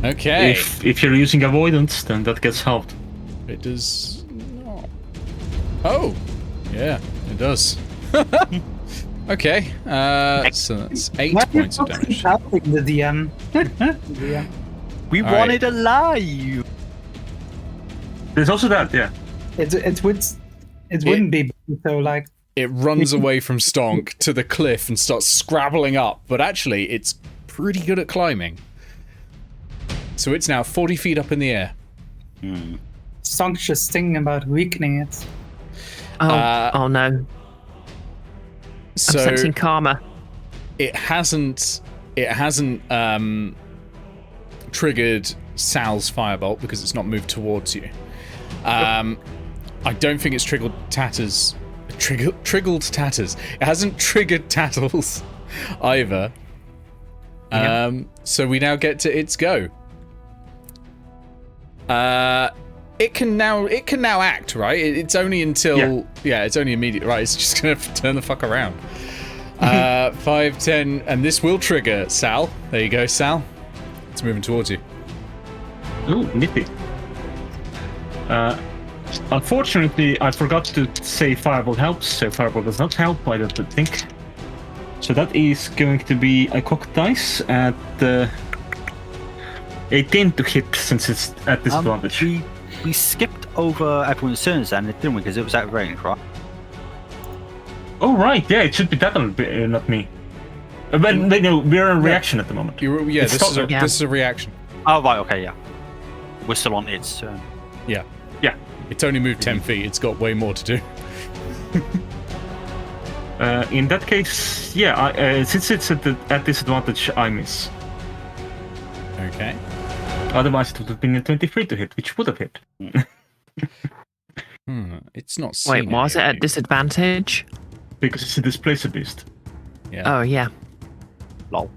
Okay. If you're using avoidance, then that gets helped. It does not. Oh, yeah, it does. Okay. So that's 8 Why points are of you damage. shouting the DM? DM. We All wanted right. alive! There's also that, yeah. It wouldn't be so like It runs away from Stonk to the cliff and starts scrabbling up, but actually it's pretty good at climbing. So it's now 40 feet up in the air. Stonk's just thinking about weakening it. Oh, oh no. I'm So sensing karma. it hasn't triggered Sal's firebolt because it's not moved towards you. I don't think it's triggered Tatters. Triggered Tatters. It hasn't triggered Tattles either. So we now get to its go. It can now act, right? It's only until it's only immediate, right? It's just gonna turn the fuck around. 5, 10, and this will trigger Sal. There you go, Sal. It's moving towards you. Ooh, nippy. Unfortunately, I forgot to say Fireball helps, so Fireball does not help, I don't think. So that is going to be a cocked dice at 18 to hit, since it's at disadvantage. We skipped over everyone's turns then, didn't we? Because it was out of range, right? Oh, right, yeah, it should be that, not me. But no, we're in reaction at the moment. This It's is a yeah. this is a reaction. Oh, right, okay, yeah. We're still on its turn. Yeah. Yeah. It's only moved 10 feet. It's got way more to do. In that case, yeah, since it's at disadvantage, I miss. Okay. Otherwise, it would have been a 23 to hit, which would have hit. It's not. Wait, seen why is it any of at you. disadvantage? Because it's a displacer beast. Yeah. Oh, yeah. Lol.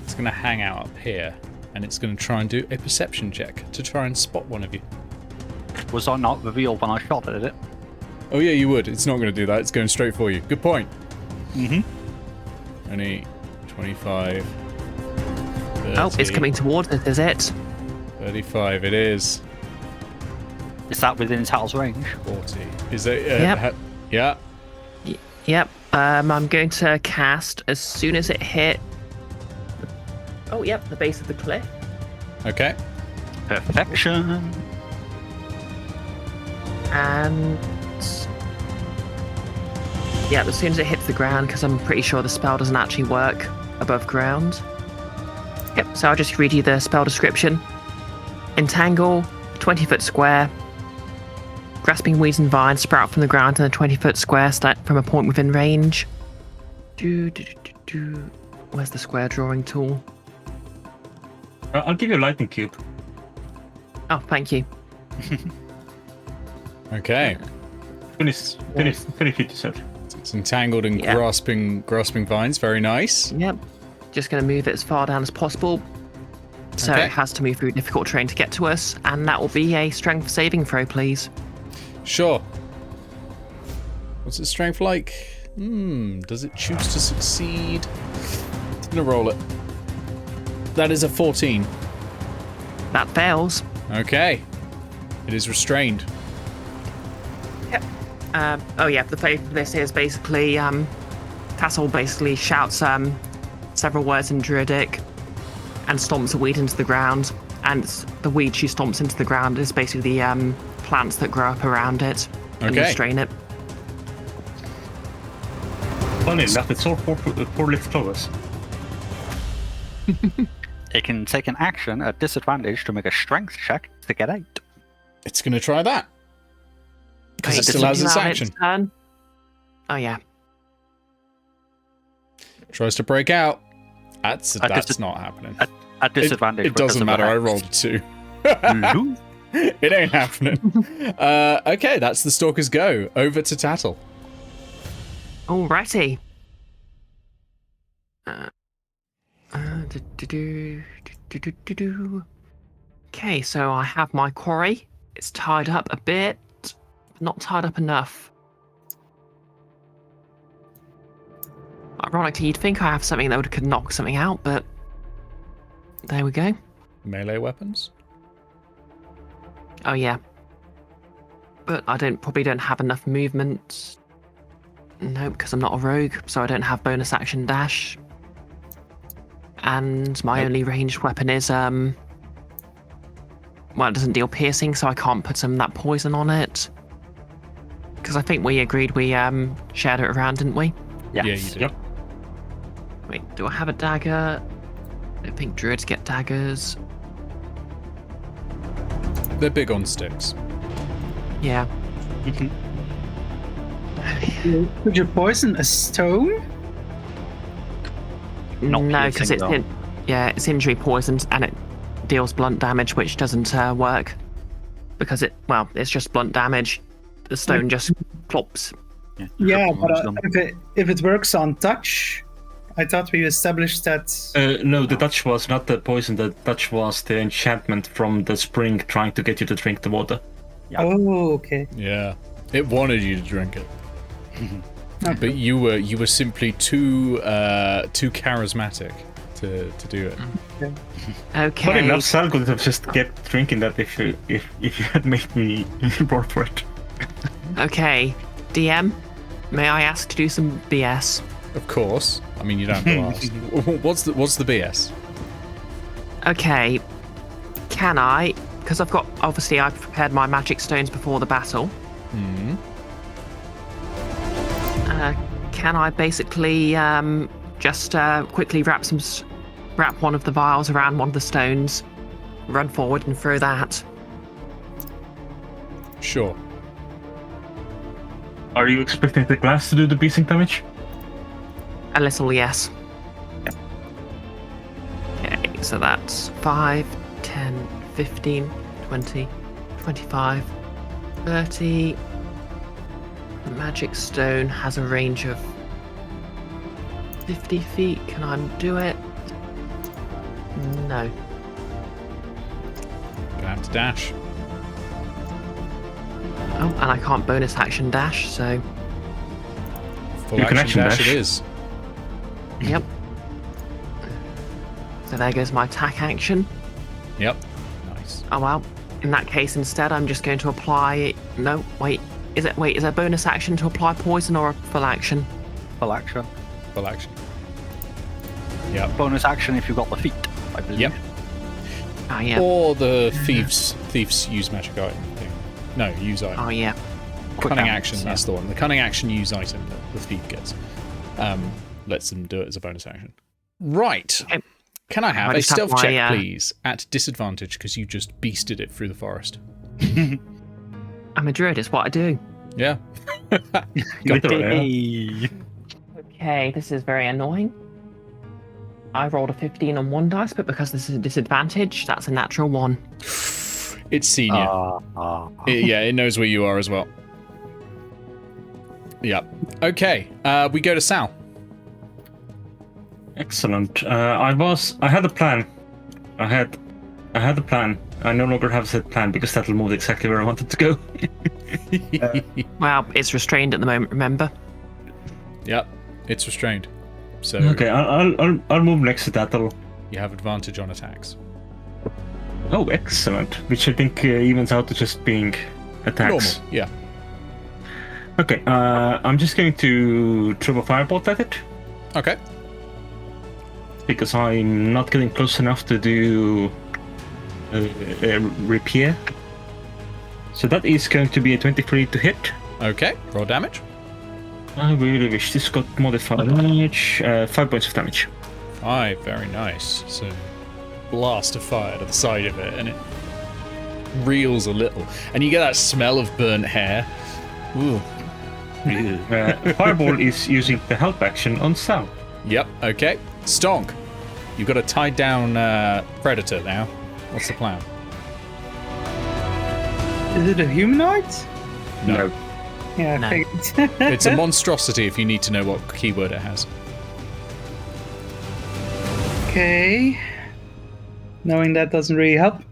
It's gonna hang out up here, and it's gonna try and do a perception check to try and spot one of you. Was I not revealed when I shot at it? Oh yeah, you would. It's not gonna do that. It's going straight for you. Good point. Only 25. 30, Oh, it's coming towards us, is it? 35. It is. Is that within Tattle's range? 40. Is it? Yep. Yeah. Yep. I'm going to cast as soon as it hit. Oh, yep, the base of the cliff. Okay. Perfection. And yeah, as soon as it hits the ground, because I'm pretty sure the spell doesn't actually work above ground. Yep, so I'll just read you the spell description. Entangle, 20-foot square. Grasping weeds and vines sprout from the ground in a 20-foot square from a point within range. Where's the square drawing tool? I'll give you a lightning cube. Oh, thank you. Okay. 20 feet to set. It's entangled in Yeah. grasping vines. Very nice. Yep. Just going to move it as far down as possible. So Okay. it has to move through difficult terrain to get to us, and that will be a strength saving throw, please. Sure. What's its strength like? Does it choose to succeed? I'm gonna roll it. That is a 14. That fails. Okay. It is restrained. Oh yeah, the flavor for this is basically Tassel basically shouts several words in Druidic and stomps a weed into the ground, and the weed she stomps into the ground is basically the plants that grow up around it and Okay. restrain it. Funny enough, it's all four-leaf clovers. It can take an action at disadvantage to make a strength check to get 8. It's gonna try that. Because Wait, it still does has its have action. turn? Oh yeah. Tries to break out. That's dis- not happening. At disadvantage. It doesn't matter. I rolled a 2. It ain't happening. Okay, that's the Stalker's go. Over to Tattle. Alrighty. Okay, so I have my quarry. It's tied up a bit, but not tied up enough. Ironically, you'd think I have something that could knock something out, but there we go. Melee weapons? Oh yeah. But I probably don't have enough movement. No, because I'm not a rogue, so I don't have bonus action dash. And my Nope. only ranged weapon is well, it doesn't deal piercing, so I can't put some of that poison on it. Because I think we agreed we shared it around, didn't we? Yes. Yeah, you did. Yep. Wait, do I have a dagger? I don't think druids get daggers. They're big on sticks. Yeah. Could you poison a stone? Not No, because piercing, though. it's injury poisoned and it deals blunt damage, which doesn't work because it's just blunt damage. The stone just plops. Yeah, triple but wounds if it works on touch, I thought we established that. No, the Dutch was not the poison. The Dutch was the enchantment from the spring trying to get you to drink the water. Yeah. Oh, okay. Yeah. It wanted you to drink it. But you were simply too charismatic to do it. Okay. Funny enough, Sal could have just kept drinking that if you had made me roll for it. Okay. DM, may I ask to do some BS? Of course. I mean, you don't have to ask. What's the BS? Okay. Can I? Because I've prepared my magic stones before the battle. Hmm. Can I basically just quickly wrap one of the vials around one of the stones, run forward and throw that? Sure. Are you expecting the glass to do the piercing damage? A little, yes. Okay, so that's 5, 10, 15, 20, 25, 30. The magic stone has a range of 50 feet. Can I do it? No. Gonna have to dash. Oh, and I can't bonus action dash, so Full You can action action dash dash. it is. yep. So there goes my attack action. Yep. Nice. Oh well. In that case, instead, I'm just going to apply. No, wait. Is it a bonus action to apply poison or a full action? Full action. Full action. Yeah. Bonus action if you've got the feat, I believe. Yep. Ah, yeah. Or the thieves use magic item thing. No, use item. Oh, yeah. Cunning action, that's the one. The cunning action use item that the thief gets. Lets them do it as a bonus action. Right. Okay. Can I have I a just have stealth check, my, please, at disadvantage, because you just beasted it through the forest? I'm a druid, it's what I do. Yeah. Literally, Okay, this is very annoying. I rolled a 15 on one dice, but because this is a disadvantage, that's a natural 1. It's senior. It knows where you are as well. Yeah. Okay. We go to Sal. Excellent. I had a plan. I had a plan. I no longer have said plan because that'll move exactly where I wanted to go. Well, it's restrained at the moment, remember? Yep. It's restrained. So Okay, I'll move next to that. you have advantage on attacks. Oh, excellent. Which I think evens out to just being attacks. Normal. Yeah. Okay, I'm just going to throw a firebolt at it Okay. because I'm not getting close enough to do repair. So that is going to be a 23 to hit. Okay. Roll damage. I really wish this got modified damage. 5 points of damage. 5. Very nice. So blast of fire to the side of it, and it reels a little, and you get that smell of burnt hair. Ooh. Fireball is using the help action on Sal. Yep. Okay. Stonk. You've got a tied down predator now. What's the plan? Is it a humanoid? No. Yeah, No. I figured. It's a monstrosity if you need to know what keyword it has. Okay. Knowing that doesn't really help.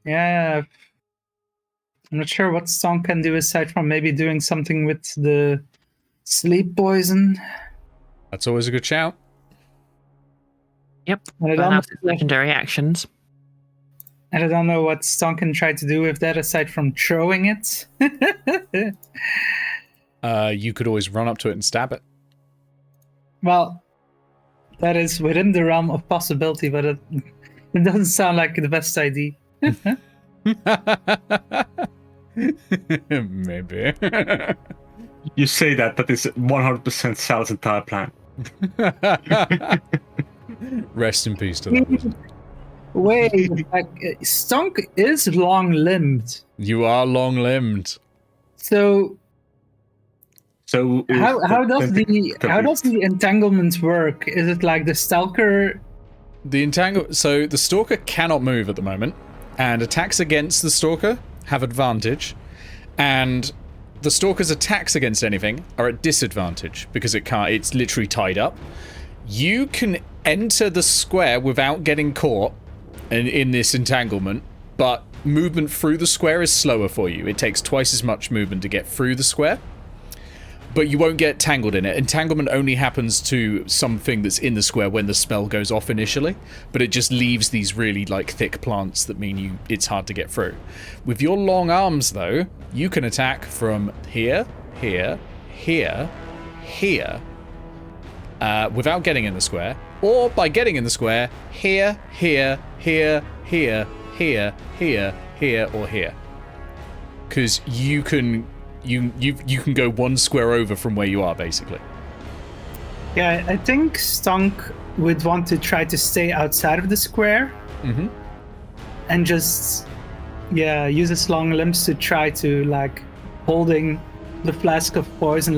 Yeah. I'm not sure what Song can do aside from maybe doing something with the sleep poison. That's always a good shout. Yep. And I Burn don't, out its legendary actions. and I don't know what Song can try to do with that aside from throwing it. You could always run up to it and stab it. Well, that is within the realm of possibility, but it doesn't sound like the best idea. Maybe. You say that, but it's 100% Sal's entire plan. Rest in peace to that. Wait, like Stunk is long-limbed, You are long-limbed. so So how does the entanglement work? Is it like the Stalker? So the Stalker cannot move at the moment, and attacks against the Stalker have advantage, and the Stalker's attacks against anything are at disadvantage because it's literally tied up. You can enter the square without getting caught in this entanglement, but movement through the square is slower for you. It takes twice as much movement to get through the square, but you won't get tangled in it. Entanglement only happens to something that's in the square when the spell goes off initially, but it just leaves these really thick plants that mean it's hard to get through. With your long arms though, you can attack from here, here, here, here, without getting in the square, or by getting in the square, here, here, here, here, here, here, here, or here. Because you can go one square over from where you are, basically. Yeah, I think Stunk would want to try to stay outside of the square, and just use his long limbs to try to holding the flask of poison,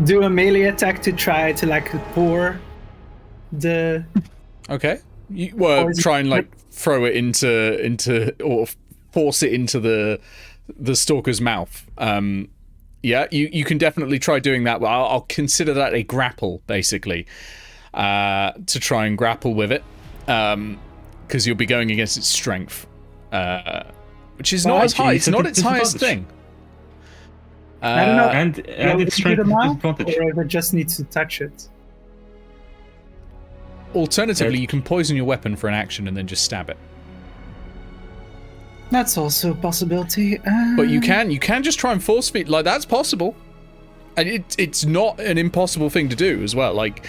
do a melee attack to try to pour the. Okay. Try and throw it into or force it into the Stalker's mouth. You can definitely try doing that. Well, I'll consider that a grapple, basically, to try and grapple with it, because you'll be going against its strength, which is not as high. It's not its highest thing. I don't know. And its strength is disadvantage. Or if it just needs to touch it. Alternatively, you can poison your weapon for an action and then just stab it. That's also a possibility. But you can just try and force feed. Like, that's possible. And it's not an impossible thing to do as well. Like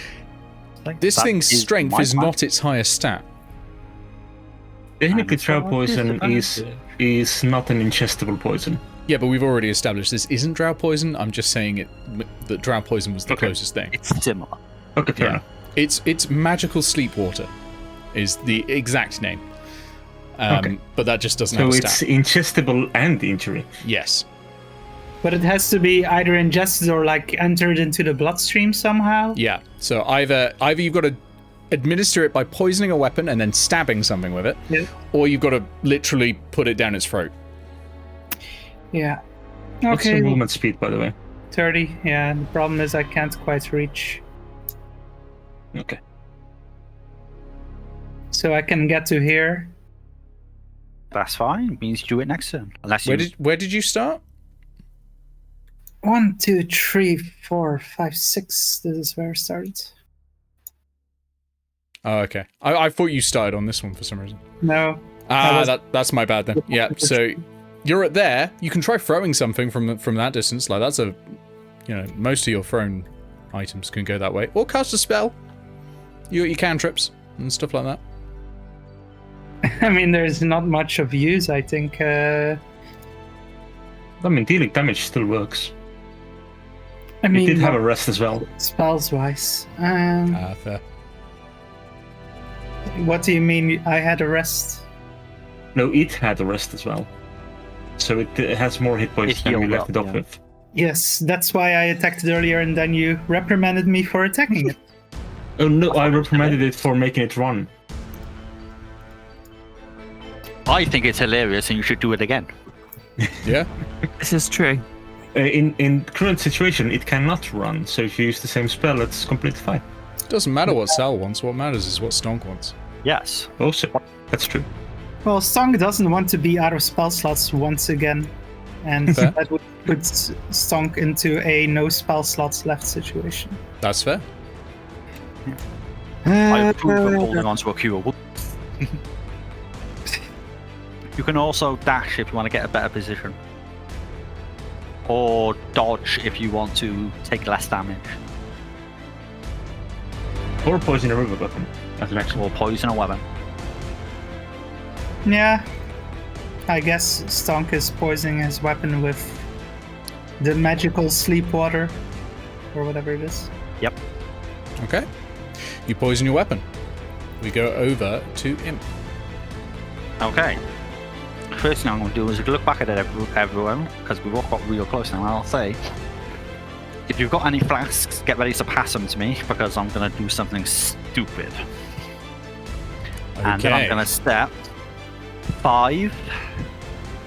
this thing's strength is not its highest stat. Technically, drow poison is not an ingestible poison. Yeah, but we've already established this isn't drow poison. I'm just saying that drow poison was the closest thing. It's similar. Okay, fair enough. It's magical sleep water, is the exact name. But that just doesn't have a stat. So it's ingestible and injury. Yes. But it has to be either ingested or like entered into the bloodstream somehow. Yeah. So either you've got to administer it by poisoning a weapon and then stabbing something with it, or you've got to literally put it down its throat. Yeah. What's Okay. your movement speed, by the way? 30. Yeah. The problem is I can't quite reach. Okay. So I can get to here. That's fine. Means you do it next turn. Unless you... Where did you start? 1, 2, 3, 4, 5, 6. This is where I started. Oh, okay. I thought you started on this one for some reason. No. That's my bad then. Yeah. So you're at there. You can try throwing something from that distance. Like that's most of your thrown items can go that way, or cast a spell. You got your cantrips and stuff like that. I mean, there's not much of use, I think. I mean, dealing damage still works. I mean, it did have a rest as well. Spells-wise. Fair. What do you mean I had a rest? No, it had a rest as well. So it has more hit points than we left it off with. Yes, that's why I attacked it earlier and then you reprimanded me for attacking it. Oh no, I reprimanded it for making it run. I think it's hilarious and you should do it again. Yeah. This is true. In current situation, it cannot run, so if you use the same spell, it's completely fine. Doesn't matter what Sal wants. What matters is what Stonk wants. Yes. Also, that's true. Well, Stonk doesn't want to be out of spell slots once again. And that would put Stonk into a no spell slots left situation. That's fair. I approve of holding onto a cure. You can also dash if you want to get a better position. Or dodge if you want to take less damage. Or poison a river weapon as an action. Or poison a weapon. Yeah. I guess Stonk is poisoning his weapon with the magical sleep water. Or whatever it is. Yep. Okay. You poison your weapon. We go over to Imp. Okay. First thing I'm going to do is look back at everyone, because we've all got real close now, and I'll say, if you've got any flasks, get ready to pass them to me, because I'm going to do something stupid. Okay. And then I'm going to step 5,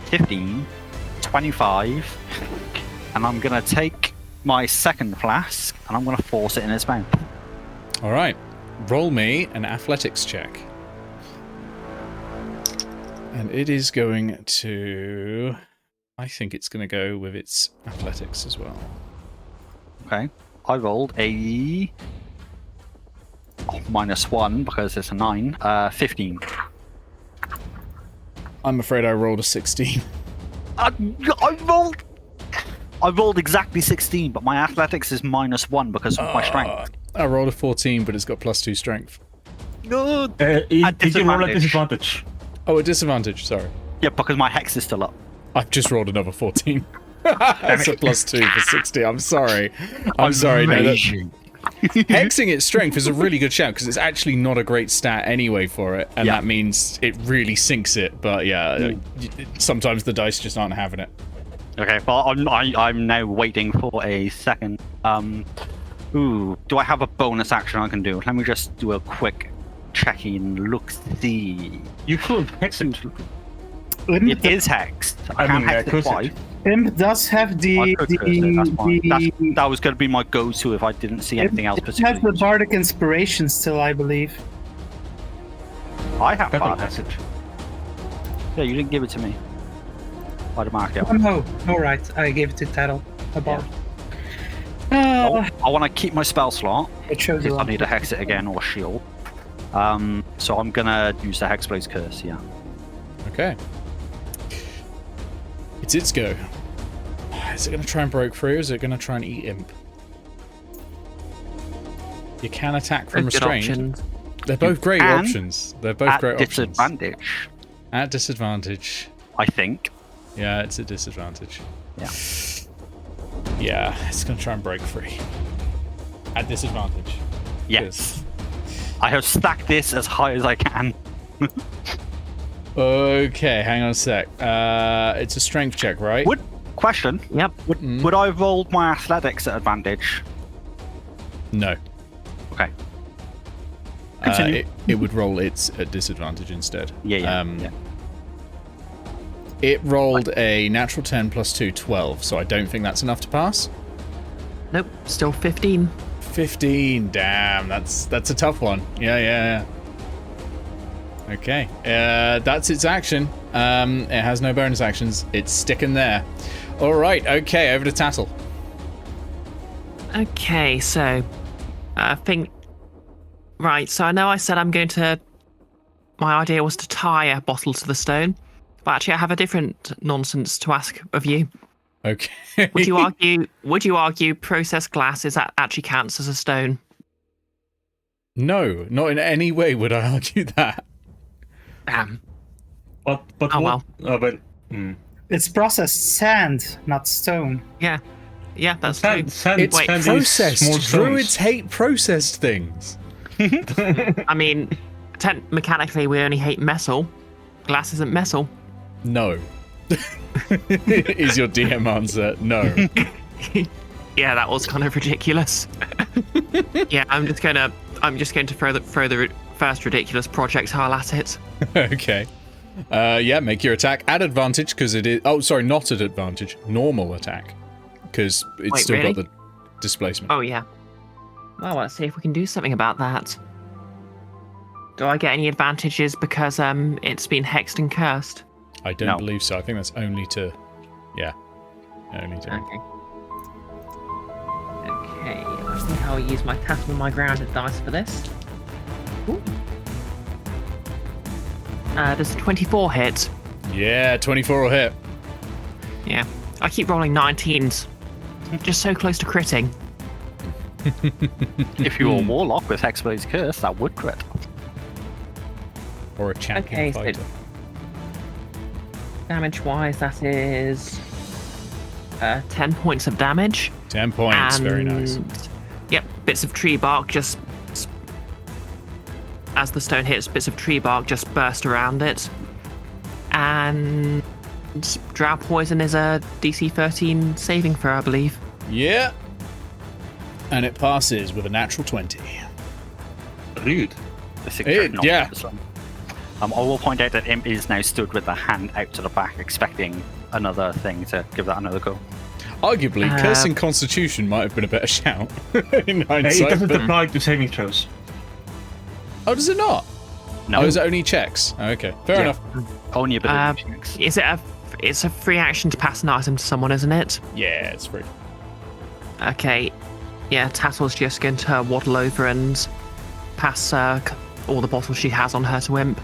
15, 25, and I'm going to take my second flask, and I'm going to force it in its mouth. Alright. Roll me an athletics check. And it is going to... I think it's going to go with its athletics as well. Okay. I rolled a... -1 because it's a 9. 15. I'm afraid I rolled a 16. I rolled exactly 16, but my athletics is -1 because of my strength. I rolled a 14, but it's got +2 strength. Good. Did you roll at disadvantage? Oh, a disadvantage, sorry. Yeah, because my hex is still up. I've just rolled another 14. That's a +2 for 60. I'm sorry. I'm sorry. No, hexing its strength is a really good shout because it's actually not a great stat anyway for it, and that means it really sinks it. But yeah, sometimes the dice just aren't having it. Okay, well, I'm now waiting for a second. Ooh, do I have a bonus action I can do? Let me just do a quick checking look-see. You could hex it. It is hexed. I can't hex it twice. Imp does have That was going to be my go-to if I didn't see anything else It has particularly. the Bardic Inspiration still, I believe. I have That'll Bardic. pass it. Yeah, you didn't give it to me. By the mark, Oh no, alright, I gave it to Tattle. I want to keep my spell slot. It shows If a I lot. need to hex it again or shield. So I'm gonna use the Hexblade's Curse, yeah. Okay. It's its go. Is it going to try and break free, or is it going to try and eat imp? You can attack from Both good restrained. options. They're both great And options. They're both great options. Disadvantage, At disadvantage. I think. Yeah, it's a disadvantage. Yeah. Yeah, it's going to try and break free. At disadvantage. Yes. I have stacked this as high as I can. Okay, hang on a sec. It's a strength check, right? Question. Yep. Would I have rolled my athletics at advantage? No. Okay. It would roll its at disadvantage instead. Yeah. It rolled a natural 10 plus 2, 12, so I don't think that's enough to pass. Nope. Still 15. 15, damn, that's a tough one. Yeah. Okay, that's its action. It has no bonus actions. It's sticking there. All right, okay, over to Tattle. Okay, so I think. Right, so I know I said my idea was to tie a bottle to the stone, but actually I have a different nonsense to ask of you. Okay. Would you argue processed glass actually counts as a stone? No, not in any way would I argue that. Damn. But Oh, what? well. It's processed sand, not stone. Yeah, that's true. It's sand is small processed. stones. Druids hate processed things. I mean, mechanically we only hate metal. Glass isn't metal. No. Is your DM answer no? Yeah, that was kind of ridiculous. Yeah, I'm just going to throw the first ridiculous projectile at it. Okay. Yeah, make your attack at advantage because it is. Oh, sorry, not at advantage. Normal attack because it's Wait, still really? got the displacement. Oh yeah. Well, let's see if we can do something about that. Do I get any advantages because it's been hexed and cursed? I don't No. believe so. I think that's only to. Yeah. Only to. Okay. Okay, I think I'll use my tattle and my grounded dice for this. Ooh. Does a 24 hit? Yeah, 24 will hit. Yeah. I keep rolling 19s. Just so close to critting. If you were a warlock with Hexblade's Curse, that would crit. Or a champion Okay, so fighter. damage-wise, that is 10 points of damage. 10 points. Very nice. Yep, bits of tree bark just... As the stone hits, bits of tree bark just burst around it. And... Drow Poison is a DC 13 saving throw, I believe. Yeah. And it passes with a natural 20. Rude. Yeah. I will point out that Imp is now stood with the hand out to the back, expecting another thing to give that another go. Arguably, cursing Constitution might have been a better shout. In It hindsight. doesn't but- apply to saving throws. Oh, does it not? No, Oh, is it only checks? Oh, okay, fair enough. only ability checks. Is it it's a free action to pass an item to someone, isn't it? Yeah, it's free. Okay. Yeah, Tattle's just going to waddle over and pass all the bottles she has on her to Imp.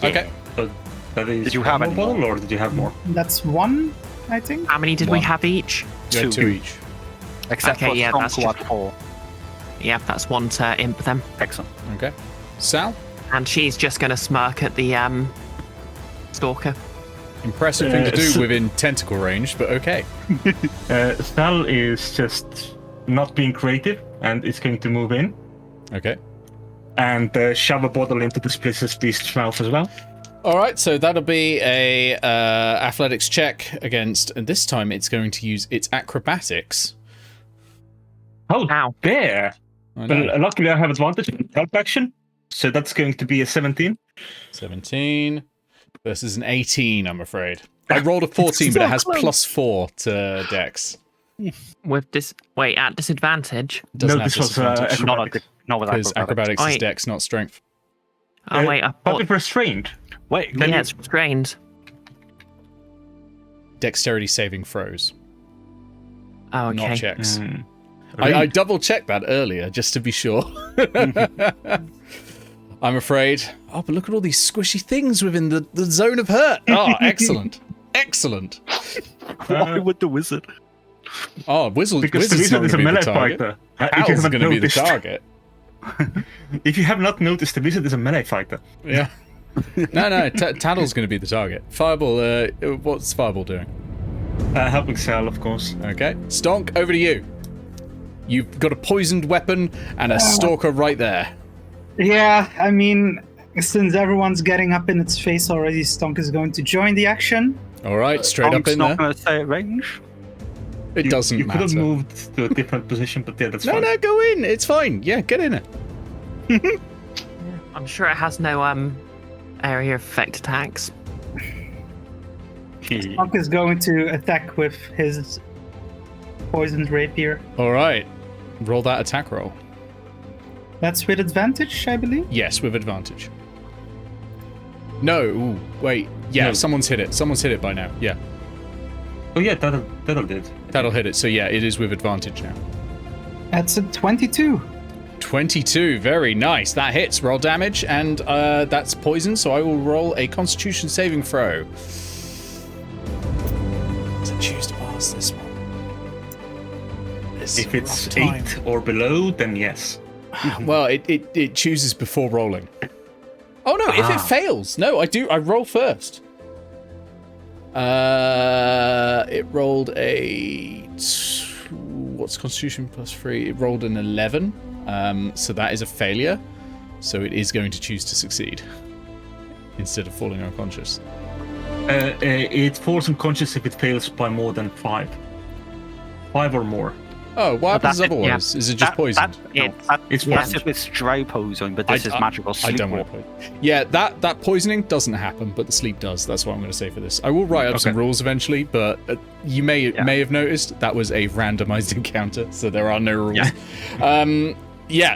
Okay. But that is Did you have one any bottle, more? or did you have more? That's one, I think. How many did we One. have each? You had 2 each. Except okay, for yeah, Strong that's Squad just- 4. Yeah, that's one to Imp then. Excellent. Okay. Sal? And she's just going to smirk at the Stalker. Impressive thing to do so- within tentacle range, but okay. Sal is just not being creative, and is going to move in Okay. and shove a bottle into the Splitters Beast's mouth as well. All right, so that'll be a athletics check against, and this time it's going to use its acrobatics. Oh, Ow. there! I But know. luckily I have advantage in help action, so that's going to be a 17. 17 versus an 18, I'm afraid. I rolled a 14, but it has +4 to Dex. With this... Wait, at disadvantage? It doesn't No, have this was, disadvantage Not with because acrobatics is Wait. Dex, not strength. Oh, wait, I But thought... if restrained, Wait, then Yeah, it's restrained. Dexterity saving throws, Oh, okay. not checks. I Read. double checked that earlier just to be sure. I'm afraid. Oh, but look at all these squishy things within the zone of hurt. Oh, excellent. Excellent. Why would the wizard? Oh, Because the Wizard's wizard not is a going to be melee the target. fighter. Hal's going to be the target. If you have not noticed, the wizard is a melee fighter. Yeah. No, Tattle's going to be the target. Fireball, what's Fireball doing? Helping Sal, of course. Okay. Stonk, over to you. You've got a poisoned weapon and a stalker right there. Yeah, I mean, since everyone's getting up in its face already, Stonk is going to join the action. All right, straight up in not there. going to stay at range. It doesn't You could have matter. moved to a different position, but yeah, that's fine. No, go in. It's fine. Yeah, get in it. I'm sure it has no area effect attacks. Stonk is going to attack with his poisoned rapier. All right. Roll that attack roll. That's with advantage, I believe. Yes, with advantage. No, ooh, wait. Yeah, No. someone's hit it. Someone's hit it by now. Yeah, Oh yeah, that'll do it. that'll hit it. So yeah, it is with advantage now. That's a 22. 22, very nice. That hits. Roll damage, and that's poison, so I will roll a Constitution saving throw. Does it choose to pass this one? If it's 8 or below, then yes. Well, it chooses before rolling. Oh no, if it fails. No, I roll first. It rolled what's Constitution plus 3? It rolled an 11. So that is a failure. So it is going to choose to succeed instead of falling unconscious. It falls unconscious if it fails by more than 5. 5 or more. Oh, what happens that's it, otherwise? Is it just poisoned? It's That's poisoned. if it's dry poison, but this is magical I sleep. don't want to play. Yeah, that poisoning doesn't happen, but the sleep does. That's what I'm going to say for this. I will write up some Okay. rules eventually, but you may have noticed that was a randomized encounter, so there are no rules.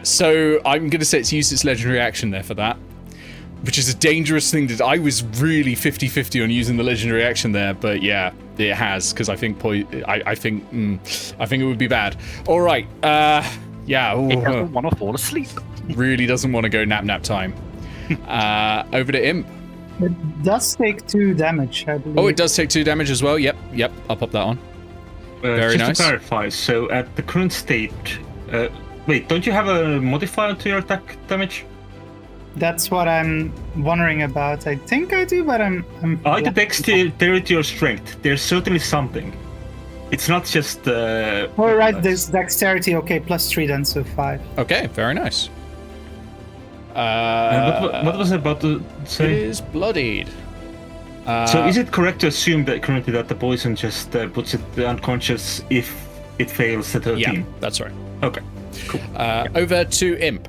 So I'm going to say it's used its legendary action there for that, which is a dangerous thing. I was really 50-50 on using the legendary action there, but yeah, it has, because I think I think it would be bad. All right, It doesn't want to fall asleep. really doesn't want to go nap time. Over to Imp. It does take 2 damage, I believe. Oh, it does take 2 damage as well. Yep, I'll pop that on. Very just nice. to clarify, so at the current state, wait, don't you have a modifier to your attack damage? That's what I'm wondering about. I think I do, but I'm Either dexterity or strength. There's certainly something. It's not just. Oh, right, there's dexterity. Okay, plus 3 then, so 5. Okay, very nice. What was I about to It say? is bloodied. So is it correct to assume that currently that the poison just puts it unconscious if it fails the 13? Yeah, that's right. Okay. Cool. Over to Imp.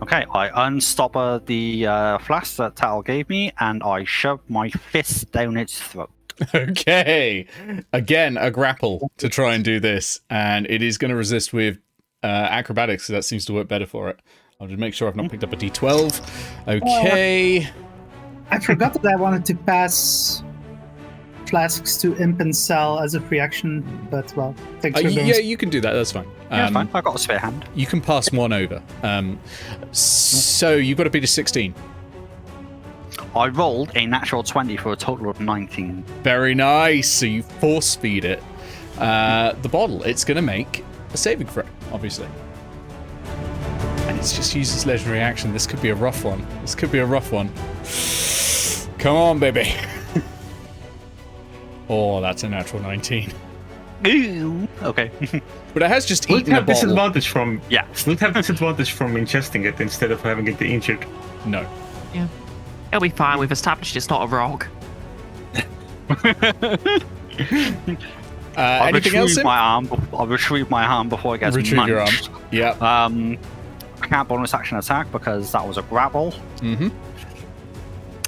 Okay, I unstopper the flask that Tal gave me, and I shove my fist down its throat. Okay. Again, a grapple to try and do this, and it is going to resist with acrobatics, so that seems to work better for it. I'll just make sure I've not picked up a d12. Okay. I forgot that I wanted to pass flasks to Imp and Sal as a free action, but well, thanks for Yeah, you can do that. That's fine. Yeah, fine. I got a spare hand. You can pass one over. So you've got to beat a 16. I rolled a natural 20 for a total of 19. Very nice. So you force feed it the bottle. It's going to make a saving throw, obviously. And it's just used its legendary action. This could be a rough one. Come on, baby. Oh, that's a natural 19. Ooh, okay. But it has just Would it eaten a have bottle. disadvantage from? Yeah. Would it have disadvantage from ingesting it instead of having it injured? No. Yeah. It'll be fine. We've established it's not a rogue. I'll Anything else? retrieve my arm. I'll retrieve my arm before it gets Retrieve your arm. munched. Yeah. I can't bonus action attack because that was a grapple. Mm-hmm.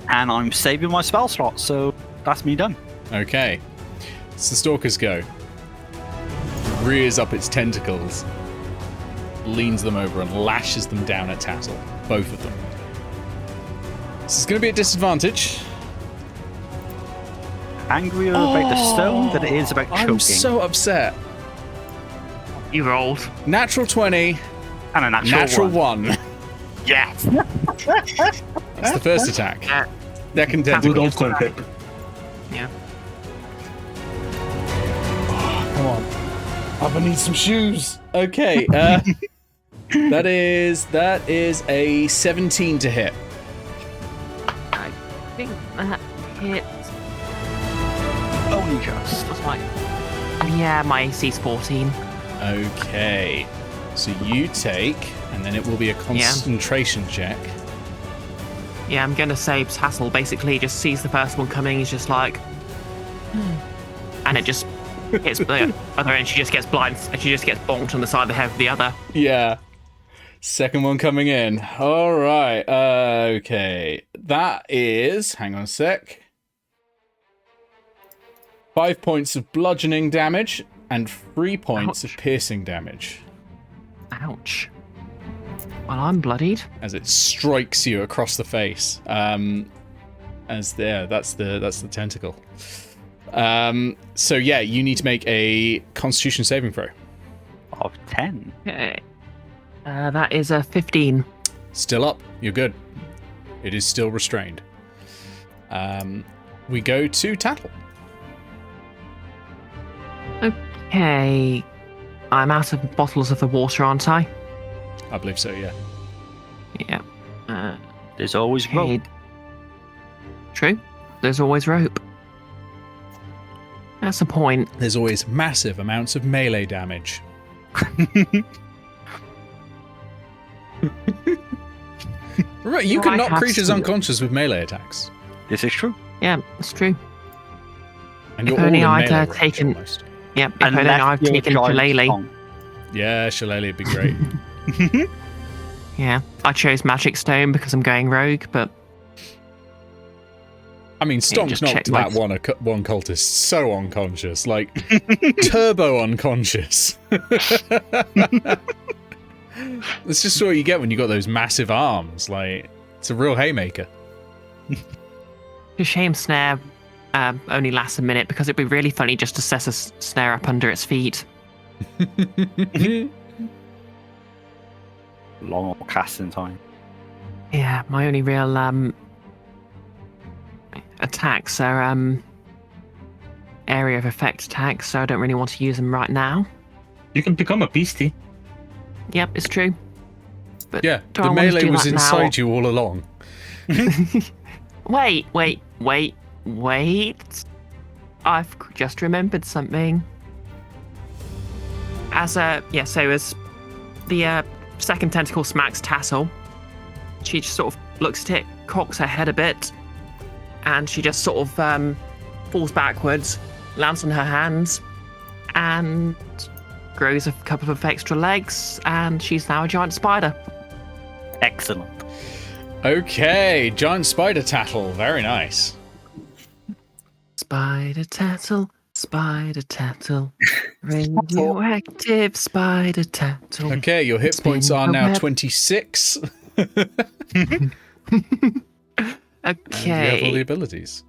And I'm saving my spell slot, so that's me done. Okay. It's the Stalker's go. Rears up its tentacles, leans them over, and lashes them down at Tattle. Both of them. This is going to be a disadvantage. Angrier about the stone than it is about choking. I'm so upset. You rolled. Natural 20, And a natural one. 1. Yes. That's the first attack. Second Good tentacle. old concept. Yeah. Come on. I need some shoes. Okay. That is a 17 to hit. I think that hits. Only just. What's my? Yeah, my AC's 14. Okay. So you take, and then it will be a concentration check. Yeah, I'm gonna say Tassel basically just sees the first one coming. He's just like, and it just hits the other end. She just gets blind, and she just gets bonked on the side of the head with the other. Yeah. Second one coming in. All right. Okay. That is. Hang on a sec. 5 points of bludgeoning damage and 3 points of piercing damage. Ouch. Well, I'm bloodied. As it strikes you across the face. That's the tentacle. So yeah, you need to make a Constitution saving throw. Of 10. Okay. That is a 15. Still up. You're good. It is still restrained. We go to Tattle. Okay. I'm out of bottles of the water, aren't I? I believe so, yeah. Yeah. There's always Okay. rope. True. There's always rope. That's the point. There's always massive amounts of melee damage. Right, you can I knock have creatures some- unconscious with melee attacks. This is true. Yeah, it's true. And If you're all only in I'd, melee range taken- almost. Yep, if only I've you're taken giant Shillelagh. strong. Yeah, Shillelagh would be great. Yeah, I chose Magic Stone because I'm going rogue, but I mean, Stonks just knocked check that my- one cultist so unconscious, like turbo unconscious. That's just what you get when you got those massive arms. Like, it's a real haymaker. a shame Snare only lasts a minute because it'd be really funny just to set a snare up under its feet. Long casting time. Yeah, my only real attacks are area of effect attacks, so I don't really want to use them right now. You can become a beastie. Yep, it's true. But Yeah, do I the want to melee do was that now? inside you all along. Wait. I've just remembered something. So as the second tentacle smacks Tassel, she just sort of looks at it, cocks her head a bit, and she just sort of falls backwards, lands on her hands, and grows a couple of extra legs, and she's now a giant spider. Excellent. Okay, giant spider tattle. Very nice. Spider tattle, radioactive spider tattle. Okay, your hit points Spin are the now web. 26. And you have all the Okay. abilities.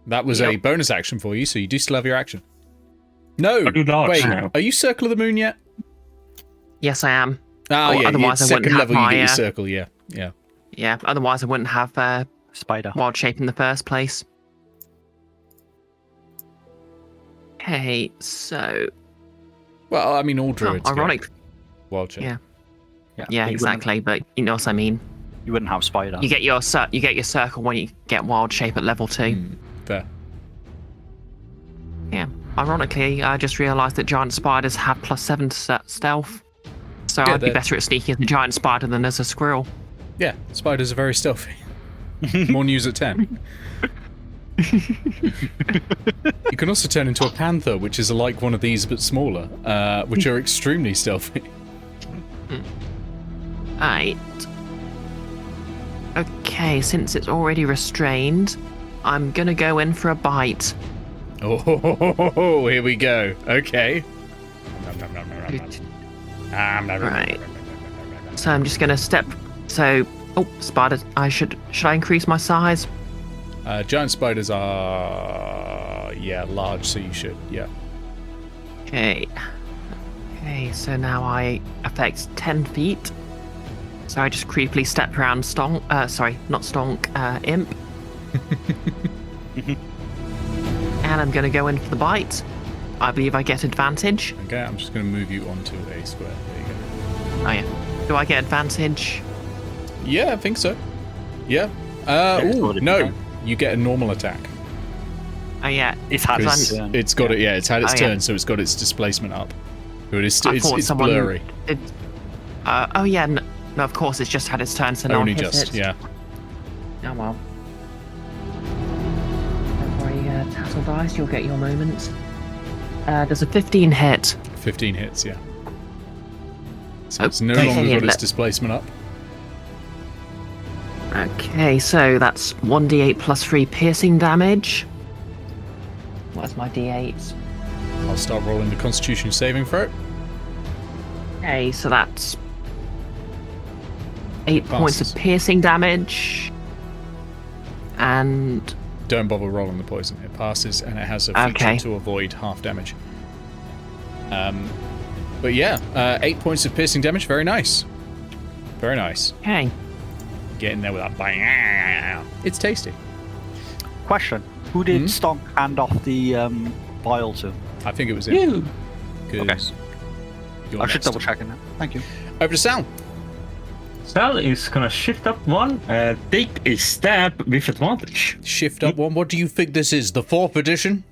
That was a Yep. bonus action for you, so you do still have your action. No, Are you large wait, now? are you Circle of the Moon yet? Yes, I am. Oh, Or yeah, otherwise I wouldn't second have level you my, get your uh, circle, yeah. Yeah, otherwise I wouldn't have Spider. wild shape in the first place. Okay, so Well, I mean, all druids get ironic. wild shape. Yeah. Yeah, Yeah, you exactly. But you know what I mean. You wouldn't have spider. You get your circle when you get wild shape at level 2. Fair. Yeah. Ironically, I just realised that giant spiders have +7 to stealth, so Yeah, I'd be they're- better at sneaking as a giant spider than as a squirrel. Yeah, spiders are very stealthy. More news at 10. You can also turn into a panther, which is like one of these but smaller, which are extremely stealthy. Right. Okay, since it's already restrained, I'm gonna go in for a bite. Oh, here we go. Okay. Right. So I'm just gonna step. So, spider. Should I increase my size? Giant spiders are, large, so you should, yeah. Okay. Okay. So now I affect 10 feet. So I just creepily step around Stonk. Sorry, not Stonk. Imp. And I'm going to go in for the bite. I believe I get advantage. Okay, I'm just going to move you onto a square. There you go. Oh yeah. Do I get advantage? Yeah, I think so. Yeah. No. You get a normal attack. Oh yeah. It's had its 'Cause turn. it's got it. Yeah, it's had its Oh, turn, yeah. so it's got its displacement up. But it's I thought someone blurry. oh yeah. No, of course it's just had its turn, so no Only one hits just, it. yeah. Oh well. Don't worry, Tattle Dice, you'll get your moment. There's a 15 hit. 15 hits, yeah. So Oh, it's no okay, longer yeah, got its let- displacement up. Okay, so that's 1d8 plus 3 piercing damage. What's my d8? I'll start rolling the Constitution saving throw. Okay, so that's 8 points Passes. of piercing damage. And Don't bother rolling the poison. It passes, and it has a feature Okay. to avoid half damage. But yeah, 8 points of piercing damage. Very nice. Very nice. okay. Get in there with that bang. It's tasty. Question: who did Stonk hand off the vial to? I think it was it. You. I should double check it now. Thank you. Over to Sal. Sal is gonna shift up one, take a stab with advantage. Shift up one. What do you think this is? The 4th edition?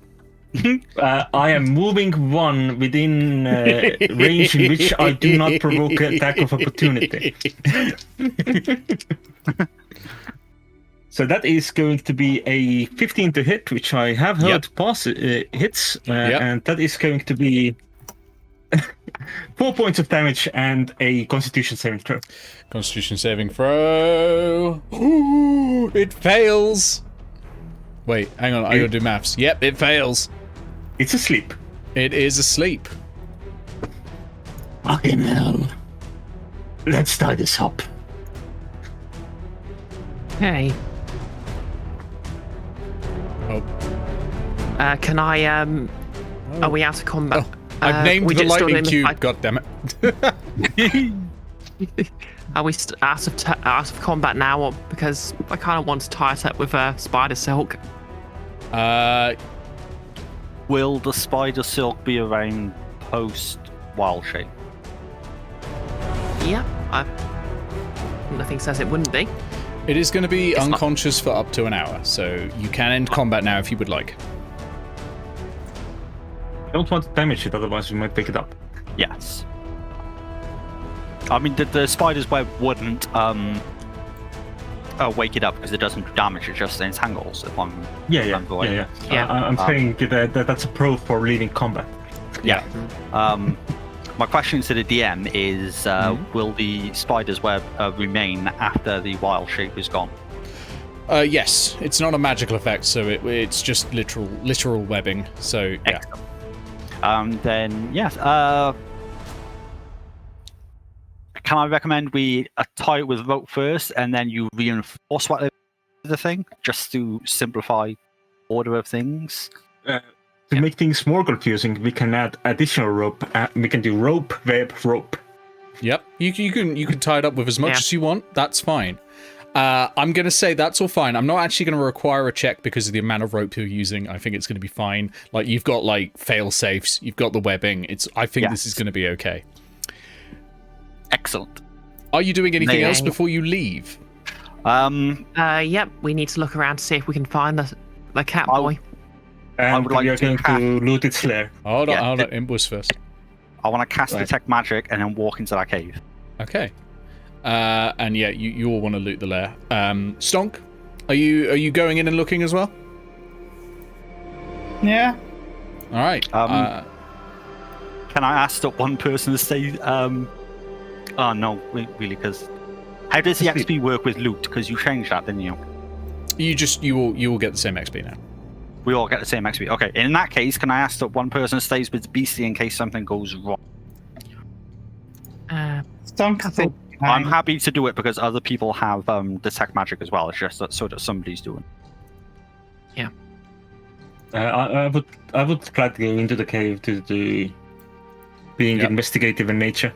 I am moving one within range in which I do not provoke an attack of opportunity. So that is going to be a 15 to hit, which I have heard hits, and that is going to be 4 points of damage and a Constitution saving throw. Constitution saving throw. Ooh, it fails. Wait, hang on. I gotta do maths. Yep, it fails. It's asleep. It is asleep. Fucking hell. Let's tie this up. Okay. Oh, Can I, are we out of combat? I've named we the just still lightning in- cube. God damn it. Are we out of combat now, or because I kind of want to tie it up with spider silk? Will the spider silk be around post wild shape? Yeah, nothing says it wouldn't be. It is going to be not. unconscious for up to an hour, so you can end combat now if you would like. I don't want to damage it, otherwise we might pick it up. Yes. I mean, the spider's web wouldn't wake it up because it doesn't do damage. It just entangles. If I'm Yeah. I'm saying that's a pro for leaving combat. Yeah. My question to the DM is: will the spider's web remain after the wild shape is gone? Yes, it's not a magical effect, so it's just literal webbing. So yeah. Then yes. Can I recommend we tie it with rope first, and then you reinforce the thing, just to simplify order of things? To make things more confusing, we can add additional rope. We can do rope, web, rope. Yep. You can tie it up with as much Yeah. as you want. That's fine. I'm going to say that's all fine. I'm not actually going to require a check because of the amount of rope you're using. I think it's going to be fine. Like, you've got, like, fail safes. You've got the webbing. I think this is going to be okay. Excellent. Are you doing anything Amazing. else before you leave? Yep, we need to look around to see if we can find the cat I- boy. And would like we are to going have- to loot its lair. Hold on, Yeah, hold on. Imp was first. I want to cast Right. detect magic and then walk into that cave. Okay. And yeah, you all want to loot the lair. Stonk, are you going in and looking as well? Yeah. All right. Can I ask that one person to stay? Oh no, really? Because how does the XP work with loot? Because you changed that, didn't you? you will get the same XP now. We all get the same XP. Okay. In that case, can I ask that one person stays with Beastie in case something goes wrong? Stunk, I think. I'm happy to do it because other people have detect magic as well. It's just that, so that somebody's doing. I would gladly go into the cave to do being Yep. investigative in nature.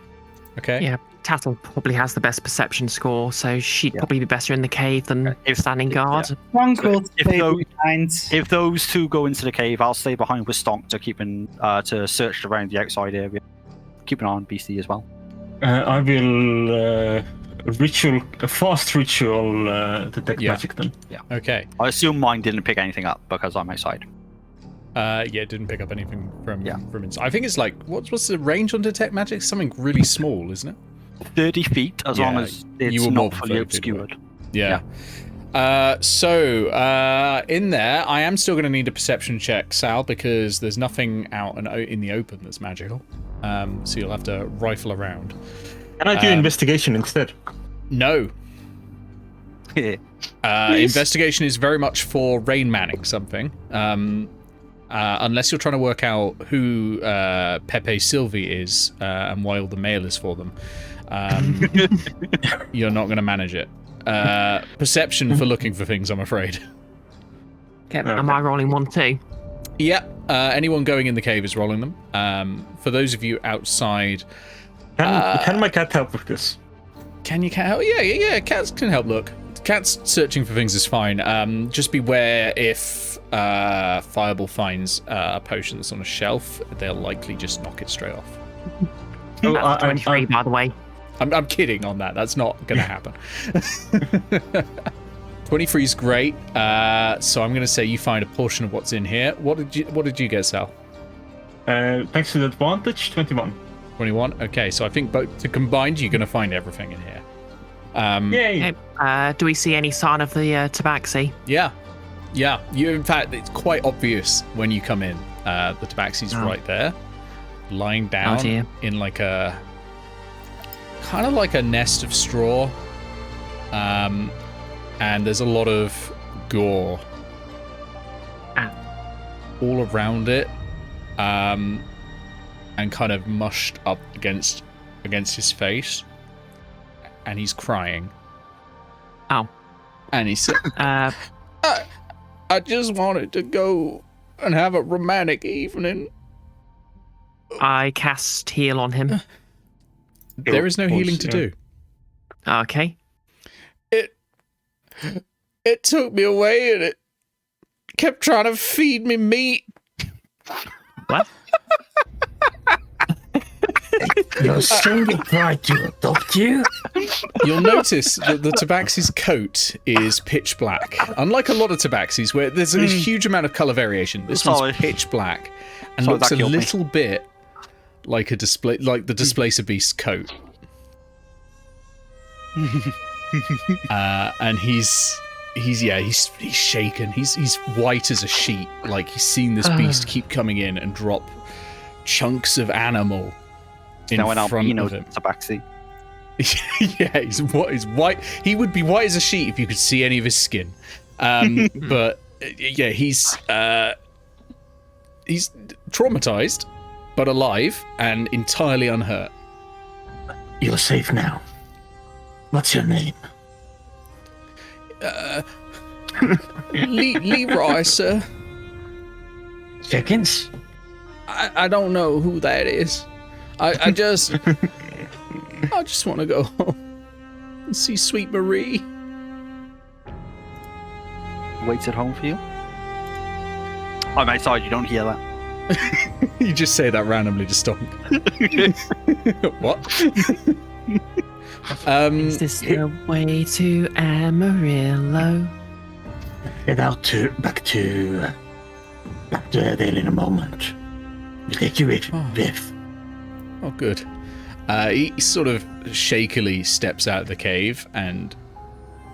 Okay. Yeah. Tattle probably has the best perception score, so she'd probably be better in the cave than standing guard. Stonk will stay behind. If those two go into the cave, I'll stay behind with Stonk to search around the outside area. Keep an eye on BC as well. I will fast ritual detect magic then. Yeah. Okay. I assume mine didn't pick anything up because I'm outside. It didn't pick up anything from inside. I think it's like what's the range on detect magic? Something really small, isn't it? 30 feet, as long as it's not fully obscured. Yeah. So in there, I am still going to need a perception check, Sal, because there's nothing out in the open that's magical. So you'll have to rifle around. Can I do investigation instead? No. Investigation is very much for Rain Manning something. Unless you're trying to work out who Pepe Sylvie is and why all the mail is for them. You're not going to manage it. Perception for looking for things, I'm afraid. Okay, am I rolling 1 too? Yeah, anyone going in the cave is rolling them. For those of you outside... Can my cat help with this? Can your cat help? Yeah, cats can help look. Cats searching for things is fine. Just beware if Fireball finds a potion that's on a shelf, they'll likely just knock it straight off. That's 23, by the way. I'm kidding on that. That's not going to happen. 23 is great. So I'm going to say you find a portion of what's in here. What did you get, Sal? Thanks to the advantage, 21. 21. Okay, so I think both to combined, you're going to find everything in here. Yay! Okay, do we see any sign of the tabaxi? Yeah. In fact, it's quite obvious when you come in. The tabaxi's right there, lying down in like a kind of like a nest of straw. And there's a lot of gore all around it, and kind of mushed up against his face, and he's crying. Oh. And he said, I just wanted to go and have a romantic evening. I cast heal on him. There is no healing to do. Okay. It took me away and it kept trying to feed me meat. What? You're saying it tried to adopt you? You'll notice that the tabaxi's coat is pitch black. Unlike a lot of tabaxis where there's a huge amount of colour variation, this one's pitch black and looks a little bit like the Displacer Beast's coat. And he's shaken. He's white as a sheet. Like he's seen this beast keep coming in and drop chunks of animal in front of him. Tabaxi. Yeah, he's white. He would be white as a sheet if you could see any of his skin. But yeah, he's traumatized, but alive and entirely unhurt. You're safe now. What's your name? Leroy, sir. Chickens? I don't know who that is. I just want to go home and see Sweet Marie. Waits at home for you? I'm outside, you don't hear that. You just say that randomly to Stonk. What? Is this the way to Amarillo? Head out back to Airedale in a moment. We'll take you with. Oh, good. He sort of shakily steps out of the cave and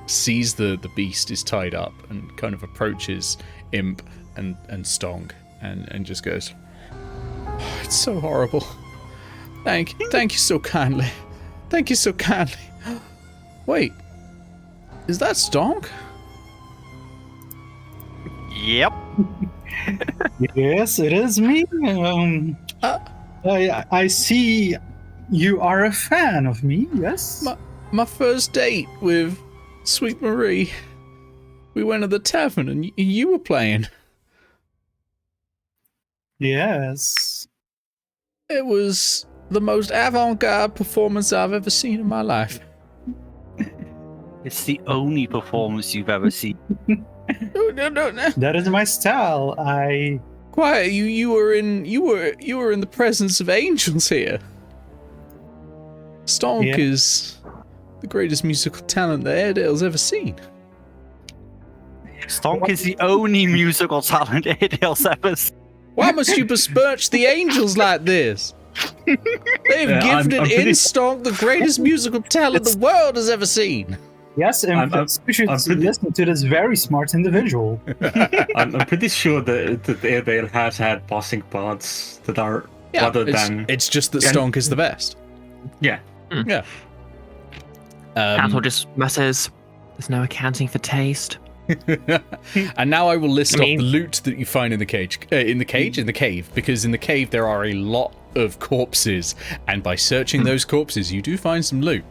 sees the beast is tied up and kind of approaches Imp and Stonk and just goes, oh, it's so horrible. Thank you so kindly. Thank you so kindly. Wait, is that Stonk? Yep. Yes, it is me. I see you are a fan of me, yes? My first date with Sweet Marie. We went to the tavern and you were playing. Yes. It was the most avant-garde performance I've ever seen in my life. It's the only performance you've ever seen. No. That is my style. Quiet, you were in the presence of angels here. Stonk is the greatest musical talent that Airedale's ever seen. Stonk is the only musical talent Airedale's ever seen. Why must you besmirch the angels like this? They've gifted in Stonk the greatest musical talent the world has ever seen. Yes, and you should listen to this very smart individual. I'm pretty sure that Airedale has had passing parts that are other than... It's just that Stonk is the best. Yeah. Yeah. Tattle just mutters, "There's no accounting for taste." And now I will list off the loot that you find in the cage. In the cave, because in the cave there are a lot of corpses, and by searching those corpses, you do find some loot.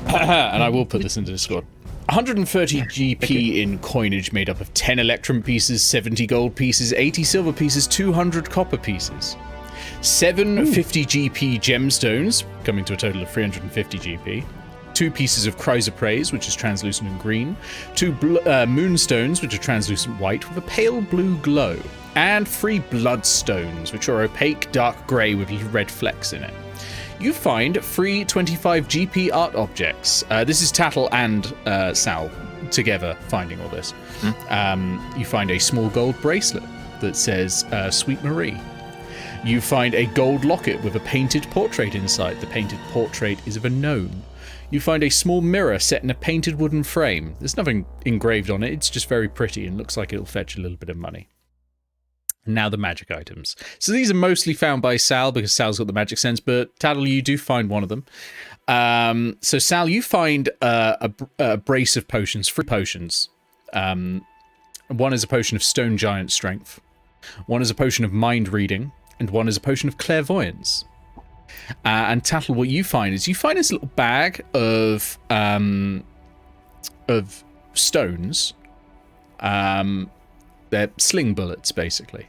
And I will put this into Discord. 130 GP in coinage made up of 10 electrum pieces, 70 gold pieces, 80 silver pieces, 200 copper pieces. 750 GP gemstones, coming to a total of 350 GP. 2 pieces of chrysoprase, which is translucent and green. 2 moonstones, which are translucent white with a pale blue glow. And 3 bloodstones, which are opaque dark grey with red flecks in it. You find 3 25 GP art objects. This is Tattle and Sal together finding all this. You find a small gold bracelet that says Sweet Marie. You find a gold locket with a painted portrait inside. The painted portrait is of a gnome. You find a small mirror set in a painted wooden frame. There's nothing engraved on it. It's just very pretty and looks like it'll fetch a little bit of money. Now the magic items. So these are mostly found by Sal because Sal's got the magic sense, but Tattle, you do find one of them. So Sal, you find a brace of potions, 3 potions. One is a potion of stone giant strength. One is a potion of mind reading, and one is a potion of clairvoyance. And Tattle, what you find is this little bag of stones. They're sling bullets, basically.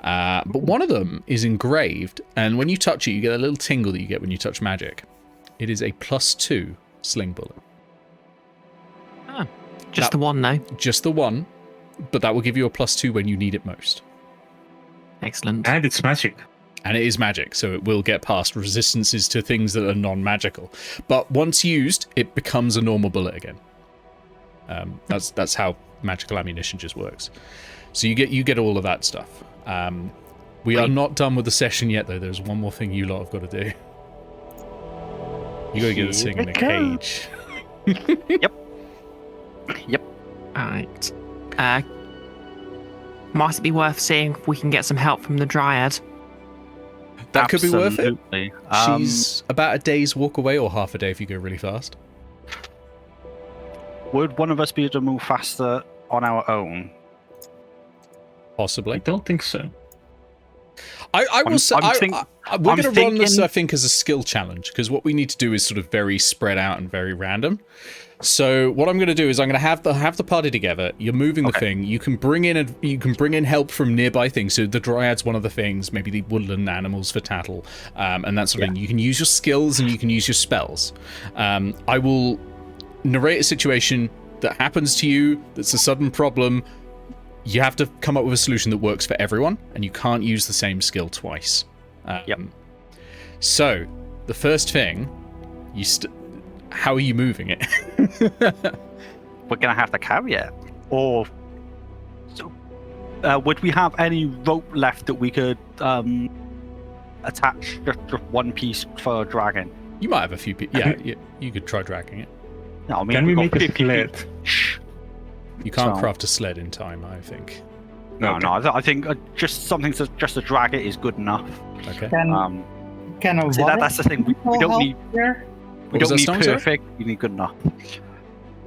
But one of them is engraved, and when you touch it, you get a little tingle that you get when you touch magic. It is a +2 sling bullet. Just the one, though? Just the one, but that will give you a +2 when you need it most. Excellent. And it's magic. And it is magic, so it will get past resistances to things that are non-magical. But once used, it becomes a normal bullet again. That's how magical ammunition just works. So you get all of that stuff. We are not done with the session yet, though. There's one more thing you lot have got to do. You got to get this thing in a cage. Yep. Alright. Might it be worth seeing if we can get some help from the Dryad? That could be worth it. Absolutely. She's about a day's walk away, or half a day if you go really fast. Would one of us be able to move faster on our own? Possibly. I don't think so. I will say we're going to run this, I think, as a skill challenge, because what we need to do is sort of very spread out and very random. So what I'm going to do is I'm going to have the party together. You're moving the thing. You can bring in help from nearby things. So the Dryad's one of the things. Maybe the woodland animals for Tattle, and that sort of thing. You can use your skills and you can use your spells. I will narrate a situation that happens to you. That's a sudden problem. You have to come up with a solution that works for everyone, and you can't use the same skill twice. So the first thing, how are you moving it? We're gonna have to carry it. Or would we have any rope left that we could attach just one piece for a dragon? You might have a few pieces. Yeah, you could try dragging it. No, I mean, Can we make a 50 sled? You can't craft a sled in time, I think. No, I think just something to drag it is good enough. Okay. Can a water that's the thing. We don't need. here? We don't need song, sorry? perfect. We need good enough.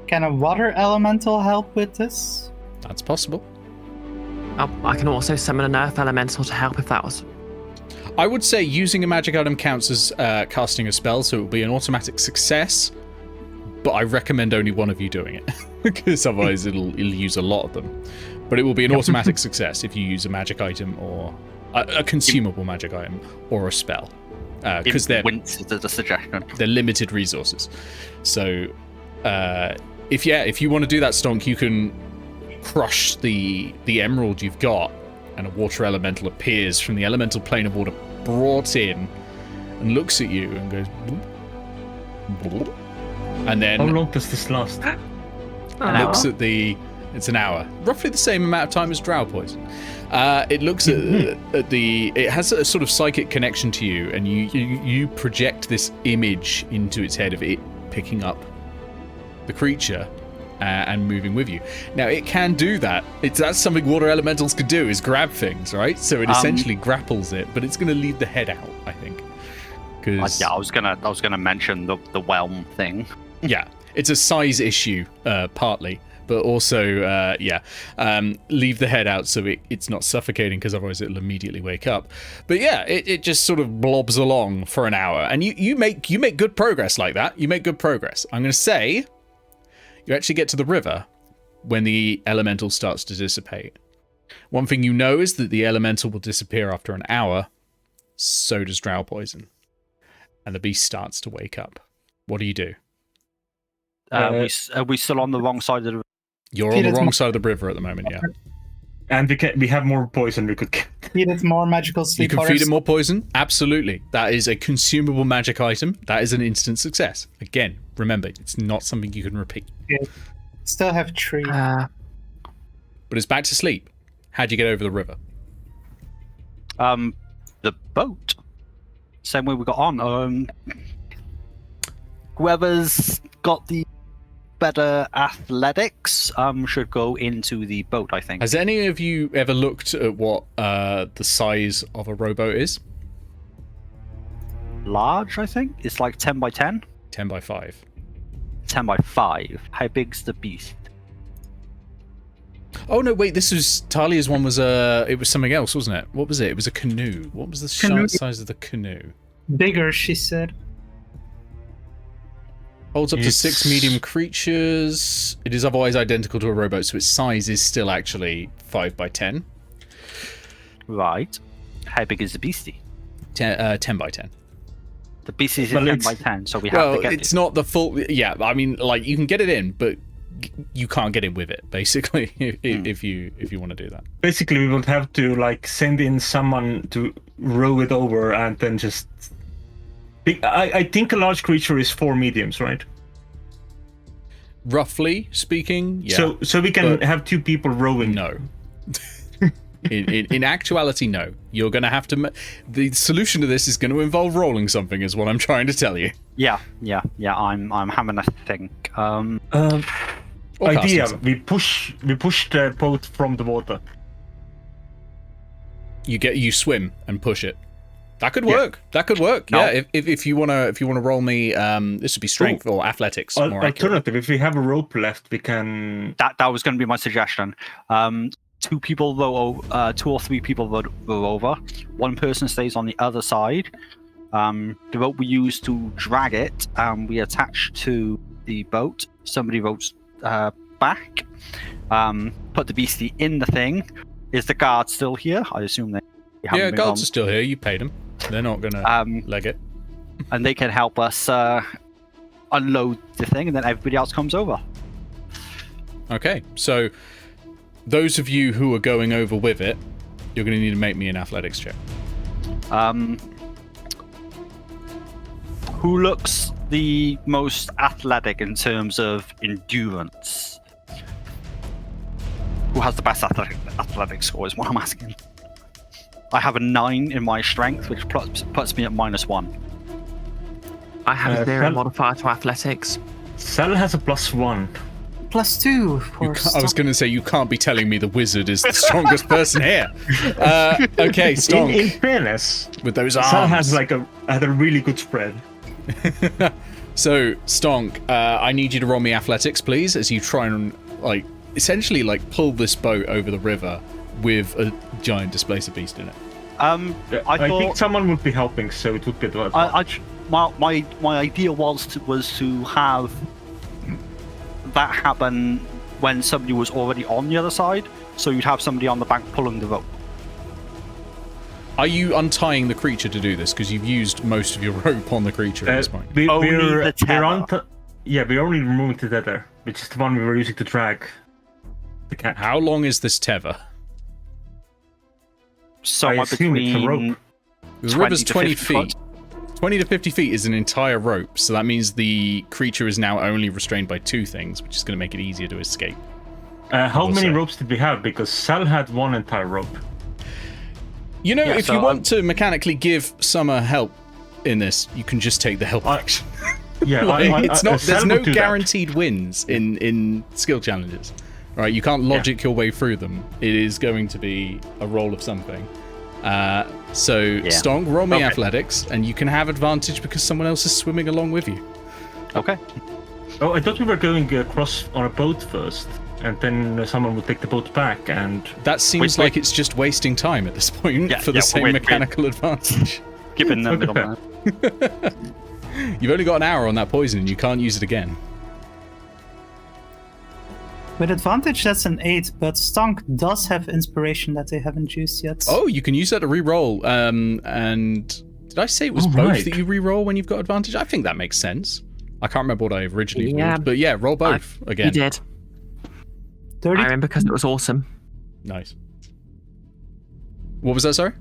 Can a water elemental help with this? That's possible. I can also summon an earth elemental to help if that was... I would say using a magic item counts as casting a spell, so it will be an automatic success. But I recommend only one of you doing it, because otherwise it'll use a lot of them. But it will be an automatic success if you use a magic item or a consumable magic item or a spell, because they're the suggestion. They're limited resources. So if you want to do that, Stonk, you can crush the emerald you've got, and a water elemental appears from the elemental plane of water, brought in, and looks at you and goes bloop, bloop, and then how long does this last? Looks at it's an hour, roughly the same amount of time as drow poison. It looks at it has a sort of psychic connection to you, and you project this image into its head of it picking up the creature and moving with you. Now it can do that. That's something water elementals could do, is grab things, right? So it essentially grapples it, but it's going to leave the head out, I think. Because I was gonna mention the whelm thing. Yeah, it's a size issue, partly, but also leave the head out so it's not suffocating, because otherwise it'll immediately wake up. But yeah, it just sort of blobs along for an hour, and you make good progress like that. You make good progress. I'm going to say you actually get to the river when the elemental starts to dissipate. One thing you know is that the elemental will disappear after an hour. So does drow poison, and the beast starts to wake up. What do you do? Are we still on the wrong side of the? You're on the wrong side of the river at the moment, yeah. And we have more poison we could get. Feed it more magical sleep. You can feed it more poison? Absolutely. That is a consumable magic item. That is an instant success. Again, remember, it's not something you can repeat. Yeah. Still have tree. But it's back to sleep. How'd you get over the river? The boat. Same way we got on. Whoever's got the better athletics should go into the boat, I think. Has any of you ever looked at what the size of a rowboat is? Large, I think. It's like 10 by 10. 10 by 5. 10 by 5. How big's the beast? Oh no, wait, this was Talia's one was it was something else, wasn't it? What was it? It was a canoe. What was the size of the canoe? Bigger, she said. Holds up to 6 medium creatures. It is otherwise identical to a rowboat, so its size is still actually 5 by 10. Right. How big is the beastie? 10 by 10. The beastie is 10 by 10, so we have to get it's not the full... Yeah, I mean, like, you can get it in, but you can't get in with it, basically, if you want to do that. Basically, we would have to, like, send in someone to row it over and then just... I think a large creature is 4 mediums, right? Roughly speaking, yeah. So we can have 2 people rowing. No. in actuality, no. You're going to have to... The solution to this is going to involve rolling something, is what I'm trying to tell you. Yeah. I'm having a think. Idea: we push the boat from the water. You swim and push it. That could work. Yeah. That could work. No. Yeah. If you wanna roll me, this would be strength or athletics. Alternative, if we have a rope left, we can. That was going to be my suggestion. 2 people row, 2 or 3 people row over. 1 person stays on the other side. The rope we use to drag it, we attach to the boat. Somebody rows back. Put the beastie in the thing. Is the guard still here? I assume they. Yeah, guards are still here. You paid them. They're not gonna leg it. And they can help us unload the thing, and then everybody else comes over. Okay, so those of you who are going over with it, you're going to need to make me an athletics check. Who looks the most athletic in terms of endurance? Who has the best athletic score is what I'm asking. I have a 9 in my strength, which puts me at -1. I have a 0 modifier to athletics. Sal has a +1. +2 for I was going to say, you can't be telling me the wizard is the strongest person here. Okay, Stonk. In fairness, with those arms. Sal has had a really good spread. So, Stonk, I need you to roll me athletics, please, as you try and essentially pull this boat over the river with a giant displacer beast in it. I think someone would be helping, so it would be the my idea was to have that happen when somebody was already on the other side, so you'd have somebody on the bank pulling the rope. Are you untying the creature to do this? Because you've used most of your rope on the creature at this point. Only the tether. We're only removing the tether, which is the one we were using to drag the cat. How long is this tether? Somewhere assume it's a between rope. The river's 20 50 foot. feet. 20 to 50 feet is an entire rope, so that means the creature is now only restrained by 2 things, which is going to make it easier to escape. How many say. ropes did we have? Because Sal had 1 entire rope. You know, Yeah, if so you want to mechanically give Summer help in this, you can just take the help action. Yeah, It's not. Sal There's no would do that. guaranteed wins in skill challenges. Right? You can't logic your way through them. It is going to be a roll of something. Stonk, roll me athletics, and you can have advantage because someone else is swimming along with you. Okay. Oh, I thought we were going across on a boat first, and then someone would take the boat back, and... That seems Wait. like it's just wasting time at this point for the same wait. mechanical advantage. Given the Okay. middleman. You've only got an hour on that poison, and you can't use it again. With advantage, that's an 8, but Stonk does have inspiration that they haven't used yet. Oh, you can use that to re-roll. And did I say it was Oh, both right. that you re-roll when you've got advantage? I think that makes sense. I can't remember what I originally Yeah. rolled, but yeah, roll both again. You did. 30, I remember because it was awesome. Nice. What was that, sorry?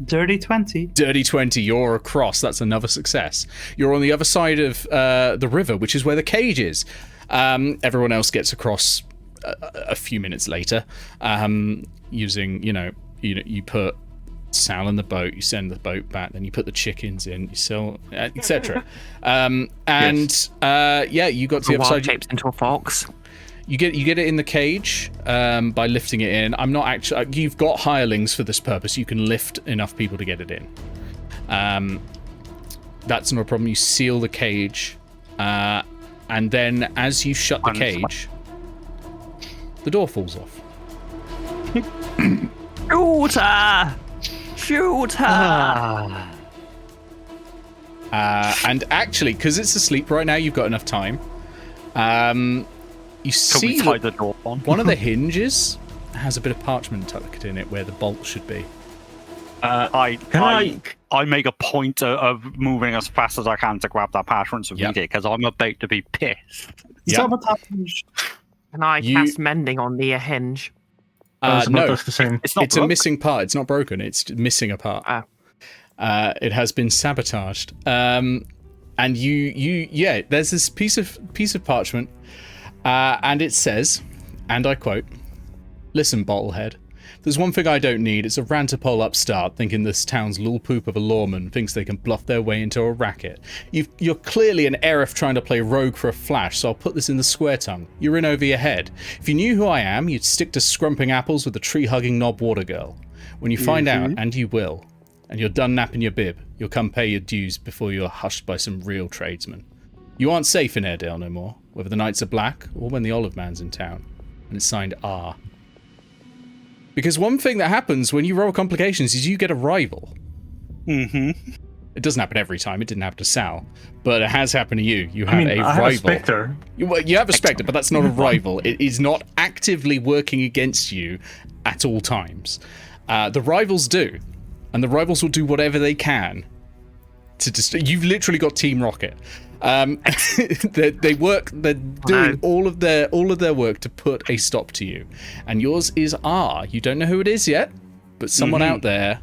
dirty 20. Dirty 20, you're across. That's another success. You're on the other side of the river, which is where the cage is. Everyone else gets across a few minutes later, using, you put Sal in the boat, you send the boat back, then you put the chickens in, you sell, etc. You got to the other Wild side. shapes into a fox. You get it in the cage by lifting it in. I'm not actually. You've got hirelings for this purpose. You can lift enough people to get it in. That's not a problem. You seal the cage, and then as you shut the cage, the door falls off. Shoot her! Shoot her! And actually, because it's asleep right now, you've got enough time. You Can see we tie that the door on? one of the hinges has a bit of parchment tucked in it where the bolt should be. I I- make a point of moving as fast as I can to grab that parchment to Yep. read it, because I'm about to be pissed. Yeah. Sabotage. Can I You- cast mending on the hinge? No, that's the same. It's not it's a broke. missing part. It's not broken. It's missing a part. It has been sabotaged. And there's this piece of parchment, and it says, and I quote, "Listen, Bottlehead. There's one thing I don't need. It's a rantipole upstart thinking this town's lul poop of a lawman thinks they can bluff their way into a racket. You're clearly an Aerith trying to play rogue for a flash, so I'll put this in the square tongue. You're in over your head. If you knew who I am, you'd stick to scrumping apples with the tree-hugging knob water girl. When you find out, and you will, and you're done napping your bib, you'll come pay your dues before you're hushed by some real tradesmen. You aren't safe in Airedale no more, whether the nights are black or when the Olive Man's in town." And it's signed R. Because one thing that happens when you roll complications is you get a rival. Mm-hmm. It doesn't happen every time. It didn't happen to Sal, but it has happened to you. You have I mean, a I have a rival. Spectre. You have a Spectre, but that's not a rival. It is not actively working against you at all times. The rivals do, and the rivals will do whatever they can to You've literally got Team Rocket. They work. They're doing all of their work to put a stop to you, and yours is R. You don't know who it is yet, but someone out there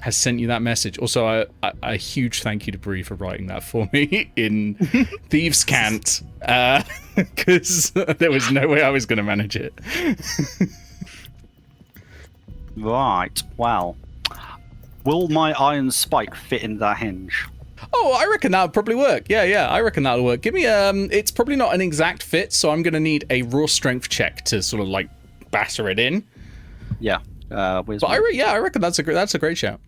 has sent you that message. Also, a huge thank you to Bree for writing that for me in Thieves' Cant, because there was no way I was going to manage it. Right, well. Will my iron spike fit in that hinge? Oh, I reckon that would probably work. Yeah, I reckon that'll work. Give me it's probably not an exact fit, so I'm going to need a raw strength check to sort of like batter it in. Yeah. But I reckon that's a great shout.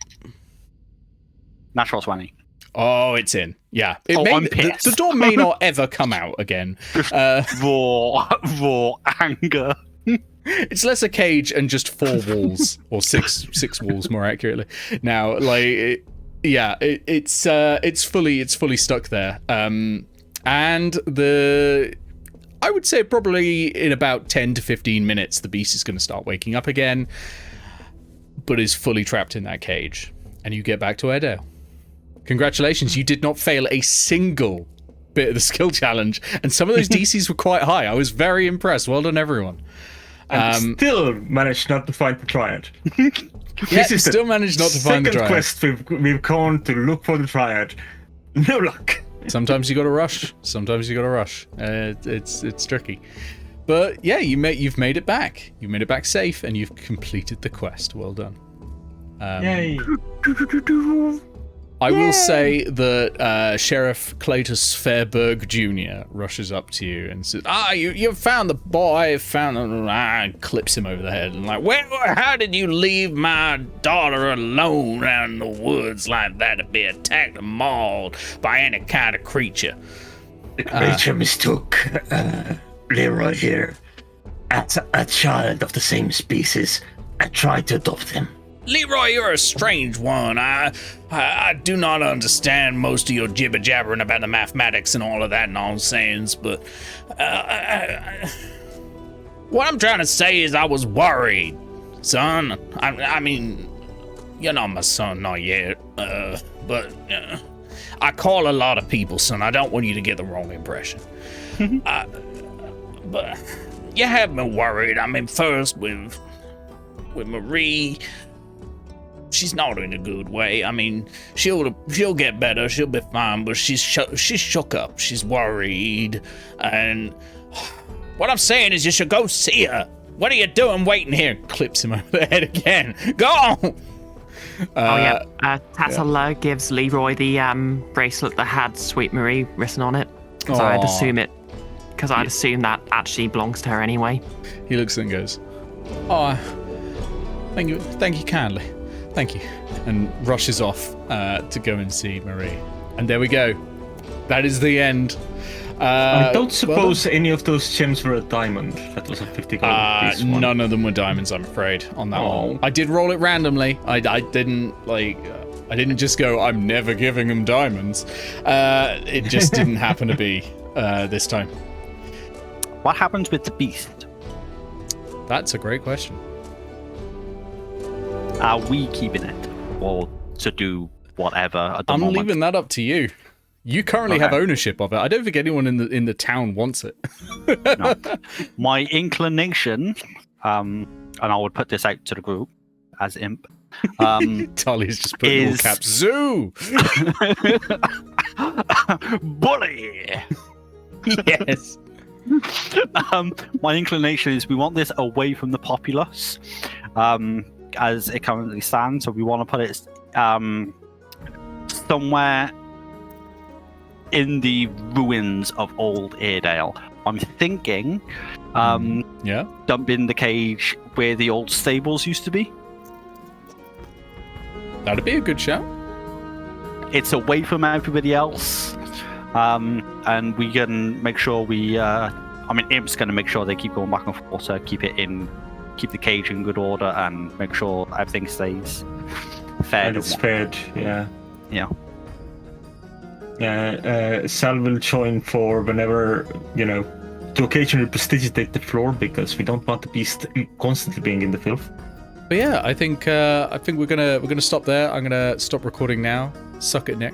Natural 20. Oh, it's in. Yeah. I'm pissed. The door may not ever come out again. Raw anger. It's less a cage and just 4 walls, or six walls more accurately. Now, like, it's fully stuck there. And I would say probably in about 10 to 15 minutes, the beast is going to start waking up again. but is fully trapped in that cage. And you get back to Airedale. Congratulations, you did not fail a single bit of the skill challenge, and some of those DCs were quite high. I was very impressed. Well done, everyone. And still managed not to find the Triad. Yeah, still managed not to find the Triad. Second quest we've gone to look for the Triad. No luck. Sometimes you gotta rush. Sometimes you gotta rush. It's tricky. But yeah, you've made it back. You've made it back safe, and you've completed the quest. Well done. Yay. I will say that Sheriff Cletus Fairburg Jr. rushes up to you and says, you found the boy, clips him over the head and like, how did you leave my daughter alone out in the woods like that to be attacked and mauled by any kind of creature? The creature mistook Leroy here as a child of the same species and tried to adopt him. Leroy, you're a strange one. I do not understand most of your jibber-jabbering about the mathematics and all of that nonsense, but what I'm trying to say is I was worried, son. I mean, you're not my son, not yet, but I call a lot of people, son. I don't want you to get the wrong impression. But you have me worried. I mean, first with Marie... She's not in a good way. I mean, she'll get better. She'll be fine, but she's shook up. She's worried, and what I'm saying is, you should go see her. What are you doing waiting here? Clips him over the head again. Go on. Tatala gives Leroy the bracelet that had Sweet Marie written on it, because I'd assume that actually belongs to her anyway. He looks and goes, thank you kindly. Thank you. And rushes off to go and see Marie. And there we go. That is the end. I don't suppose any of those gems were a diamond. That was a 50 gold piece one. None of them were diamonds, I'm afraid, on that one. I did roll it randomly. I didn't just go, I'm never giving them diamonds. It just didn't happen to be this time. What happens with the beast? That's a great question. Are we keeping it, or to do whatever at the moment? moment? I'm leaving that up to you. You currently have ownership of it. I don't think anyone in the town wants it. No. My inclination, and I would put this out to the group as imp. Tully's just putting all caps. Zoo! Bully! Yes. My inclination is we want this away from the populace. As it currently stands, so we want to put it somewhere in the ruins of old Airedale. I'm thinking dumping the cage where the old stables used to be. That'd be a good shout. It's away from everybody else, and we can make sure Imp's going to make sure they keep going back and forth to keep the cage in good order and make sure everything stays fed. And it's fed, yeah. Yeah. Sal will join for whenever, to occasionally prestigitate the floor, because we don't want the beast constantly being in the filth. But yeah, I think we're gonna stop there. I'm gonna stop recording now. Suck it, Nick.